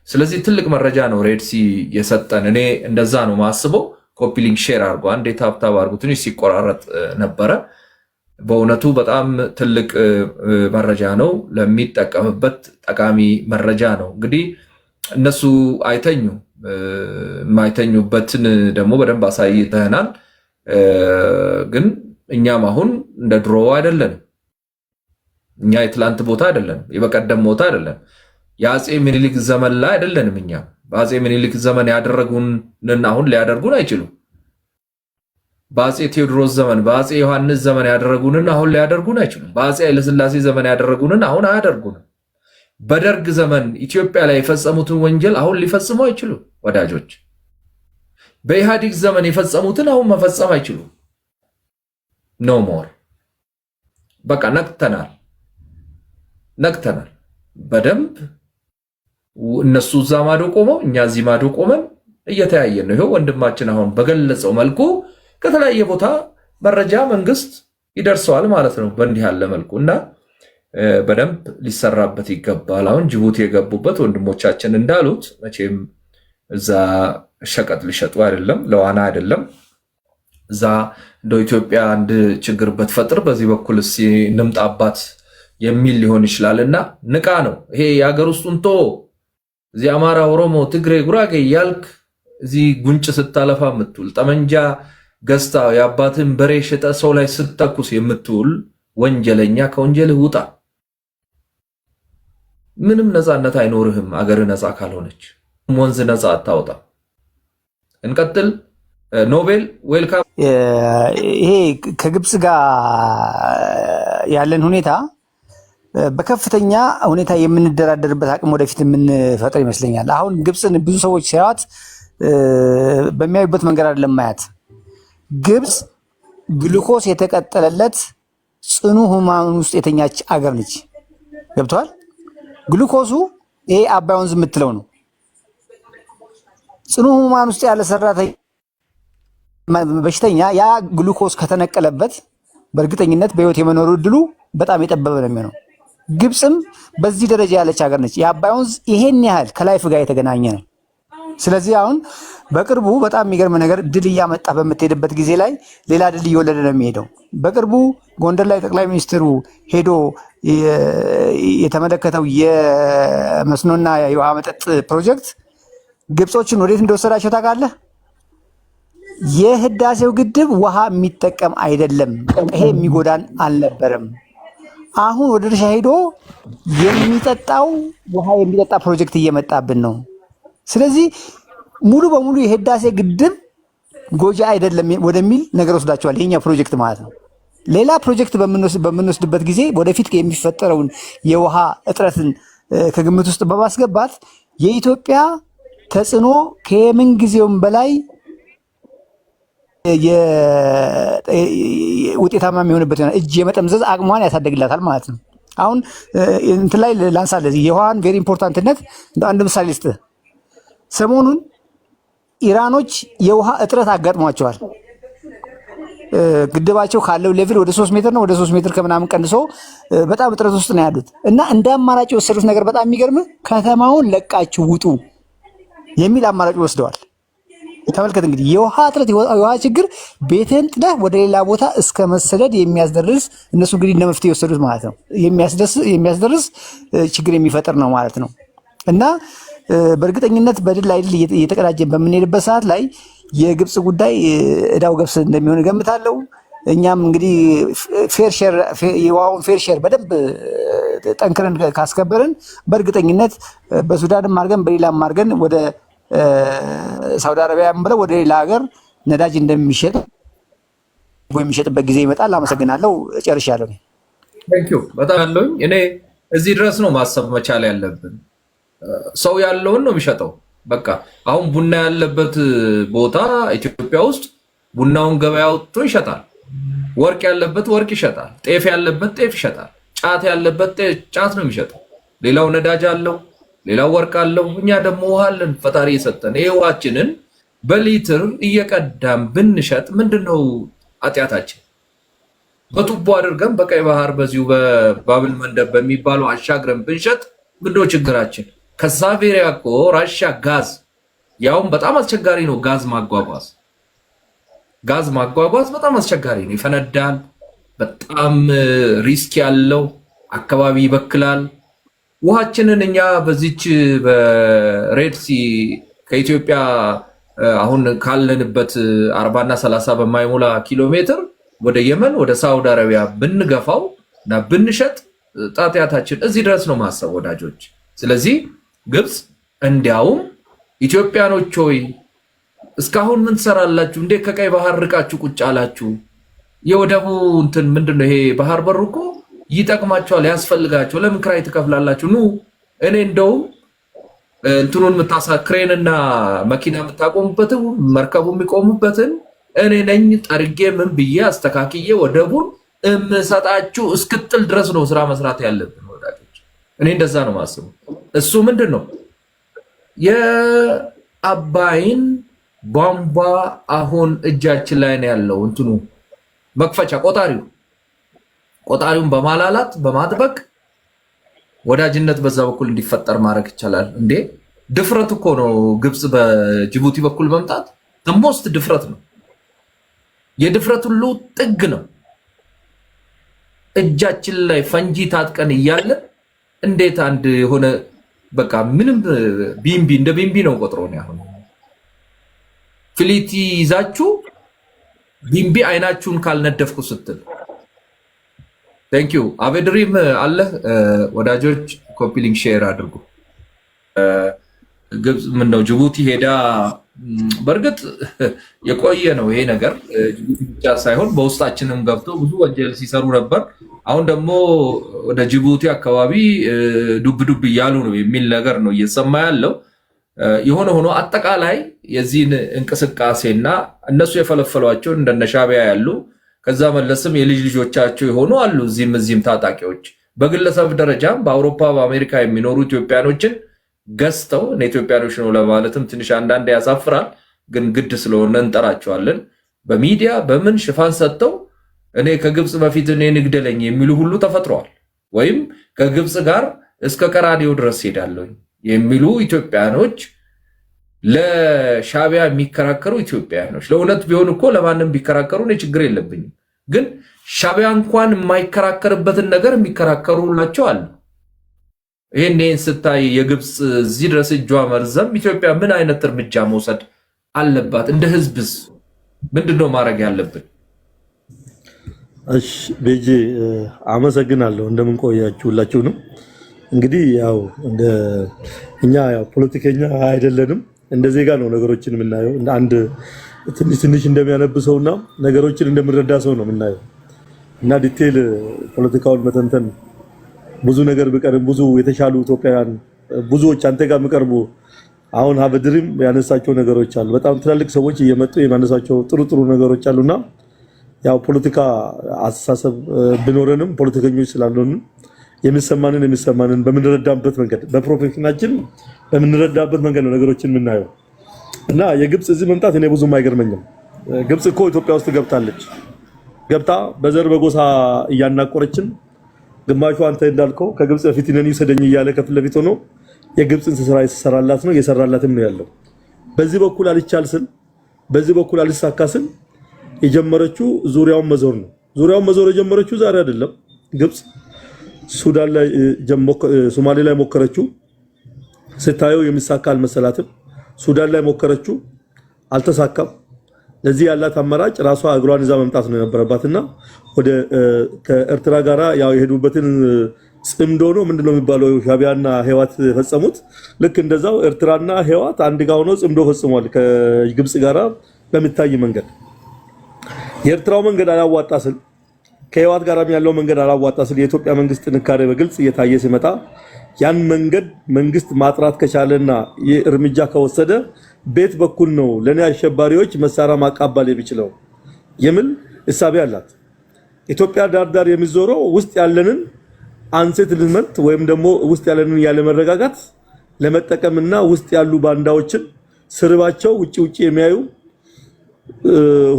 S2: ስለዚህ ትልቅ መረጃ ነው ሬድሲ የሰጠን። እኔ እንደዛ ነው ማስበው። ኮፒ ሊንክ ሼር አድርጎ አንዴ ታብታብ አድርጎ ትንሽ ሲቆራረጥ ነበረ። በእውነቱ በጣም ትልቅ መረጃ ነው፣ ለሚጠቀምበት ጠቃሚ መረጃ ነው። እንግዲህ እነሱ አይተኙ የማይተኙበትን ደግሞ በደንብ አሳይተናል። ግን እኛም አሁን እንደ ድሮ አይደለንም። እኛ የትላንት ቦታ አይደለንም፣ የበቀደም ቦታ አይደለም። የአፄ ምኒልክ ዘመን ላይ አይደለንም። እኛ በአፄ ምኒልክ ዘመን ያደረጉንን አሁን ሊያደርጉን አይችሉም። በአፄ ቴዎድሮስ ዘመን፣ በአፄ ዮሐንስ ዘመን ያደረጉንን አሁን ሊያደርጉን አይችሉም። በአፄ ኃይለሥላሴ ዘመን ያደረጉንን አሁን አያደርጉንም። በደርግ ዘመን ኢትዮጵያ ላይ የፈጸሙትን ወንጀል አሁን ሊፈጽሙ አይችሉም ወዳጆች። በኢህአዴግ ዘመን የፈጸሙትን አሁን መፈጸም አይችሉም። ኖ ሞር። በቃ ነቅተናል በደንብ። እነሱ እዛ ማዶ ቆመው እኛ እዚህ ማዶ ቆመን እየተያየን ነው። ይሄው ወንድማችን አሁን በገለጸው መልኩ ከተለያየ ቦታ መረጃ መንግስት ይደርሰዋል ማለት ነው በእንዲህ ያለ መልኩ እና በደንብ ሊሰራበት ይገባል። አሁን ጅቡቲ የገቡበት ወንድሞቻችን እንዳሉት መቼም እዛ ሸቀጥ ሊሸጡ አይደለም፣ ለዋና አይደለም። እዛ እንደው ኢትዮጵያ አንድ ችግር በትፈጥር በዚህ በኩል እንምጣባት የሚል ሊሆን ይችላልና ንቃ ነው ይሄ። የሀገር ውስጡን ቶ እዚህ አማራ፣ ኦሮሞ፣ ትግሬ፣ ጉራጌ ያልክ እዚህ ጉንጭ ስታለፋ የምትውል ጠመንጃ ገዝታ የአባትን በሬ ሽጠ ሰው ላይ ስተኩስ የምትውል ወንጀለኛ ከወንጀልህ ውጣ። ምንም ነፃነት አይኖርህም አገር ነፃ ካልሆነች። ወንዝ ነፃ አታወጣ። እንቀጥል። ኖቤል ዌልካም።
S5: ይሄ ከግብፅ ጋር ያለን ሁኔታ በከፍተኛ ሁኔታ የምንደራደርበት አቅም ወደፊት የምንፈጥር ይመስለኛል። አሁን ግብፅን ብዙ ሰዎች ሲያዩት በሚያዩበት መንገድ አይደለም ማያት። ግብፅ ግሉኮስ የተቀጠለለት ጽኑ ህሙማን ውስጥ የተኛች አገር ነች። ገብተዋል። ግሉኮሱ ይሄ አባይ ወንዝ የምትለው ነው። ጽኑ ህሙማን ውስጥ ያለ ሰራተኛ በሽተኛ ያ ግሉኮስ ከተነቀለበት በእርግጠኝነት በህይወት የመኖሩ እድሉ በጣም የጠበበ ነው የሚሆነው። ግብፅም በዚህ ደረጃ ያለች ሀገር ነች። የአባይ ወንዝ ይሄን ያህል ከላይፍ ጋር የተገናኘ ነው። ስለዚህ አሁን በቅርቡ በጣም የሚገርም ነገር ድል እያመጣ በምትሄድበት ጊዜ ላይ ሌላ ድል እየወለደ ነው የሚሄደው። በቅርቡ ጎንደር ላይ ጠቅላይ ሚኒስትሩ ሄዶ የተመለከተው የመስኖና የውሃ መጠጥ ፕሮጀክት ግብጾችን ወዴት እንደወሰዳቸው ታውቃለህ? የህዳሴው ግድብ ውሃ የሚጠቀም አይደለም፣ ይሄ የሚጎዳን አልነበረም። አሁን ወደ እርሻ ሄዶ የሚጠጣው ውሃ የሚጠጣ ፕሮጀክት እየመጣብን ነው። ስለዚህ ሙሉ በሙሉ የህዳሴ ግድብ ጎጂ አይደለም ወደሚል ነገር ወስዳቸዋል። የኛ ፕሮጀክት ማለት ነው። ሌላ ፕሮጀክት በምንወስድበት ጊዜ ወደፊት የሚፈጠረውን የውሃ እጥረትን ከግምት ውስጥ በማስገባት የኢትዮጵያ ተጽዕኖ ከምን ጊዜውም በላይ ውጤታማ የሚሆንበት ይሆናል። እጅ የመጠምዘዝ አቅሟን ያሳደግላታል ማለት ነው። አሁን እንትን ላይ ላንሳለህ የውሃን ቬሪ ኢምፖርታንትነት እንደ አንድ ምሳሌ ልስጥህ። ሰሞኑን ኢራኖች የውሃ እጥረት አጋጥሟቸዋል። ግድባቸው ካለው ሌቭል ወደ 3 ሜትር ነው፣ ወደ 3 ሜትር ከምናምን ቀንሶ በጣም እጥረት ውስጥ ነው ያሉት እና እንደ አማራጭ የወሰዱት ነገር በጣም የሚገርም ከተማውን ለቃችሁ ውጡ የሚል አማራጭ ወስደዋል። ተመልከት እንግዲህ የውሃ እጥረት የውሃ ችግር ቤትህን ጥለህ ወደ ሌላ ቦታ እስከ መሰደድ የሚያስደርስ እነሱ እንግዲህ እንደ መፍትሄ የወሰዱት ማለት ነው። የሚያስደርስ ችግር የሚፈጥር ነው ማለት ነው እና በእርግጠኝነት በድል ላይ ድል እየተቀዳጀን በምንሄድበት ሰዓት ላይ የግብፅ ጉዳይ እዳው ገብስ እንደሚሆን እገምታለሁ። እኛም እንግዲህ የውሃውን ፌር ሼር በደንብ ጠንክረን ካስከበርን በእርግጠኝነት በሱዳንም አድርገን በሌላም አድርገን ወደ ሳውዲ አረቢያም ብለው ወደ ሌላ ሀገር ነዳጅ እንደሚሸጥ የሚሸጥበት ጊዜ ይመጣል። አመሰግናለሁ። ጨርሻለሁ።
S2: ቴንኪው በጣም ያለውኝ እኔ እዚህ ድረስ ነው ማሰብ መቻል ያለብን። ሰው ያለውን ነው የሚሸጠው። በቃ አሁን ቡና ያለበት ቦታ ኢትዮጵያ ውስጥ ቡናውን ገበያ ወጥቶ ይሸጣል። ወርቅ ያለበት ወርቅ ይሸጣል። ጤፍ ያለበት ጤፍ ይሸጣል። ጫት ያለበት ጫት ነው የሚሸጠው። ሌላው ነዳጅ አለው፣ ሌላው ወርቅ አለው። እኛ ደግሞ ውሃ አለን ፈጣሪ የሰጠን። ይሄ ውሃችንን በሊትር እየቀዳም ብንሸጥ ምንድነው ኃጢአታችን? በቱቦ አድርገን በቀይ ባህር በዚሁ በባብል መንደብ በሚባለው አሻግረን ብንሸጥ ምንድነው ችግራችን? ከሳቬሪያ እኮ ራሽያ ጋዝ ያውም በጣም አስቸጋሪ ነው። ጋዝ ማጓጓዝ በጣም አስቸጋሪ ነው። ይፈነዳል። በጣም ሪስክ ያለው አካባቢ ይበክላል። ውሃችንን እኛ በዚች በሬድሲ ከኢትዮጵያ አሁን ካለንበት 40 እና 30 በማይሞላ ኪሎ ሜትር ወደ የመን ወደ ሳውዲ አረቢያ ብንገፋው እና ብንሸጥ ጣጣያታችን እዚህ ድረስ ነው ማሰብ ወዳጆች። ስለዚህ ግብጽ እንዲያውም ኢትዮጵያኖች ሆይ እስካሁን ምን ትሰራላችሁ እንዴ? ከቀይ ባህር ርቃችሁ ቁጭ አላችሁ? የወደቡ እንትን ምንድነው ይሄ ባህር በሩ እኮ ይጠቅማችኋል፣ ያስፈልጋችሁ። ለምን ክራይ ትከፍላላችሁ? ኑ እኔ እንደውም እንትኑን ክሬንና መኪና የምታቆሙበትን መርከቡ የሚቆሙበትን እኔ ነኝ ጠርጌ ምን ብዬ አስተካክዬ ወደቡን እምሰጣችሁ እስክትል ድረስ ነው ስራ መስራት ያለብን ወዳጆች። እኔ እንደዛ ነው ማስቡ። እሱ ምንድነው የአባይን ቧንቧ አሁን እጃችን ላይ ነው ያለው። እንትኑ መክፈቻ ቆጣሪውን በማላላት በማጥበቅ ወዳጅነት በዛ በኩል እንዲፈጠር ማድረግ ይቻላል። እንዴ ድፍረት እኮ ነው ግብጽ በጅቡቲ በኩል መምጣት ሞስት ድፍረት ነው። የድፍረት ሁሉ ጥግ ነው። እጃችን ላይ ፈንጂ ታጥቀን እያለን እንዴት አንድ የሆነ በቃ ምንም ቢምቢ እንደ ቢምቢ ነው ቆጥሮ ነው ያሁን ፍሊቲ ይዛችሁ ቢምቢ አይናችሁን ካልነደፍኩ ስትል ቴንክ ዩ አቤድሪም አለ ወዳጆች ኮፒ ሊንክ ሼር አድርጉ። ግብጽ ምን ነው ጅቡቲ ሄዳ በርግጥ የቆየ ነው ይሄ ነገር። ጅቡቲ ብቻ ሳይሆን በውስጣችንም ገብቶ ብዙ ወንጀል ሲሰሩ ነበር። አሁን ደግሞ ወደ ጅቡቲ አካባቢ ዱብ እያሉ ነው የሚል ነገር ነው እየሰማ ያለው። የሆነ ሆኖ አጠቃላይ የዚህን እንቅስቃሴና እነሱ የፈለፈሏቸው እንደነ ሻዕቢያ ያሉ ከዛ መለስም የልጅ ልጆቻቸው የሆኑ አሉ እዚህም ታጣቂዎች በግለሰብ ደረጃም በአውሮፓ በአሜሪካ የሚኖሩ ኢትዮጵያኖችን ገዝተው ኢትዮጵያኖች ነው ለማለትም ትንሽ አንዳንድ ያሳፍራል፣ ግን ግድ ስለሆነ እንጠራቸዋለን። በሚዲያ በምን ሽፋን ሰጥተው እኔ ከግብጽ በፊት እኔ ንግደለኝ የሚሉ ሁሉ ተፈጥረዋል። ወይም ከግብጽ ጋር እስከ ቀራኒዮ ድረስ ሄዳለሁ የሚሉ ኢትዮጵያኖች፣ ለሻዕቢያ የሚከራከሩ ኢትዮጵያኖች። ለእውነት ቢሆን እኮ ለማንም ቢከራከሩ እኔ ችግር የለብኝም። ግን ሻዕቢያ እንኳን የማይከራከርበትን ነገር የሚከራከሩላቸው አሉ። ይሄን ስታይ የግብጽ እዚህ ድረስ እጇ መርዘም ኢትዮጵያ ምን አይነት እርምጃ መውሰድ አለባት? እንደ ህዝብስ ምንድነው ማድረግ ያለብን?
S10: እሺ ቤጂ አመሰግናለሁ። እንደምን ቆያችሁ ሁላችሁንም። እንግዲህ ያው እኛ ያው ፖለቲከኛ አይደለንም፣ እንደ ዜጋ ነው ነገሮችን የምናየው። እንደ አንድ ትንሽ እንደሚያነብሰውና ነገሮችን እንደምረዳ ሰው ነው የምናየው እና ዲቴል ፖለቲካውን መተንተን ብዙ ነገር ቢቀርም ብዙ የተሻሉ ኢትዮጵያውያን ብዙዎች አንተ ጋር የሚቀርቡ አሁን አበድሪም ያነሳቸው ነገሮች አሉ። በጣም ትላልቅ ሰዎች እየመጡ የሚያነሳቸው ጥሩ ነገሮች አሉና ያው ፖለቲካ አስተሳሰብ ቢኖረንም ፖለቲከኞች ስላልሆን የሚሰማንን በምንረዳበት መንገድ በፕሮፌሽናችን በምንረዳበት መንገድ ነው ነገሮችን የምናየው እና የግብጽ እዚህ መምጣት እኔ ብዙም አይገርመኝም። ግብጽ እኮ ኢትዮጵያ ውስጥ ገብታ በዘር በጎሳ እያናቆረችን ግማሹ አንተ እንዳልከው ከግብጽ በፊት ነኝ ሰደኝ እያለ ከፊት ለፊት ሆኖ የግብጽን ስራ ይሰራላት ነው እየሰራላትም ነው ያለው። በዚህ በኩል አልቻል ስል በዚህ በኩል አልሳካ ስል የጀመረችው ዙሪያውን መዞር ነው። ዙሪያውን መዞር የጀመረችው ዛሬ አይደለም። ግብጽ ሱዳን ላይ ሶማሌ ላይ ሞከረችው፣ ስታየው የሚሳካ አልመሰላትም። ሱዳን ላይ ሞከረችው፣ አልተሳካም። ለዚህ ያላት አማራጭ ራሷ እግሯን ይዛ መምጣት ነው የነበረባትና ወደ ከኤርትራ ጋራ ያው የሄዱበትን ጽምዶ ነው ምንድነው የሚባለው ሻዕቢያና ህዋት ፈጸሙት። ልክ እንደዛው ኤርትራና ህዋት አንድ ጋር ሆነው ጽምዶ ፈጽሟል ከግብጽ ጋራ በሚታይ መንገድ። የኤርትራው መንገድ አላዋጣ ስል ከህዋት ጋራም ያለው መንገድ አላዋጣ ስል የኢትዮጵያ መንግስት ጥንካሬ በግልጽ እየታየ ሲመጣ ያን መንግስት ማጥራት ከቻለና የእርምጃ ከወሰደ ቤት በኩል ነው ለኔ አሸባሪዎች መሳሪያ ማቃባል የሚችለው የምን እሳቤ አላት። ኢትዮጵያ ዳርዳር የሚዞረው ውስጥ ያለንን አንሴትልመንት ወይም ደግሞ ውስጥ ያለንን ያለ መረጋጋት ለመጠቀምና ውስጥ ያሉ ባንዳዎችን ስርባቸው ውጪ የሚያዩ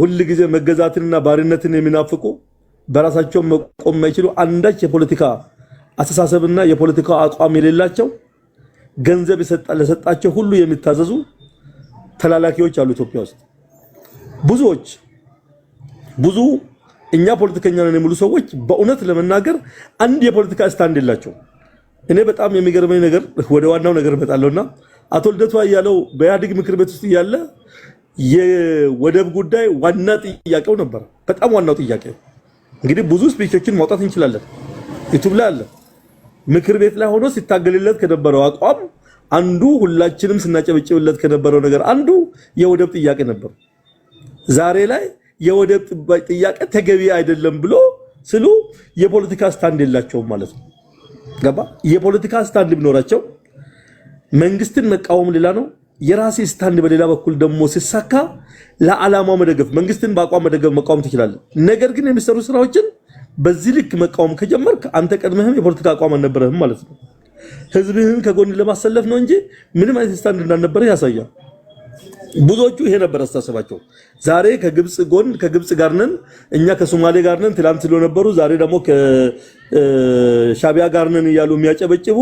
S10: ሁሉ ጊዜ መገዛትንና ባርነትን የሚናፍቁ በራሳቸው መቆም የማይችሉ አንዳች የፖለቲካ አስተሳሰብና የፖለቲካ አቋም የሌላቸው ገንዘብ ለሰጣቸው ሁሉ የሚታዘዙ ተላላኪዎች አሉ ኢትዮጵያ ውስጥ ብዙ እኛ ፖለቲከኛ ነን የሚሉ ሰዎች በእውነት ለመናገር አንድ የፖለቲካ ስታንድ የላቸው። እኔ በጣም የሚገርመኝ ነገር ወደ ዋናው ነገር መጣለውና አቶ ልደቱ አያሌው በኢህአዴግ ምክር ቤት ውስጥ ያለ የወደብ ጉዳይ ዋና ጥያቄው ነበር። በጣም ዋናው ጥያቄ እንግዲህ ብዙ ስፒቾችን ማውጣት እንችላለን፣ ዩቲዩብ ላይ አለ። ምክር ቤት ላይ ሆኖ ሲታገልለት ከነበረው አቋም አንዱ ሁላችንም ስናጨበጭብለት ከነበረው ነገር አንዱ የወደብ ጥያቄ ነበር። ዛሬ ላይ የወደብ ጥያቄ ተገቢ አይደለም ብሎ ስሉ የፖለቲካ ስታንድ የላቸውም ማለት ነው። ገባ? የፖለቲካ ስታንድ ቢኖራቸው መንግስትን መቃወም ሌላ ነው፣ የራሴ ስታንድ በሌላ በኩል ደግሞ ሲሳካ ለዓላማው መደገፍ፣ መንግስትን በአቋም መደገፍ መቃወም ትችላለህ። ነገር ግን የሚሰሩ ስራዎችን በዚህ ልክ መቃወም ከጀመርክ አንተ ቀድመህም የፖለቲካ አቋም አልነበረህም ማለት ነው። ህዝብህን ከጎን ለማሰለፍ ነው እንጂ ምንም አይነት ስታንድ እንዳልነበረ ያሳያል። ብዙዎቹ ይሄ ነበር አስተሳሰባቸው። ዛሬ ከግብጽ ጎን ከግብጽ ጋር ነን፣ እኛ ከሶማሌ ጋር ነን ትላንት ሲሉ ነበሩ። ዛሬ ደግሞ ከሻቢያ ጋር ነን እያሉ የሚያጨበጭቡ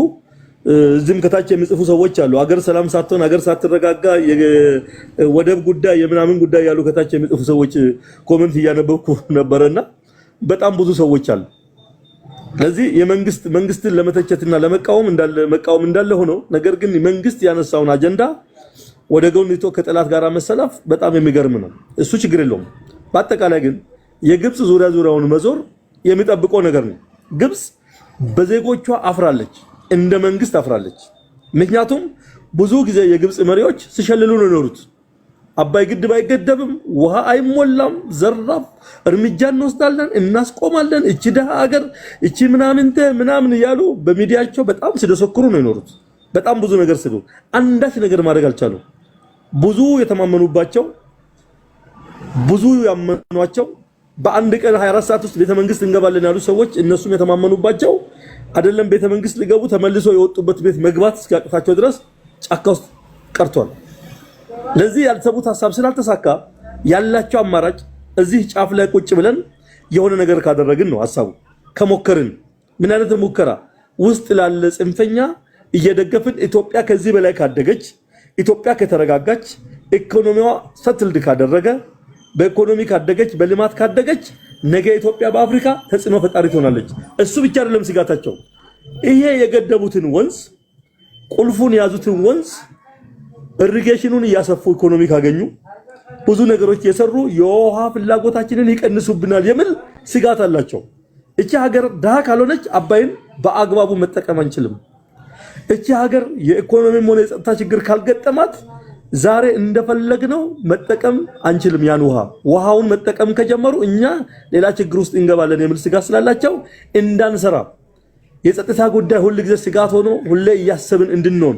S10: እዚህም ከታች የሚጽፉ ሰዎች አሉ። አገር ሰላም ሳትሆን አገር ሳትረጋጋ የወደብ ጉዳይ የምናምን ጉዳይ ያሉ ከታች የሚጽፉ ሰዎች ኮሜንት እያነበብኩ ነበርና በጣም ብዙ ሰዎች አሉ። ስለዚህ መንግስትን ለመተቸትና ለመቃወም እንዳለ ሆኖ ነገር ግን መንግስት ያነሳውን አጀንዳ ወደ ጎን ይቶ ከጠላት ጋር መሰለፍ በጣም የሚገርም ነው። እሱ ችግር የለውም። በአጠቃላይ ግን የግብጽ ዙሪያውን መዞር የሚጠብቀው ነገር ነው። ግብጽ በዜጎቿ አፍራለች፣ እንደ መንግስት አፍራለች። ምክንያቱም ብዙ ጊዜ የግብጽ መሪዎች ሲሸልሉ ነው የኖሩት። አባይ ግድብ አይገደብም፣ ውሃ አይሞላም፣ ዘራፍ እርምጃ እንወስዳለን፣ እናስቆማለን፣ እቺ ደሃ ሀገር እቺ ምናምን ያሉ በሚዲያቸው በጣም ሲደሰክሩ ነው የኖሩት። በጣም ብዙ ነገር ሲሉ አንዳች ነገር ማድረግ አልቻሉ። ብዙ የተማመኑባቸው ብዙ ያመኗቸው በአንድ ቀን 24 ሰዓት ውስጥ ቤተመንግስት እንገባለን ያሉ ሰዎች እነሱም የተማመኑባቸው አይደለም ቤተመንግስት ሊገቡ ተመልሶ የወጡበት ቤት መግባት እስኪያቅታቸው ድረስ ጫካ ውስጥ ቀርቷል። ለዚህ ያልተሰቡት ሐሳብ ስላልተሳካ ያላቸው አማራጭ እዚህ ጫፍ ላይ ቁጭ ብለን የሆነ ነገር ካደረግን ነው ሐሳቡ። ከሞከርን ምን አይነት ሙከራ ውስጥ ላለ ጽንፈኛ እየደገፍን ኢትዮጵያ ከዚህ በላይ ካደገች፣ ኢትዮጵያ ከተረጋጋች፣ ኢኮኖሚዋ ሰትልድ ካደረገ፣ በኢኮኖሚ ካደገች፣ በልማት ካደገች ነገ ኢትዮጵያ በአፍሪካ ተጽዕኖ ፈጣሪ ትሆናለች። እሱ ብቻ አይደለም ስጋታቸው። ይሄ የገደቡትን ወንዝ ቁልፉን ያዙትን ወንዝ ኢሪጌሽኑን እያሰፉ ኢኮኖሚ ካገኙ ብዙ ነገሮች የሰሩ የውሃ ፍላጎታችንን ይቀንሱብናል የሚል ስጋት አላቸው። እቺ ሀገር ደሃ ካልሆነች አባይን በአግባቡ መጠቀም አንችልም። እቺ ሀገር የኢኮኖሚም ሆነ የጸጥታ ችግር ካልገጠማት ዛሬ እንደፈለግነው መጠቀም አንችልም። ያን ውሃውን መጠቀም ከጀመሩ እኛ ሌላ ችግር ውስጥ እንገባለን የሚል ስጋት ስላላቸው እንዳንሰራ የጸጥታ ጉዳይ ሁሉ ጊዜ ስጋት ሆኖ ሁሌ እያሰብን እንድንሆን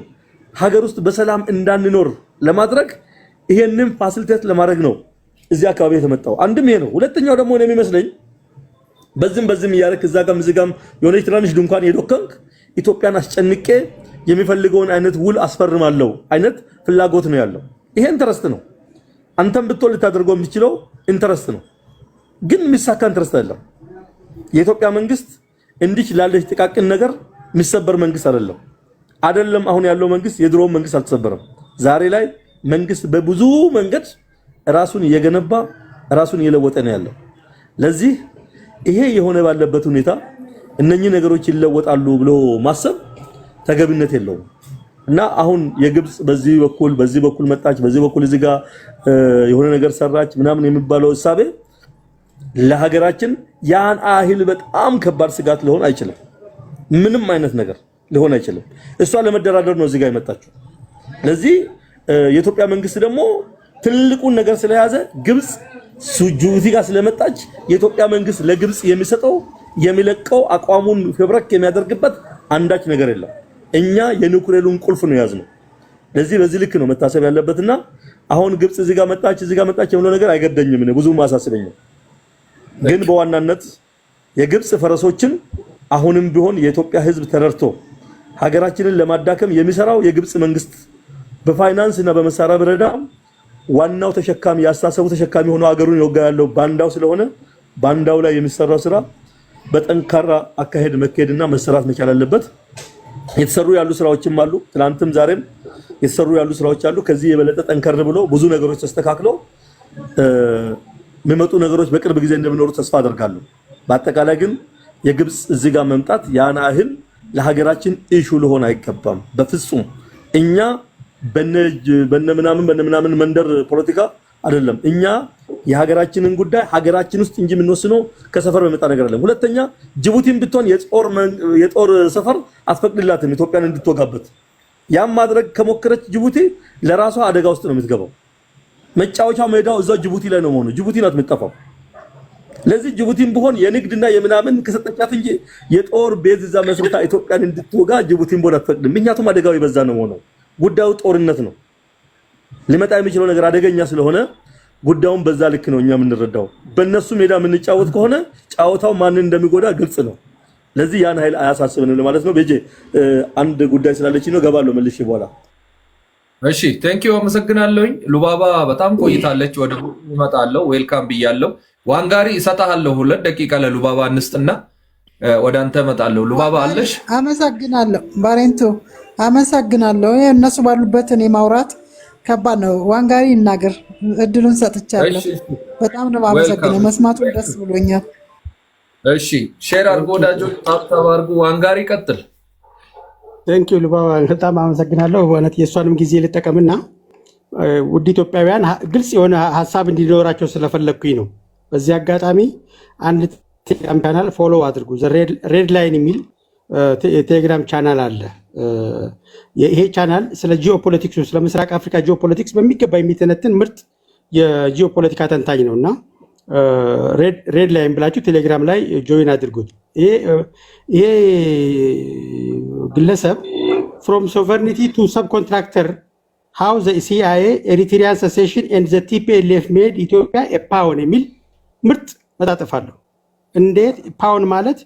S10: ሀገር ውስጥ በሰላም እንዳንኖር ለማድረግ ይሄንን ፋሲሊቴት ለማድረግ ነው እዚህ አካባቢ የተመጣው። አንድም ይሄ ነው። ሁለተኛው ደግሞ እኔ የሚመስለኝ በዝም እያደረክ እዛ ጋም ዝጋም የሆነች ትናንሽ ድንኳን የዶከንክ ኢትዮጵያን አስጨንቄ የሚፈልገውን አይነት ውል አስፈርማለሁ አይነት ፍላጎት ነው ያለው። ይሄ ኢንተረስት ነው። አንተም ብትወል ልታደርገው የምትችለው ኢንተረስት ነው፣ ግን የሚሳካ ኢንተረስት አይደለም። የኢትዮጵያ መንግስት እንዲህ ላለች ጥቃቅን ነገር የሚሰበር መንግስት አይደለም። አሁን ያለው መንግስት የድሮው መንግስት አልተሰበረም። ዛሬ ላይ መንግስት በብዙ መንገድ ራሱን እየገነባ ራሱን እየለወጠ ነው ያለው። ለዚህ ይሄ የሆነ ባለበት ሁኔታ እነኚህ ነገሮች ይለወጣሉ ብሎ ማሰብ ተገቢነት የለውም እና አሁን የግብጽ በዚህ በኩል መጣች፣ በዚህ በኩል እዚህ ጋር የሆነ ነገር ሰራች ምናምን የሚባለው እሳቤ ለሀገራችን ያን አህል በጣም ከባድ ስጋት ሊሆን አይችልም። ምንም አይነት ነገር ሊሆን አይችልም። እሷ ለመደራደር ነው እዚህ ጋር የመጣችው። ለዚህ የኢትዮጵያ መንግስት ደግሞ ትልቁን ነገር ስለያዘ ግብጽ ጅቡቲ ጋር ስለመጣች የኢትዮጵያ መንግስት ለግብጽ የሚሰጠው የሚለቀው አቋሙን ፍብረክ የሚያደርግበት አንዳች ነገር የለም። እኛ የኒውክሌሩን ቁልፍ ነው ያዝነው። ለዚህ በዚህ ልክ ነው መታሰብ ያለበትና አሁን ግብጽ እዚህ ጋር መጣች የሚለው ነገር አይገደኝም፣ ነው ብዙም ማሳሰበኝ። ግን በዋናነት የግብጽ ፈረሶችን አሁንም ቢሆን የኢትዮጵያ ህዝብ ተረድቶ ሀገራችንን ለማዳከም የሚሰራው የግብጽ መንግስት በፋይናንስ እና በመሳሪያ ብረዳ ዋናው ተሸካሚ ያሳሰቡ ተሸካሚ ሆኖ ሀገሩን ይወጋ ያለው ባንዳው ስለሆነ ባንዳው ላይ የሚሰራው ስራ በጠንካራ አካሄድ መካሄድና መሰራት መቻል አለበት። የተሰሩ ያሉ ስራዎችም አሉ። ትናንትም ዛሬም የተሰሩ ያሉ ስራዎች አሉ። ከዚህ የበለጠ ጠንከር ብሎ ብዙ ነገሮች ተስተካክለው የሚመጡ ነገሮች በቅርብ ጊዜ እንደሚኖሩ ተስፋ አደርጋለሁ። በአጠቃላይ ግን የግብፅ እዚህ ጋር መምጣት ያን ያህል ለሀገራችን ኢሹ ሊሆን አይገባም በፍጹም። እኛ በነምናምን መንደር ፖለቲካ አይደለም። እኛ የሀገራችንን ጉዳይ ሀገራችን ውስጥ እንጂ የምንወስነው ከሰፈር በመጣ ነገር አይደለም። ሁለተኛ ጅቡቲን ብትሆን የጦር ሰፈር አትፈቅድላትም ኢትዮጵያን እንድትወጋበት። ያም ማድረግ ከሞከረች ጅቡቲ ለራሷ አደጋ ውስጥ ነው የምትገባው። መጫወቻ ሜዳው እዛው ጅቡቲ ላይ ነው መሆኑ። ጅቡቲ ናት የምትጠፋው። ለዚህ ጅቡቲን ቢሆን የንግድና የምናምን ከሰጠቻት እንጂ የጦር ቤዝ እዛ መስርታ ኢትዮጵያን እንድትወጋ ጅቡቲን ቦድ አትፈቅድም። ምክንያቱም አደጋው ይበዛ ነው ሆነው። ጉዳዩ ጦርነት ነው። ሊመጣ የሚችለው ነገር አደገኛ ስለሆነ ጉዳዩን በዛ ልክ ነው እኛ የምንረዳው። በእነሱ ሜዳ የምንጫወት ከሆነ ጫወታው ማንን እንደሚጎዳ ግልጽ ነው። ለዚህ ያን ኃይል አያሳስብንም ለማለት ነው። ቤጄ አንድ ጉዳይ ስላለች ነው ገባለሁ መልሼ በኋላ።
S2: እሺ ቴንኪው አመሰግናለሁኝ። ሉባባ በጣም ቆይታለች። ወደ እመጣለሁ። ዌልካም ብያለሁ። ዋንጋሪ እሰጥሃለሁ 2 ደቂቃ ለሉባባ እንስጥና ወደ አንተ እመጣለሁ። ሉባባ አለሽ?
S6: አመሰግናለሁ ባሬንቱ አመሰግናለሁ። እነሱ ባሉበት እኔ ማውራት ከባድ ነው። ዋንጋሪ ይናገር እድሉን ሰጥቻለሁ። በጣም ነው አመሰግናለሁ። መስማቱ ደስ ብሎኛል።
S2: እሺ ሼር አድርጎ ወዳጆች ታብታብ አድርጉ። ዋንጋሪ ቀጥል።
S4: ቴንኪው ሉባባ በጣም አመሰግናለሁ። በእውነት የእሷንም ጊዜ ልጠቀምና ውድ ኢትዮጵያውያን ግልጽ የሆነ ሀሳብ እንዲኖራቸው ስለፈለግኩኝ ነው። በዚህ አጋጣሚ አንድ ቴሌግራም ቻናል ፎሎ አድርጉ። ሬድ ላይን የሚል ቴሌግራም ቻናል አለ። ይሄ ቻናል ስለ ጂኦፖለቲክሱ ስለ ምስራቅ አፍሪካ ጂኦፖለቲክስ በሚገባ የሚተነትን ምርጥ የጂኦፖለቲካ ተንታኝ ነው እና ሬድ ላይን ብላችሁ ቴሌግራም ላይ ጆይን አድርጉት። ይሄ ግለሰብ ፍሮም ሶቨርኒቲ ቱ ሰብ ኮንትራክተር ሃው ዘ ሲአይኤ ኤሪትሪያን ሰሴሽን ኤንድ ዘ ቲፒኤልኤፍ ሜድ ኢትዮጵያ ፓውን የሚል ምርጥ መጣጥፍ አለው። እንዴት ፓውን ማለት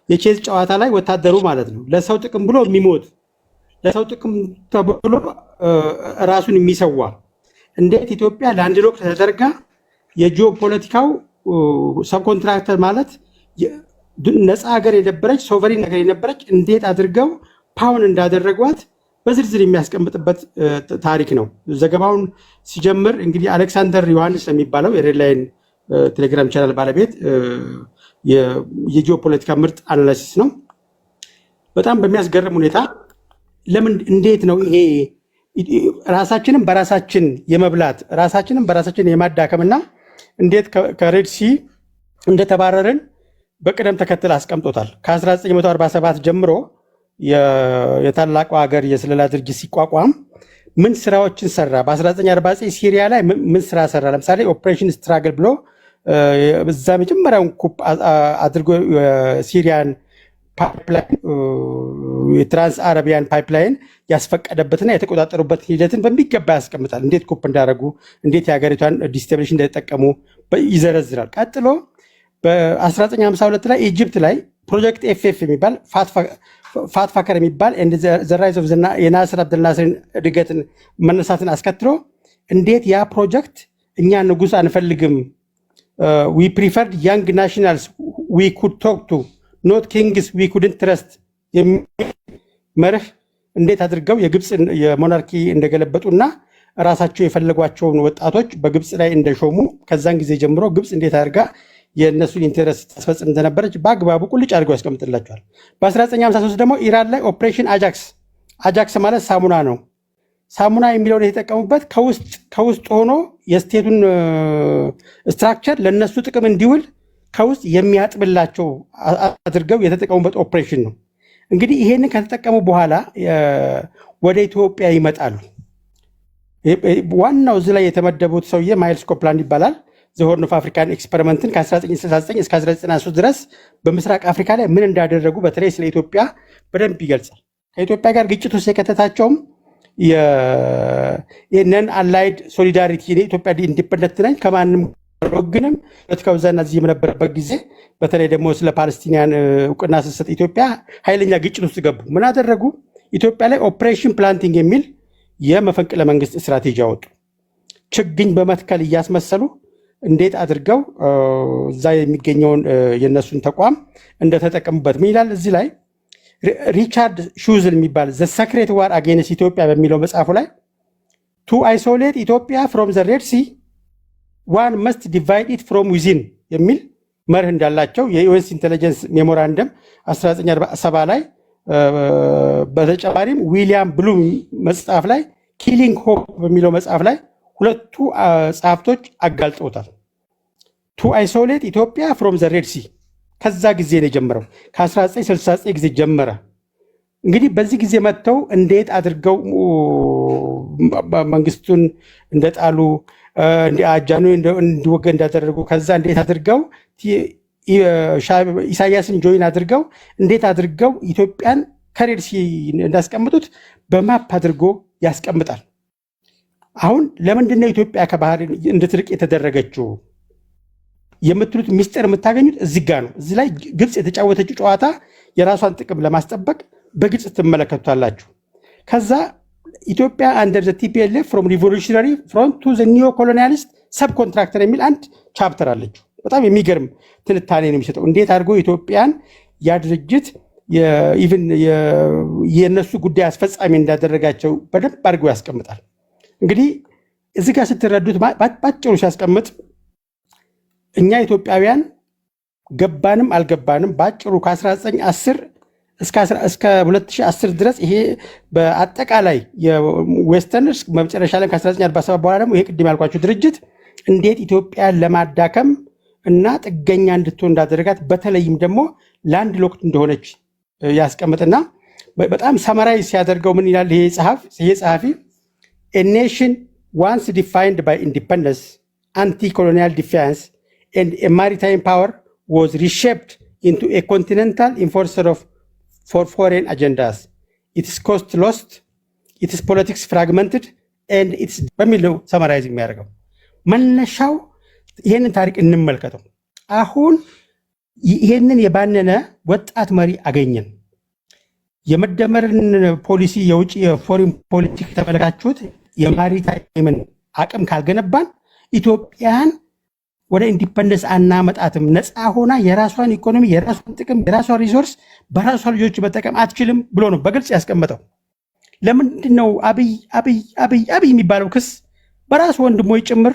S4: የቼዝ ጨዋታ ላይ ወታደሩ ማለት ነው። ለሰው ጥቅም ብሎ የሚሞት ለሰው ጥቅም ተብሎ ራሱን የሚሰዋ እንዴት ኢትዮጵያ ለአንድ ወቅት ተደርጋ የጂኦፖለቲካው ሰብኮንትራክተር ማለት ነፃ ሀገር የነበረች ሶቨሪን ነገር የነበረች እንዴት አድርገው ፓውን እንዳደረጓት በዝርዝር የሚያስቀምጥበት ታሪክ ነው። ዘገባውን ሲጀምር እንግዲህ አሌክሳንደር ዮሐንስ የሚባለው የሬድ ላይን ቴሌግራም ቻናል ባለቤት የጂኦፖለቲካ ምርጥ አናላሲስ ነው። በጣም በሚያስገርም ሁኔታ ለምን እንዴት ነው ይሄ ራሳችንን በራሳችን የመብላት ራሳችንን በራሳችን የማዳከምና እንዴት ከሬድ ሲ እንደተባረርን በቅደም ተከተል አስቀምጦታል። ከ1947 ጀምሮ የታላቁ ሀገር የስለላ ድርጅት ሲቋቋም ምን ስራዎችን ሰራ? በ1949 ሲሪያ ላይ ምን ስራ ሰራ? ለምሳሌ ኦፕሬሽን ስትራግል ብሎ በዛ መጀመሪያውን ኩፕ አድርጎ ሲሪያን ፓይፕላይን የትራንስ አረቢያን ፓይፕላይን ያስፈቀደበትና የተቆጣጠሩበት ሂደትን በሚገባ ያስቀምጣል። እንዴት ኩፕ እንዳደረጉ፣ እንዴት የሀገሪቷን ዲስቴብሊሽን እንደተጠቀሙ ይዘረዝራል። ቀጥሎ በ1952 ላይ ኢጅፕት ላይ ፕሮጀክት ኤፍኤፍ የሚባል ፋትፋከር የሚባል ዘራይዝ ኦፍ የናስር አብደልናስርን እድገትን መነሳትን አስከትሎ እንዴት ያ ፕሮጀክት እኛ ንጉስ አንፈልግም ዊ ፕሪፈርድ ያንግ ናሽናልስ ዊ ኩድ ቶክ ቱ ኖት ኪንግስ ዊ ኩድንት ትረስት መርህ እንዴት አድርገው የግብፅ የሞናርኪ እንደገለበጡና ራሳቸው የፈለጓቸውን ወጣቶች በግብፅ ላይ እንደሾሙ ከዛን ጊዜ ጀምሮ ግብፅ እንዴት አድርጋ የእነሱን ኢንተረስት ታስፈጽም እንደነበረች በአግባቡ ቁልጭ አድርገው ያስቀምጥላቸዋል። በ1953 ደግሞ ኢራን ላይ ኦፕሬሽን አጃክስ ማለት ሳሙና ነው። ሳሙና የሚለውን የተጠቀሙበት ከውስጥ ሆኖ የስቴቱን ስትራክቸር ለነሱ ጥቅም እንዲውል ከውስጥ የሚያጥብላቸው አድርገው የተጠቀሙበት ኦፕሬሽን ነው። እንግዲህ ይሄንን ከተጠቀሙ በኋላ ወደ ኢትዮጵያ ይመጣሉ። ዋናው እዚህ ላይ የተመደቡት ሰውዬ ማይልስ ኮፕላንድ ይባላል። ዘሆርን ኦፍ አፍሪካን ኤክስፐሪመንትን ከ1969 እስከ 1993 ድረስ በምስራቅ አፍሪካ ላይ ምን እንዳደረጉ በተለይ ስለ ኢትዮጵያ በደንብ ይገልጻል። ከኢትዮጵያ ጋር ግጭት ውስጥ የከተታቸውም የነን አላይድ ሶሊዳሪቲ ኢትዮጵያ ኢንዲፐንደንት ነኝ ከማንም ወግንም ፖለቲካው ዛና እዚህ የነበረበት ጊዜ በተለይ ደግሞ ስለ ፓለስቲኒያን እውቅና ስትሰጥ ኢትዮጵያ ኃይለኛ ግጭት ውስጥ ገቡ። ምን አደረጉ? ኢትዮጵያ ላይ ኦፕሬሽን ፕላንቲንግ የሚል የመፈንቅለ መንግስት ስትራቴጂ አወጡ። ችግኝ በመትከል እያስመሰሉ እንዴት አድርገው እዛ የሚገኘውን የነሱን ተቋም እንደተጠቀሙበት ምን ይላል እዚህ ላይ ሪቻርድ ሹዝል የሚባል ዘ ሰክሬት ዋር አጌንስት ኢትዮጵያ በሚለው መጽሐፉ ላይ ቱ አይሶሌት ኢትዮጵያ ፍሮም ዘ ሬድ ሲ ዋን መስት ዲቫይድ ኢት ፍሮም ዊዚን የሚል መርህ እንዳላቸው የዩኤስ ኢንቴሊጀንስ ሜሞራንደም 1947 ላይ በተጨማሪም ዊሊያም ብሉም መጽሐፍ ላይ ኪሊንግ ሆፕ በሚለው መጽሐፍ ላይ ሁለቱ ጸሐፍቶች አጋልጠውታል። ቱ አይሶሌት ኢትዮጵያ ፍሮም ዘ ሬድ ሲ ከዛ ጊዜ ነው የጀመረው። ከ1969 ጊዜ ጀመረ። እንግዲህ በዚህ ጊዜ መጥተው እንዴት አድርገው መንግስቱን እንደጣሉ አጃኑ እንዲወገድ እንዳደረጉ ከዛ እንዴት አድርገው ኢሳያስን ጆይን አድርገው እንዴት አድርገው ኢትዮጵያን ከሬድ ሲ እንዳስቀምጡት በማፕ አድርጎ ያስቀምጣል። አሁን ለምንድነው ኢትዮጵያ ከባህር እንድትርቅ የተደረገችው የምትሉት ሚስጥር የምታገኙት እዚህ ጋር ነው። እዚህ ላይ ግብፅ የተጫወተችው ጨዋታ የራሷን ጥቅም ለማስጠበቅ በግልጽ ትመለከቱታላችሁ። ከዛ ኢትዮጵያ አንደር ዘ ቲፒኤልኤፍ ፍሮም ሪቮሉሽነሪ ፍሮንት ቱ ዘ ኒዮ ኮሎኒያሊስት ሰብ ኮንትራክተር የሚል አንድ ቻፕተር አለችው። በጣም የሚገርም ትንታኔ ነው የሚሰጠው። እንዴት አድርጎ ኢትዮጵያን ያ ድርጅት ኢቭን የእነሱ ጉዳይ አስፈጻሚ እንዳደረጋቸው በደንብ አድርጎ ያስቀምጣል። እንግዲህ እዚህ ጋር ስትረዱት ባጭሩ ሲያስቀምጥ እኛ ኢትዮጵያውያን ገባንም አልገባንም ባጭሩ ከ1910 እስከ 2010 ድረስ ይሄ በአጠቃላይ የዌስተርንስ መጨረሻ ላይ ከ1947 በኋላ ደግሞ ይሄ ቅድም ያልኳቸው ድርጅት እንዴት ኢትዮጵያን ለማዳከም እና ጥገኛ እንድትሆን እንዳደረጋት በተለይም ደግሞ ላንድ ሎክድ እንደሆነች ያስቀምጥና በጣም ሰመራይ ሲያደርገው ምን ይላል ይሄ ጸሐፊ a nation once defined by independence anti-colonial defense and a maritime power was reshaped into a continental enforcer for foreign agendas. Its cost lost, its politics fragmented, and its በሚለው ሰመራይዝ የሚያደርገው መነሻው ይሄንን ታሪክ እንመልከተው። አሁን ይሄንን የባነነ ወጣት መሪ አገኘን። የመደመርን ፖሊሲ የውጭ የፎሪን ፖሊቲክ ተመለካችሁት የማሪታይምን አቅም ካልገነባን ኢትዮጵያን ወደ ኢንዲፐንደንስ አናመጣትም። ነፃ ሆና የራሷን ኢኮኖሚ፣ የራሷን ጥቅም፣ የራሷን ሪሶርስ በራሷ ልጆች መጠቀም አትችልም ብሎ ነው በግልጽ ያስቀመጠው። ለምንድን ነው አብይ የሚባለው ክስ በራሱ ወንድሞች ጭምር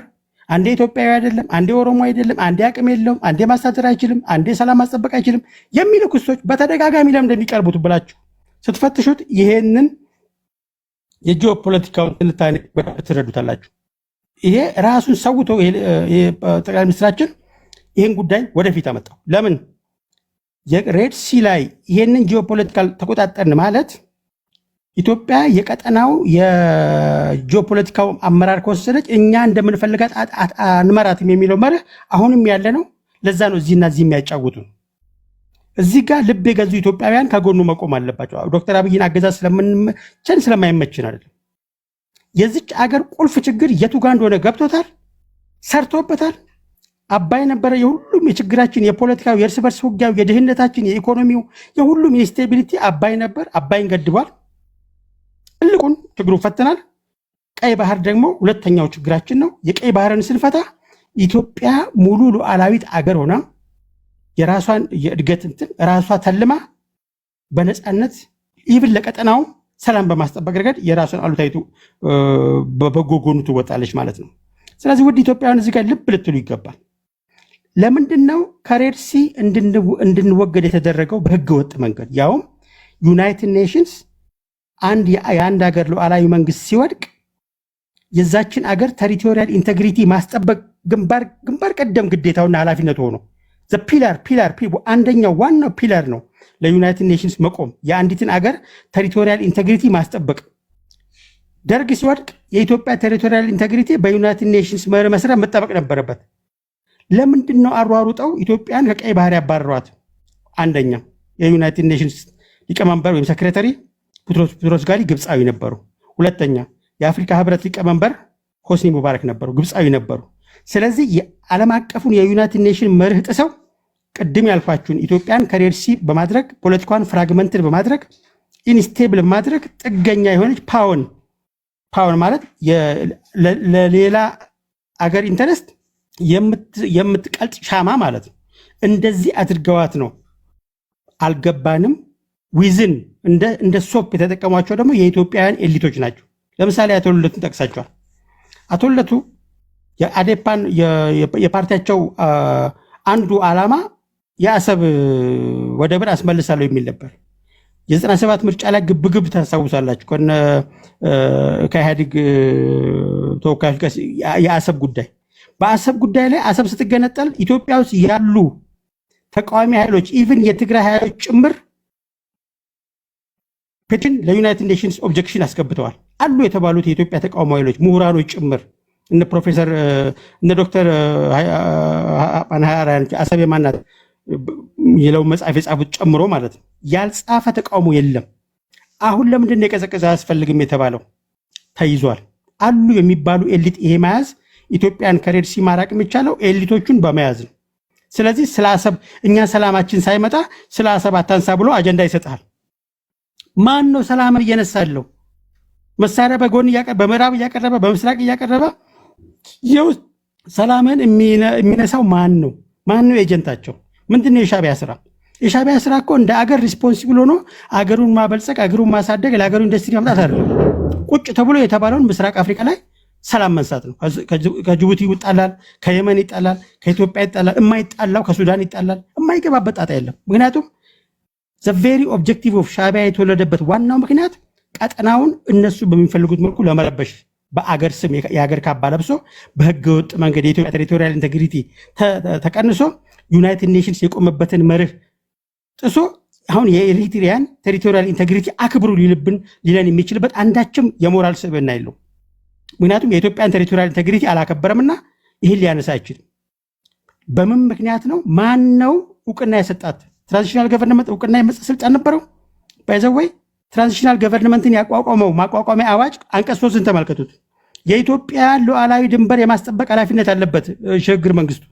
S4: አንዴ ኢትዮጵያዊ አይደለም፣ አንዴ ኦሮሞ አይደለም፣ አንዴ አቅም የለውም፣ አንዴ ማስተዳደር አይችልም፣ አንዴ ሰላም ማስጠበቅ አይችልም የሚሉ ክሶች በተደጋጋሚ ለምን እንደሚቀርቡት ብላችሁ ስትፈትሹት ይሄንን የጂኦፖለቲካውን ትንታኔ ትረዱታላችሁ። ይሄ ራሱን ሰውቶ ጠቅላይ ሚኒስትራችን ይህን ጉዳይ ወደፊት አመጣው። ለምን የሬድ ሲ ላይ ይሄንን ጂኦፖለቲካል ተቆጣጠርን ማለት ኢትዮጵያ የቀጠናው የጂኦፖለቲካው አመራር ከወሰደች እኛ እንደምንፈልጋት አንመራትም የሚለው መርህ አሁንም ያለ ነው። ለዛ ነው እዚህና እዚህ የሚያጫውቱ። እዚህ ጋር ልብ የገዙ ኢትዮጵያውያን ከጎኑ መቆም አለባቸው። ዶክተር አብይን አገዛዝ ስለማይመችን አይደለም። የዚች አገር ቁልፍ ችግር የቱ ጋር እንደሆነ ገብቶታል፣ ሰርቶበታል። አባይ ነበረ የሁሉም የችግራችን፣ የፖለቲካው፣ የእርስ በርስ ውጊያው፣ የድህነታችን፣ የኢኮኖሚው፣ የሁሉም የስቴቢሊቲ አባይ ነበር። አባይን ገድቧል። ትልቁን ችግሩ ፈተናል። ቀይ ባህር ደግሞ ሁለተኛው ችግራችን ነው። የቀይ ባህርን ስንፈታ ኢትዮጵያ ሙሉ ሉዓላዊት አገር ሆና የራሷን የእድገት እንትን ራሷ ተልማ በነፃነት ኢቭን ለቀጠናው ሰላም በማስጠበቅ ረገድ የራሷን አሉታዊቱ በበጎ ጎኑ ትወጣለች ማለት ነው። ስለዚህ ውድ ኢትዮጵያውያን እዚህ ጋር ልብ ልትሉ ይገባል። ለምንድን ነው ከሬድ ሲ እንድንወገድ የተደረገው? በህገ ወጥ መንገድ ያውም ዩናይትድ ኔሽንስ የአንድ ሀገር ሉዓላዊ መንግስት ሲወድቅ የዛችን አገር ቴሪቶሪያል ኢንቴግሪቲ ማስጠበቅ ግንባር ቀደም ግዴታውና ኃላፊነቱ ሆኖ ፒላር አንደኛው ዋናው ፒላር ነው ለዩናይትድ ኔሽንስ መቆም፣ የአንዲትን አገር ቴሪቶሪያል ኢንቴግሪቲ ማስጠበቅ። ደርግ ሲወድቅ የኢትዮጵያ ቴሪቶሪያል ኢንቴግሪቲ በዩናይትድ ኔሽንስ መርህ መሰረት መጠበቅ ነበረበት። ለምንድን ነው አሯሩጠው ኢትዮጵያን ከቀይ ባህር ያባረሯት? አንደኛ የዩናይትድ ኔሽንስ ሊቀመንበር ወይም ሴክሬታሪ ቡትሮስ ጋሊ ግብፃዊ ነበሩ። ሁለተኛ የአፍሪካ ህብረት ሊቀመንበር ሆስኒ ሙባረክ ነበሩ፣ ግብፃዊ ነበሩ። ስለዚህ የዓለም አቀፉን የዩናይትድ ኔሽን መርህ ጥሰው ቅድም ያልኳችሁን ኢትዮጵያን ከሬድ ሲ በማድረግ ፖለቲካን ፍራግመንትድ በማድረግ ኢንስቴብል በማድረግ ጥገኛ የሆነች ፓወን ማለት ለሌላ አገር ኢንተረስት የምትቀልጥ ሻማ ማለት ነው። እንደዚህ አድርገዋት ነው አልገባንም ዊዝን እንደ ሶፕ የተጠቀሟቸው ደግሞ የኢትዮጵያውያን ኤሊቶች ናቸው። ለምሳሌ አቶ ልደቱን ጠቅሳቸዋል። አቶ ልደቱ የአዴፓን የፓርቲያቸው አንዱ ዓላማ የአሰብ ወደብን አስመልሳለሁ የሚል ነበር። የ97 ምርጫ ላይ ግብግብ ታስታውሳላችሁ። ከኢህአዴግ ተወካዮች ጋር የአሰብ ጉዳይ በአሰብ ጉዳይ ላይ አሰብ ስትገነጠል ኢትዮጵያ ውስጥ ያሉ ተቃዋሚ ኃይሎች ኢቭን የትግራይ ኃይሎች ጭምር ፔቲሽን ለዩናይትድ ኔሽንስ ኦብጀክሽን አስገብተዋል አሉ የተባሉት የኢትዮጵያ ተቃዋሚ ኃይሎች ምሁራኖች ጭምር እነ ፕሮፌሰር እነ ዶክተር አንሃራ አሰብ የማናት የለው መጽሐፍ የጻፉት ጨምሮ ማለት ነው። ያልጻፈ ተቃውሞ የለም። አሁን ለምንድን ነው የቀዘቀዘ አያስፈልግም የተባለው? ተይዟል አሉ የሚባሉ ኤሊት ይሄ መያዝ ኢትዮጵያን ከሬድ ሲ ማራቅ የሚቻለው ኤሊቶቹን በመያዝ ነው። ስለዚህ ስለ አሰብ እኛ ሰላማችን ሳይመጣ ስለ አሰብ አታንሳ ብሎ አጀንዳ ይሰጣል። ማን ነው ሰላም እየነሳ ያለው? መሳሪያ በጎን በምዕራብ እያቀረበ በምስራቅ እያቀረበ የውስጥ ሰላምን የሚነሳው ማን ነው? ማን ነው ኤጀንታቸው? ምንድነው የሻቢያ ስራ? የሻቢያ ስራ እኮ እንደ አገር ሪስፖንሲብል ሆኖ አገሩን ማበልጸግ፣ አገሩን ማሳደግ፣ ለአገሩ ኢንዱስትሪ ማምጣት አይደለም። ቁጭ ተብሎ የተባለውን ምስራቅ አፍሪካ ላይ ሰላም መንሳት ነው። ከጅቡቲ ይጣላል፣ ከየመን ይጣላል፣ ከኢትዮጵያ ይጣላል። የማይጣላው ከሱዳን ይጣላል። የማይገባበት ጣጣ የለም። ምክንያቱም ዘ ቬሪ ኦብጀክቲቭ ኦፍ ሻቢያ የተወለደበት ዋናው ምክንያት ቀጠናውን እነሱ በሚፈልጉት መልኩ ለመረበሽ በአገር ስም የሀገር ካባ ለብሶ በህገ ወጥ መንገድ የኢትዮጵያ ቴሪቶሪያል ኢንቴግሪቲ ተቀንሶ ዩናይትድ ኔሽንስ የቆመበትን መርህ ጥሶ አሁን የኤሪትሪያን ቴሪቶሪያል ኢንቴግሪቲ አክብሩ ሊለን የሚችልበት አንዳችም የሞራል ስብዕና የለው። ምክንያቱም የኢትዮጵያን ቴሪቶሪያል ኢንቴግሪቲ አላከበረምና ይህን ሊያነሳ አይችልም። በምን ምክንያት ነው? ማን ነው እውቅና የሰጣት? ትራንዚሽናል ገቨርንመንት እውቅና የመስጠት ስልጣን ነበረው? ባይዘወይ ትራንዚሽናል ገቨርንመንትን ያቋቋመው ማቋቋሚያ አዋጅ አንቀጽ 3ን ተመልከቱት። የኢትዮጵያ ሉዓላዊ ድንበር የማስጠበቅ ኃላፊነት አለበት ሽግግር መንግስቱ።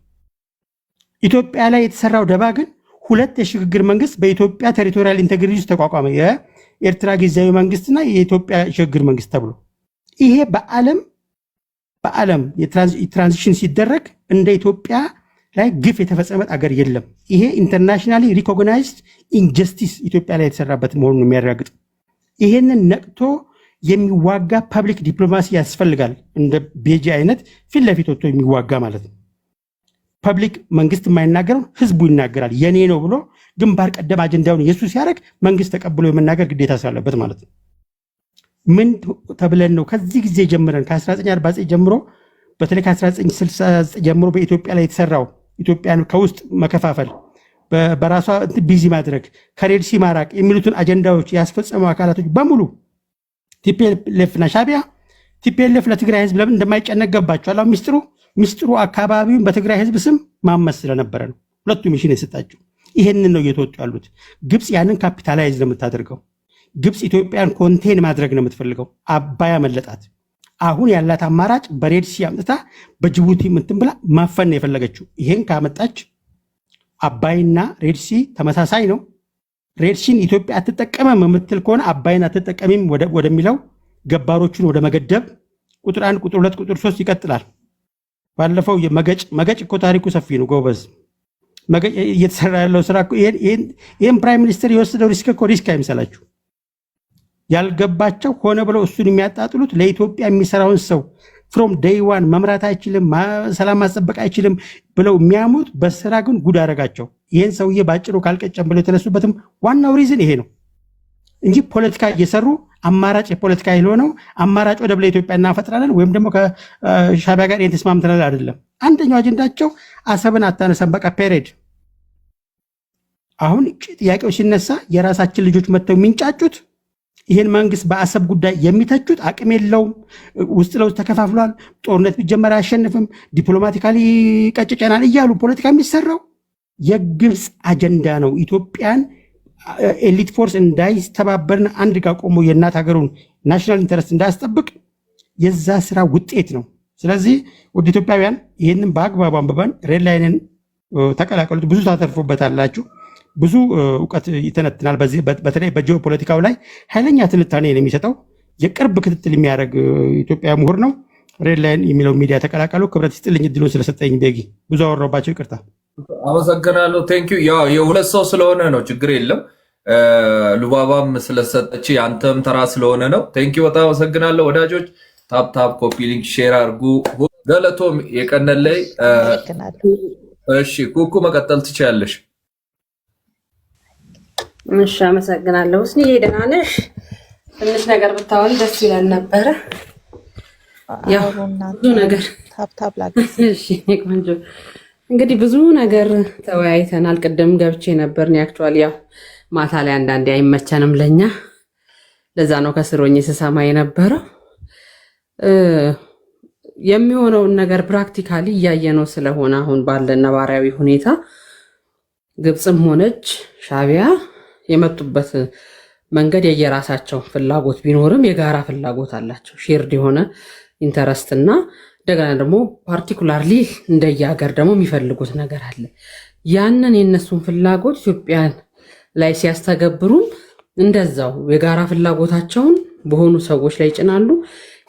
S4: ኢትዮጵያ ላይ የተሰራው ደባ ግን ሁለት የሽግግር መንግስት በኢትዮጵያ ቴሪቶሪያል ኢንቴግሪቲ ውስጥ ተቋቋመ። የኤርትራ ጊዜያዊ መንግስትና የኢትዮጵያ ሽግግር መንግስት ተብሎ ይሄ በዓለም የትራንዚሽን ሲደረግ እንደ ኢትዮጵያ ላይ ግፍ የተፈጸመበት አገር የለም። ይሄ ኢንተርናሽናሊ ሪኮግናይዝድ ኢንጀስቲስ ኢትዮጵያ ላይ የተሰራበት መሆኑን የሚያረጋግጥ ይሄንን ነቅቶ የሚዋጋ ፐብሊክ ዲፕሎማሲ ያስፈልጋል። እንደ ቤጂ አይነት ፊት ለፊት ወጥቶ የሚዋጋ ማለት ነው። ፐብሊክ መንግስት የማይናገረው ህዝቡ ይናገራል። የኔ ነው ብሎ ግንባር ቀደም አጀንዳውን የሱ ሲያደርግ መንግስት ተቀብሎ የመናገር ግዴታ ስላለበት ማለት ነው። ምን ተብለን ነው ከዚህ ጊዜ ጀምረን ከ1949 ጀምሮ በተለይ ከ1969 ጀምሮ በኢትዮጵያ ላይ የተሰራው ኢትዮጵያን ከውስጥ መከፋፈል፣ በራሷ ቢዚ ማድረግ፣ ከሬድሲ ማራቅ የሚሉትን አጀንዳዎች ያስፈጸሙ አካላቶች በሙሉ ቲፒኤልኤፍ እና ሻቢያ። ቲፒኤልኤፍ ለትግራይ ህዝብ ለምን እንደማይጨነቅ ገባቸዋል። አሁን ሚስጥሩ አካባቢውን በትግራይ ህዝብ ስም ማመስ ስለነበረ ነው ሁለቱ ሚሽን የሰጣቸው። ይሄንን ነው እየተወጡ ያሉት። ግብፅ ያንን ካፒታላይዝ ነው የምታደርገው። ግብፅ ኢትዮጵያን ኮንቴን ማድረግ ነው የምትፈልገው። አባይ አመለጣት። አሁን ያላት አማራጭ በሬድሲ አምጥታ በጅቡቲ ምንትን ብላ ማፈን ነው የፈለገችው። ይሄን ካመጣች አባይና ሬድሲ ተመሳሳይ ነው። ሬድሲን ኢትዮጵያ አትጠቀመም የምትል ከሆነ አባይን አትጠቀሚም ወደሚለው ገባሮቹን ወደ መገደብ ቁጥር 1 ቁጥር 2 ቁጥር 3 ይቀጥላል። ባለፈው መገጭ እኮ ታሪኩ ሰፊ ነው ጎበዝ። መገጭ እየተሰራ ያለው ስራ ይሄን ፕራይም ሚኒስትር የወሰደው ሪስክ እኮ ሪስክ አይምሰላችሁ። ያልገባቸው ሆነ ብለው እሱን የሚያጣጥሉት ለኢትዮጵያ የሚሰራውን ሰው ፍሮም ዴይ ዋን መምራት አይችልም፣ ሰላም ማስጠበቅ አይችልም ብለው የሚያሙት በስራ ግን ጉድ አደረጋቸው። ይህን ሰውዬ ባጭሩ ካልቀጨም ብለው የተነሱበትም ዋናው ሪዝን ይሄ ነው እንጂ ፖለቲካ እየሰሩ አማራጭ የፖለቲካ ኃይል ሆነው አማራጭ ወደብ ለኢትዮጵያ እናፈጥራለን ወይም ደግሞ ከሻቢያ ጋር ተስማምተናል አይደለም። አንደኛው አጀንዳቸው አሰብን አታነሳም፣ በቃ ፔሬድ። አሁን ጥያቄው ሲነሳ የራሳችን ልጆች መጥተው የሚንጫጩት ይህን መንግስት በአሰብ ጉዳይ የሚተቹት አቅም የለውም፣ ውስጥ ለውስጥ ተከፋፍሏል፣ ጦርነት ቢጀመር አያሸንፍም፣ ዲፕሎማቲካሊ ቀጭጨናል እያሉ ፖለቲካ የሚሰራው የግብፅ አጀንዳ ነው። ኢትዮጵያን ኤሊት ፎርስ እንዳይስተባበርን አንድ ጋር ቆሞ የእናት ሀገሩን ናሽናል ኢንተረስት እንዳያስጠብቅ የዛ ስራ ውጤት ነው። ስለዚህ ወደ ኢትዮጵያውያን ይህንን በአግባቡ አንብበን ሬድ ላይንን ተቀላቀሉት። ብዙ ታተርፎበታላችሁ። ብዙ እውቀት ይተነትናል። በተለይ በጂኦ ፖለቲካው ላይ ኃይለኛ ትንታኔ ነው የሚሰጠው። የቅርብ ክትትል የሚያደርግ ኢትዮጵያ ምሁር ነው። ሬድ ላይን የሚለው ሚዲያ ተቀላቀሉ። ክብረት ይስጥልኝ እድሉን ስለሰጠኝ። ቤጊ ብዙ አወራባቸው፣ ይቅርታ።
S2: አመሰግናለሁ። ቴንክ ዩ። ያው የሁለት ሰው ስለሆነ ነው ችግር የለም። ሉባባም ስለሰጠች አንተም ተራ ስለሆነ ነው። ቴንኪው በጣም አመሰግናለሁ ወዳጆች። ታፕ ታፕ ኮፒ ሊንክ ሼር አድርጉ። ገለቶም የቀነለይ እሺ፣ ኩኩ መቀጠል ትችያለሽ።
S3: እሺ አመሰግናለሁ። እስኒ ደህና ነሽ? ትንሽ ነገር ብታወሪ ደስ ይላል ነበረ። ያው ብዙ ነገር እሺ ቆንጆ እንግዲህ ብዙ ነገር ተወያይተናል። ቅድም ገብቼ ነበር ነው አክቹአሊ ያው ማታ ላይ አንዳንዴ አይመቸንም ለኛ። ለዛ ነው ከስሮኝ ስሰማ የነበረው። የሚሆነውን ነገር ፕራክቲካሊ እያየነው ስለሆነ አሁን ባለን ነባራዊ ሁኔታ ግብፅም ሆነች ሻቢያ የመጡበት መንገድ የየራሳቸው ፍላጎት ቢኖርም የጋራ ፍላጎት አላቸው። ሼርድ የሆነ ኢንተረስት እና እንደገና ደግሞ ፓርቲኩላርሊ እንደየሀገር ደግሞ የሚፈልጉት ነገር አለ። ያንን የነሱን ፍላጎት ኢትዮጵያን ላይ ሲያስተገብሩም እንደዛው የጋራ ፍላጎታቸውን በሆኑ ሰዎች ላይ ይጭናሉ።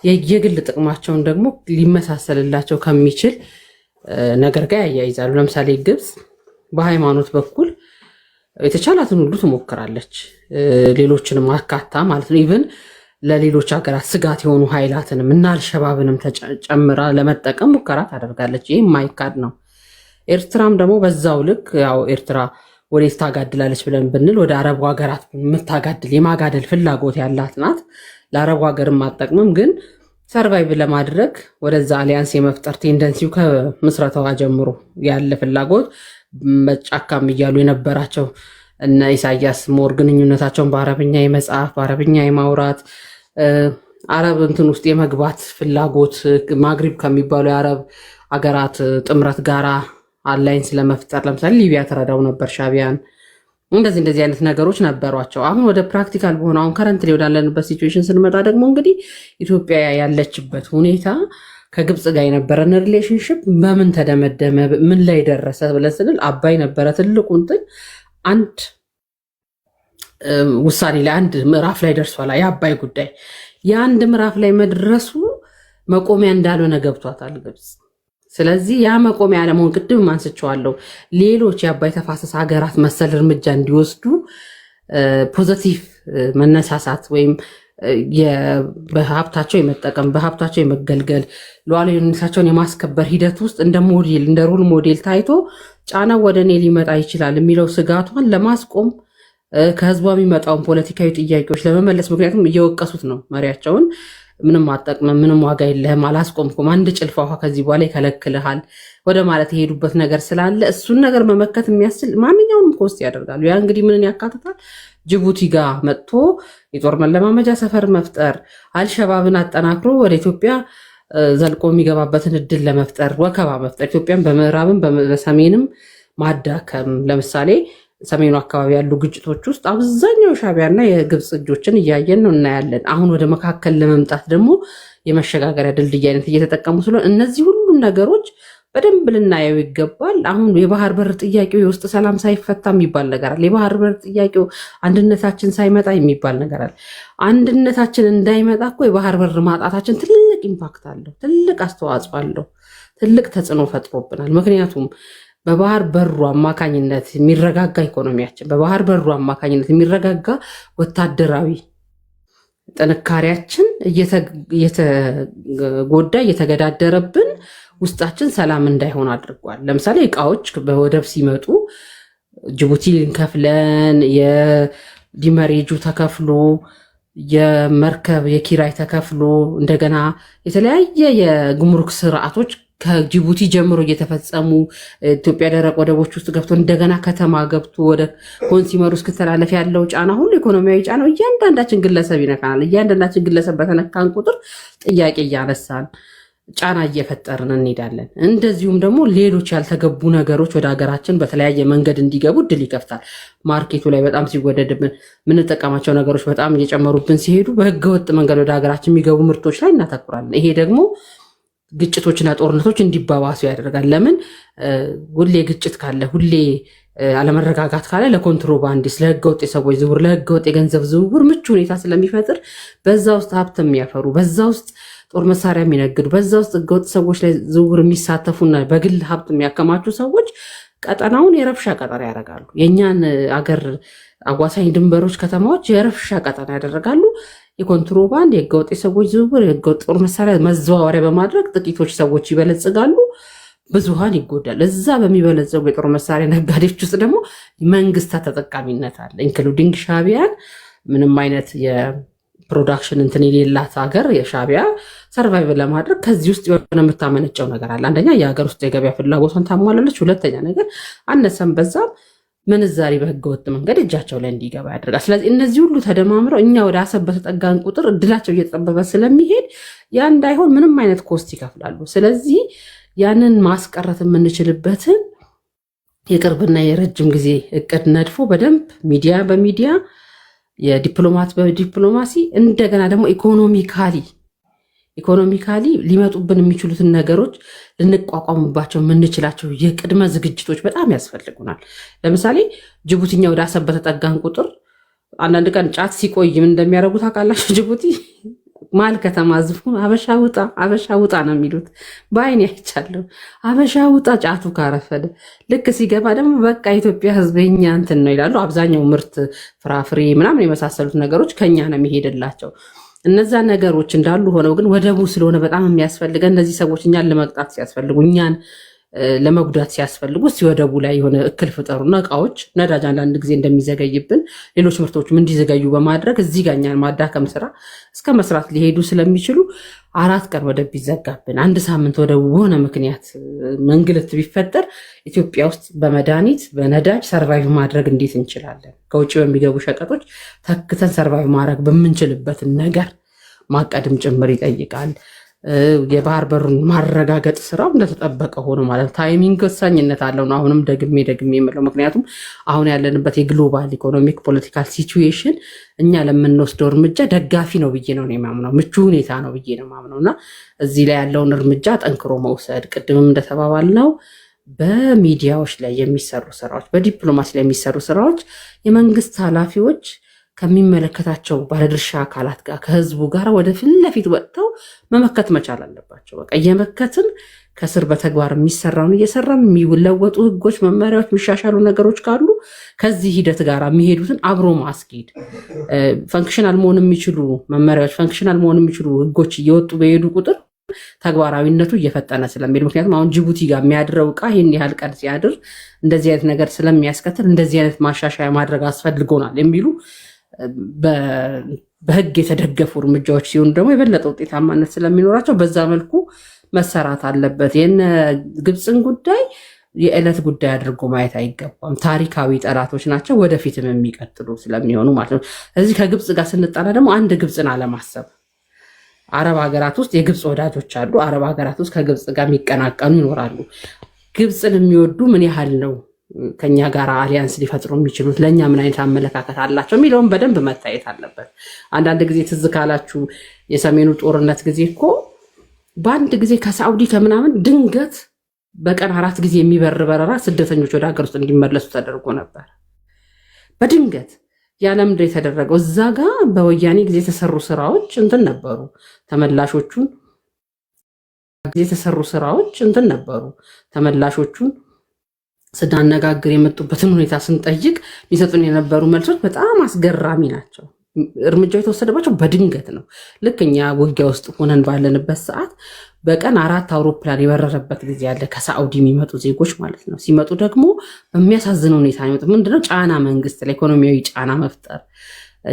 S3: የግል ጥቅማቸውን ደግሞ ሊመሳሰልላቸው ከሚችል ነገር ጋር ያያይዛሉ። ለምሳሌ ግብፅ በሃይማኖት በኩል የተቻላትን ሁሉ ትሞክራለች፣ ሌሎችንም አካታ ማለት ነው። ኢቭን ለሌሎች ሀገራት ስጋት የሆኑ ኃይላትንም እና አልሸባብንም ጨምራ ለመጠቀም ሙከራ ታደርጋለች። ይህ የማይካድ ነው። ኤርትራም ደግሞ በዛው ልክ ያው ኤርትራ ወዴት ታጋድላለች ብለን ብንል ወደ አረቡ ሀገራት የምታጋድል የማጋደል ፍላጎት ያላት ናት። ለአረቡ ሀገርም አጠቅምም፣ ግን ሰርቫይቭ ለማድረግ ወደዛ አሊያንስ የመፍጠር ቴንደንሲው ከምስረታዋ ጀምሮ ያለ ፍላጎት መጫካም እያሉ የነበራቸው እነ ኢሳያስ ሞር ግንኙነታቸውን በአረብኛ የመጻፍ በአረብኛ የማውራት አረብ እንትን ውስጥ የመግባት ፍላጎት ማግሪብ ከሚባሉ የአረብ አገራት ጥምረት ጋራ አላይንስ ለመፍጠር ለምሳሌ ሊቢያ ተረዳው ነበር ሻቢያን። እንደዚህ አይነት ነገሮች ነበሯቸው። አሁን ወደ ፕራክቲካል በሆነ አሁን ከረንትሊ ወዳለንበት ሲቹዌሽን ስንመጣ ደግሞ እንግዲህ ኢትዮጵያ ያለችበት ሁኔታ ከግብፅ ጋር የነበረን ሪሌሽንሽፕ በምን ተደመደመ፣ ምን ላይ ደረሰ ብለን ስንል አባይ ነበረ ትልቁ እንትን አንድ ውሳኔ ላይ አንድ ምዕራፍ ላይ ደርሷል። የአባይ ጉዳይ የአንድ ምዕራፍ ላይ መድረሱ መቆሚያ እንዳልሆነ ገብቷታል ግብፅ። ስለዚህ ያ መቆሚያ ለመሆን ቅድም አንስቼዋለሁ፣ ሌሎች የአባይ ተፋሰስ ሀገራት መሰል እርምጃ እንዲወስዱ ፖዘቲቭ መነሳሳት ወይም በሀብታቸው የመጠቀም በሀብታቸው የመገልገል ሉዓላዊነታቸውን የማስከበር ሂደት ውስጥ እንደ ሞዴል እንደ ሮል ሞዴል ታይቶ ጫናው ወደ እኔ ሊመጣ ይችላል የሚለው ስጋቷን ለማስቆም ከህዝቧ የሚመጣውን ፖለቲካዊ ጥያቄዎች ለመመለስ፣ ምክንያቱም እየወቀሱት ነው መሪያቸውን፣ ምንም አጠቅምም፣ ምንም ዋጋ የለህም፣ አላስቆምኩም፣ አንድ ጭልፋ ውሃ ከዚህ በኋላ ይከለክልሃል ወደ ማለት የሄዱበት ነገር ስላለ እሱን ነገር መመከት የሚያስችል ማንኛውንም ኮስት ያደርጋሉ። ያ እንግዲህ ምንን ያካትታል? ጅቡቲ ጋር መጥቶ የጦር መለማመጃ ሰፈር መፍጠር፣ አልሸባብን አጠናክሮ ወደ ኢትዮጵያ ዘልቆ የሚገባበትን እድል ለመፍጠር ወከባ መፍጠር፣ ኢትዮጵያን በምዕራብም በሰሜንም ማዳከም። ለምሳሌ ሰሜኑ አካባቢ ያሉ ግጭቶች ውስጥ አብዛኛው ሻቢያና የግብፅ እጆችን እያየን ነው እናያለን። አሁን ወደ መካከል ለመምጣት ደግሞ የመሸጋገሪያ ድልድይ አይነት እየተጠቀሙ ስለሆነ እነዚህ ሁሉም ነገሮች በደንብ ልናየው ይገባል። አሁን የባህር በር ጥያቄው የውስጥ ሰላም ሳይፈታ የሚባል ነገር አለ። የባህር በር ጥያቄው አንድነታችን ሳይመጣ የሚባል ነገር አለ። አንድነታችን እንዳይመጣ እኮ የባህር በር ማጣታችን ትልቅ ኢምፓክት አለው፣ ትልቅ አስተዋጽኦ አለው፣ ትልቅ ተጽዕኖ ፈጥሮብናል። ምክንያቱም በባህር በሩ አማካኝነት የሚረጋጋ ኢኮኖሚያችን፣ በባህር በሩ አማካኝነት የሚረጋጋ ወታደራዊ ጥንካሬያችን እየተጎዳ እየተገዳደረብን ውስጣችን ሰላም እንዳይሆን አድርጓል። ለምሳሌ እቃዎች በወደብ ሲመጡ ጅቡቲ ከፍለን የዲመሬጁ ተከፍሎ የመርከብ የኪራይ ተከፍሎ እንደገና የተለያየ የጉምሩክ ስርዓቶች ከጅቡቲ ጀምሮ እየተፈጸሙ ኢትዮጵያ ደረቅ ወደቦች ውስጥ ገብቶ እንደገና ከተማ ገብቶ ወደ ኮንሱመሩ እስክተላለፍ ያለው ጫና ሁሉ ኢኮኖሚያዊ ጫናው እያንዳንዳችን ግለሰብ ይነካናል። እያንዳንዳችን ግለሰብ በተነካን ቁጥር ጥያቄ እያነሳን ጫና እየፈጠርን እንሄዳለን። እንደዚሁም ደግሞ ሌሎች ያልተገቡ ነገሮች ወደ ሀገራችን በተለያየ መንገድ እንዲገቡ እድል ይከፍታል። ማርኬቱ ላይ በጣም ሲወደድ የምንጠቀማቸው ነገሮች በጣም እየጨመሩብን ሲሄዱ በህገወጥ መንገድ ወደ ሀገራችን የሚገቡ ምርቶች ላይ እናተኩራለን። ይሄ ደግሞ ግጭቶችና ጦርነቶች እንዲባባሱ ያደርጋል። ለምን ሁሌ ግጭት ካለ ሁሌ አለመረጋጋት ካለ ለኮንትሮባንዲስ፣ ለህገወጥ የሰዎች ዝውውር፣ ለህገወጥ የገንዘብ ዝውውር ምቹ ሁኔታ ስለሚፈጥር በዛ ውስጥ ሀብት የሚያፈሩ በዛ ውስጥ ጦር መሳሪያ የሚነግዱ በዛ ውስጥ ህገወጥ ሰዎች ላይ ዝውውር የሚሳተፉና በግል ሀብት የሚያከማቹ ሰዎች ቀጠናውን የረብሻ ቀጠና ያደርጋሉ። የእኛን አገር አዋሳኝ ድንበሮች ከተማዎች የረብሻ ቀጠና ያደረጋሉ። የኮንትሮባንድ፣ የህገወጥ የሰዎች ዝውውር፣ የህገወጥ ጦር መሳሪያ መዘዋወሪያ በማድረግ ጥቂቶች ሰዎች ይበለጽጋሉ፣ ብዙሃን ይጎዳል። እዛ በሚበለጸጉ የጦር መሳሪያ ነጋዴዎች ውስጥ ደግሞ መንግስታት ተጠቃሚነት አለ። ኢንክሉዲንግ ሻቢያን ምንም አይነት የፕሮዳክሽን እንትን የሌላት ሀገር የሻቢያ ሰርቫይቭ ለማድረግ ከዚህ ውስጥ የሆነ የምታመነጨው ነገር አለ። አንደኛ የሀገር ውስጥ የገበያ ፍላጎቷን ታሟላለች። ሁለተኛ ነገር አነሰም በዛም ምንዛሪ በህገወጥ መንገድ እጃቸው ላይ እንዲገባ ያደርጋል። ስለዚህ እነዚህ ሁሉ ተደማምረው እኛ ወደ አሰብ በተጠጋን ቁጥር እድላቸው እየተጠበበ ስለሚሄድ ያ እንዳይሆን ምንም አይነት ኮስት ይከፍላሉ። ስለዚህ ያንን ማስቀረት የምንችልበትን የቅርብና የረጅም ጊዜ እቅድ ነድፎ በደንብ ሚዲያ በሚዲያ የዲፕሎማት በዲፕሎማሲ እንደገና ደግሞ ኢኮኖሚካሊ ሊመጡብን የሚችሉትን ነገሮች ልንቋቋሙባቸው የምንችላቸው የቅድመ ዝግጅቶች በጣም ያስፈልጉናል። ለምሳሌ ጅቡቲኛ ወደ አሰብ በተጠጋን ቁጥር አንዳንድ ቀን ጫት ሲቆይ ምን እንደሚያደርጉት አውቃላችሁ? ጅቡቲ ማል ከተማ ዝፉን አበሻ ውጣ ነው የሚሉት። በአይን ያይቻለሁ። አበሻ ውጣ ጫቱ ካረፈደ። ልክ ሲገባ ደግሞ በቃ ኢትዮጵያ ህዝብ የኛ እንትን ነው ይላሉ። አብዛኛው ምርት ፍራፍሬ ምናምን የመሳሰሉት ነገሮች ከኛ ነው የሚሄድላቸው። እነዛ ነገሮች እንዳሉ ሆነው ግን ወደቡ ስለሆነ በጣም የሚያስፈልገን እነዚህ ሰዎች እኛን ለመቅጣት ሲያስፈልጉ እኛን ለመጉዳት ሲያስፈልጉ ሲወደቡ ላይ የሆነ እክል ፍጠሩና እቃዎች ነዳጅ አንዳንድ ጊዜ እንደሚዘገይብን ሌሎች ምርቶችም እንዲዘገዩ በማድረግ እዚህ ጋር እኛን ማዳከም ስራ እስከ መስራት ሊሄዱ ስለሚችሉ 4 ቀን ወደብ ቢዘጋብን 1 ሳምንት ወደቡ በሆነ ምክንያት መንግልት ቢፈጠር ኢትዮጵያ ውስጥ በመድኃኒት በነዳጅ ሰርቫይቭ ማድረግ እንዴት እንችላለን? ከውጭ በሚገቡ ሸቀጦች ተክተን ሰርቫይቭ ማድረግ በምንችልበትን ነገር ማቀድም ጭምር ይጠይቃል። የባህር በሩን ማረጋገጥ ስራው እንደተጠበቀ ሆኖ ማለት ታይሚንግ ወሳኝነት አለው ነው። አሁንም ደግሜ የምለው ምክንያቱም አሁን ያለንበት የግሎባል ኢኮኖሚክ ፖለቲካል ሲቹዌሽን እኛ ለምንወስደው እርምጃ ደጋፊ ነው ብዬ ነው የማምነው፣ ምቹ ሁኔታ ነው ብዬ ነው የማምነው እና እዚህ ላይ ያለውን እርምጃ ጠንክሮ መውሰድ ቅድምም እንደተባባል ነው በሚዲያዎች ላይ የሚሰሩ ስራዎች፣ በዲፕሎማሲ ላይ የሚሰሩ ስራዎች የመንግስት ኃላፊዎች ከሚመለከታቸው ባለድርሻ አካላት ጋር ከህዝቡ ጋር ወደ ፊት ለፊት ወጥተው መመከት መቻል አለባቸው። በቃ እየመከትን ከስር በተግባር የሚሰራውን እየሰራን የሚለወጡ ህጎች፣ መመሪያዎች፣ የሚሻሻሉ ነገሮች ካሉ ከዚህ ሂደት ጋር የሚሄዱትን አብሮ ማስኬድ ፈንክሽናል መሆን የሚችሉ መመሪያዎች፣ ፈንክሽናል መሆን የሚችሉ ህጎች እየወጡ በሄዱ ቁጥር ተግባራዊነቱ እየፈጠነ ስለሚሄድ ምክንያቱም አሁን ጅቡቲ ጋር የሚያድረው እቃ ይህን ያህል ቀን ሲያድር እንደዚህ አይነት ነገር ስለሚያስከትል እንደዚህ አይነት ማሻሻያ ማድረግ አስፈልጎናል የሚሉ በህግ የተደገፉ እርምጃዎች ሲሆኑ ደግሞ የበለጠ ውጤታማነት ስለሚኖራቸው በዛ መልኩ መሰራት አለበት። የነ ግብፅን ጉዳይ የዕለት ጉዳይ አድርጎ ማየት አይገባም። ታሪካዊ ጠላቶች ናቸው፣ ወደፊትም የሚቀጥሉ ስለሚሆኑ ማለት ነው። ስለዚህ ከግብፅ ጋር ስንጣላ ደግሞ አንድ ግብፅን አለማሰብ። አረብ ሀገራት ውስጥ የግብፅ ወዳጆች አሉ። አረብ ሀገራት ውስጥ ከግብፅ ጋር የሚቀናቀኑ ይኖራሉ። ግብፅን የሚወዱ ምን ያህል ነው ከኛ ጋር አሊያንስ ሊፈጥሩ የሚችሉት? ለእኛ ምን አይነት አመለካከት አላቸው የሚለውን በደንብ መታየት አለበት። አንዳንድ ጊዜ ትዝ ካላችሁ የሰሜኑ ጦርነት ጊዜ እኮ በአንድ ጊዜ ከሳዑዲ ከምናምን ድንገት በቀን 4 ጊዜ የሚበር በረራ ስደተኞች ወደ ሀገር ውስጥ እንዲመለሱ ተደርጎ ነበር። በድንገት ያለምድ የተደረገው እዛ ጋር በወያኔ ጊዜ የተሰሩ ስራዎች እንትን ነበሩ። ተመላሾቹን ስናነጋግር የመጡበትን ሁኔታ ስንጠይቅ ሊሰጡን የነበሩ መልሶች በጣም አስገራሚ ናቸው። እርምጃው የተወሰደባቸው በድንገት ነው። ልክ እኛ ውጊያ ውስጥ ሆነን ባለንበት ሰዓት በቀን 4 አውሮፕላን የበረረበት ጊዜ ያለ ከሳዑዲ የሚመጡ ዜጎች ማለት ነው። ሲመጡ ደግሞ በሚያሳዝን ሁኔታ ይመጡ። ምንድነው ጫና መንግስት ላይ ኢኮኖሚያዊ ጫና መፍጠር፣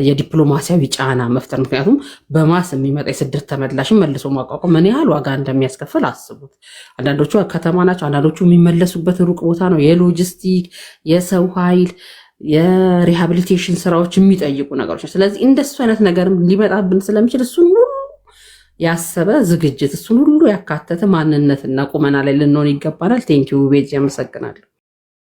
S3: የዲፕሎማሲያዊ ጫና መፍጠር። ምክንያቱም በማስ የሚመጣ የስደት ተመላሽን መልሶ ማቋቋም ምን ያህል ዋጋ እንደሚያስከፍል አስቡት። አንዳንዶቹ ከተማ ናቸው፣ አንዳንዶቹ የሚመለሱበት ሩቅ ቦታ ነው። የሎጂስቲክ የሰው ኃይል የሪሃቢሊቴሽን ስራዎች የሚጠይቁ ነገሮች ነው። ስለዚህ እንደሱ አይነት ነገርም ሊመጣብን ስለሚችል እሱን ሁሉ ያሰበ ዝግጅት፣ እሱን ሁሉ ያካተተ ማንነትና ቁመና ላይ ልንሆን ይገባናል። ቴንኪው ቤዚ፣ ያመሰግናለሁ።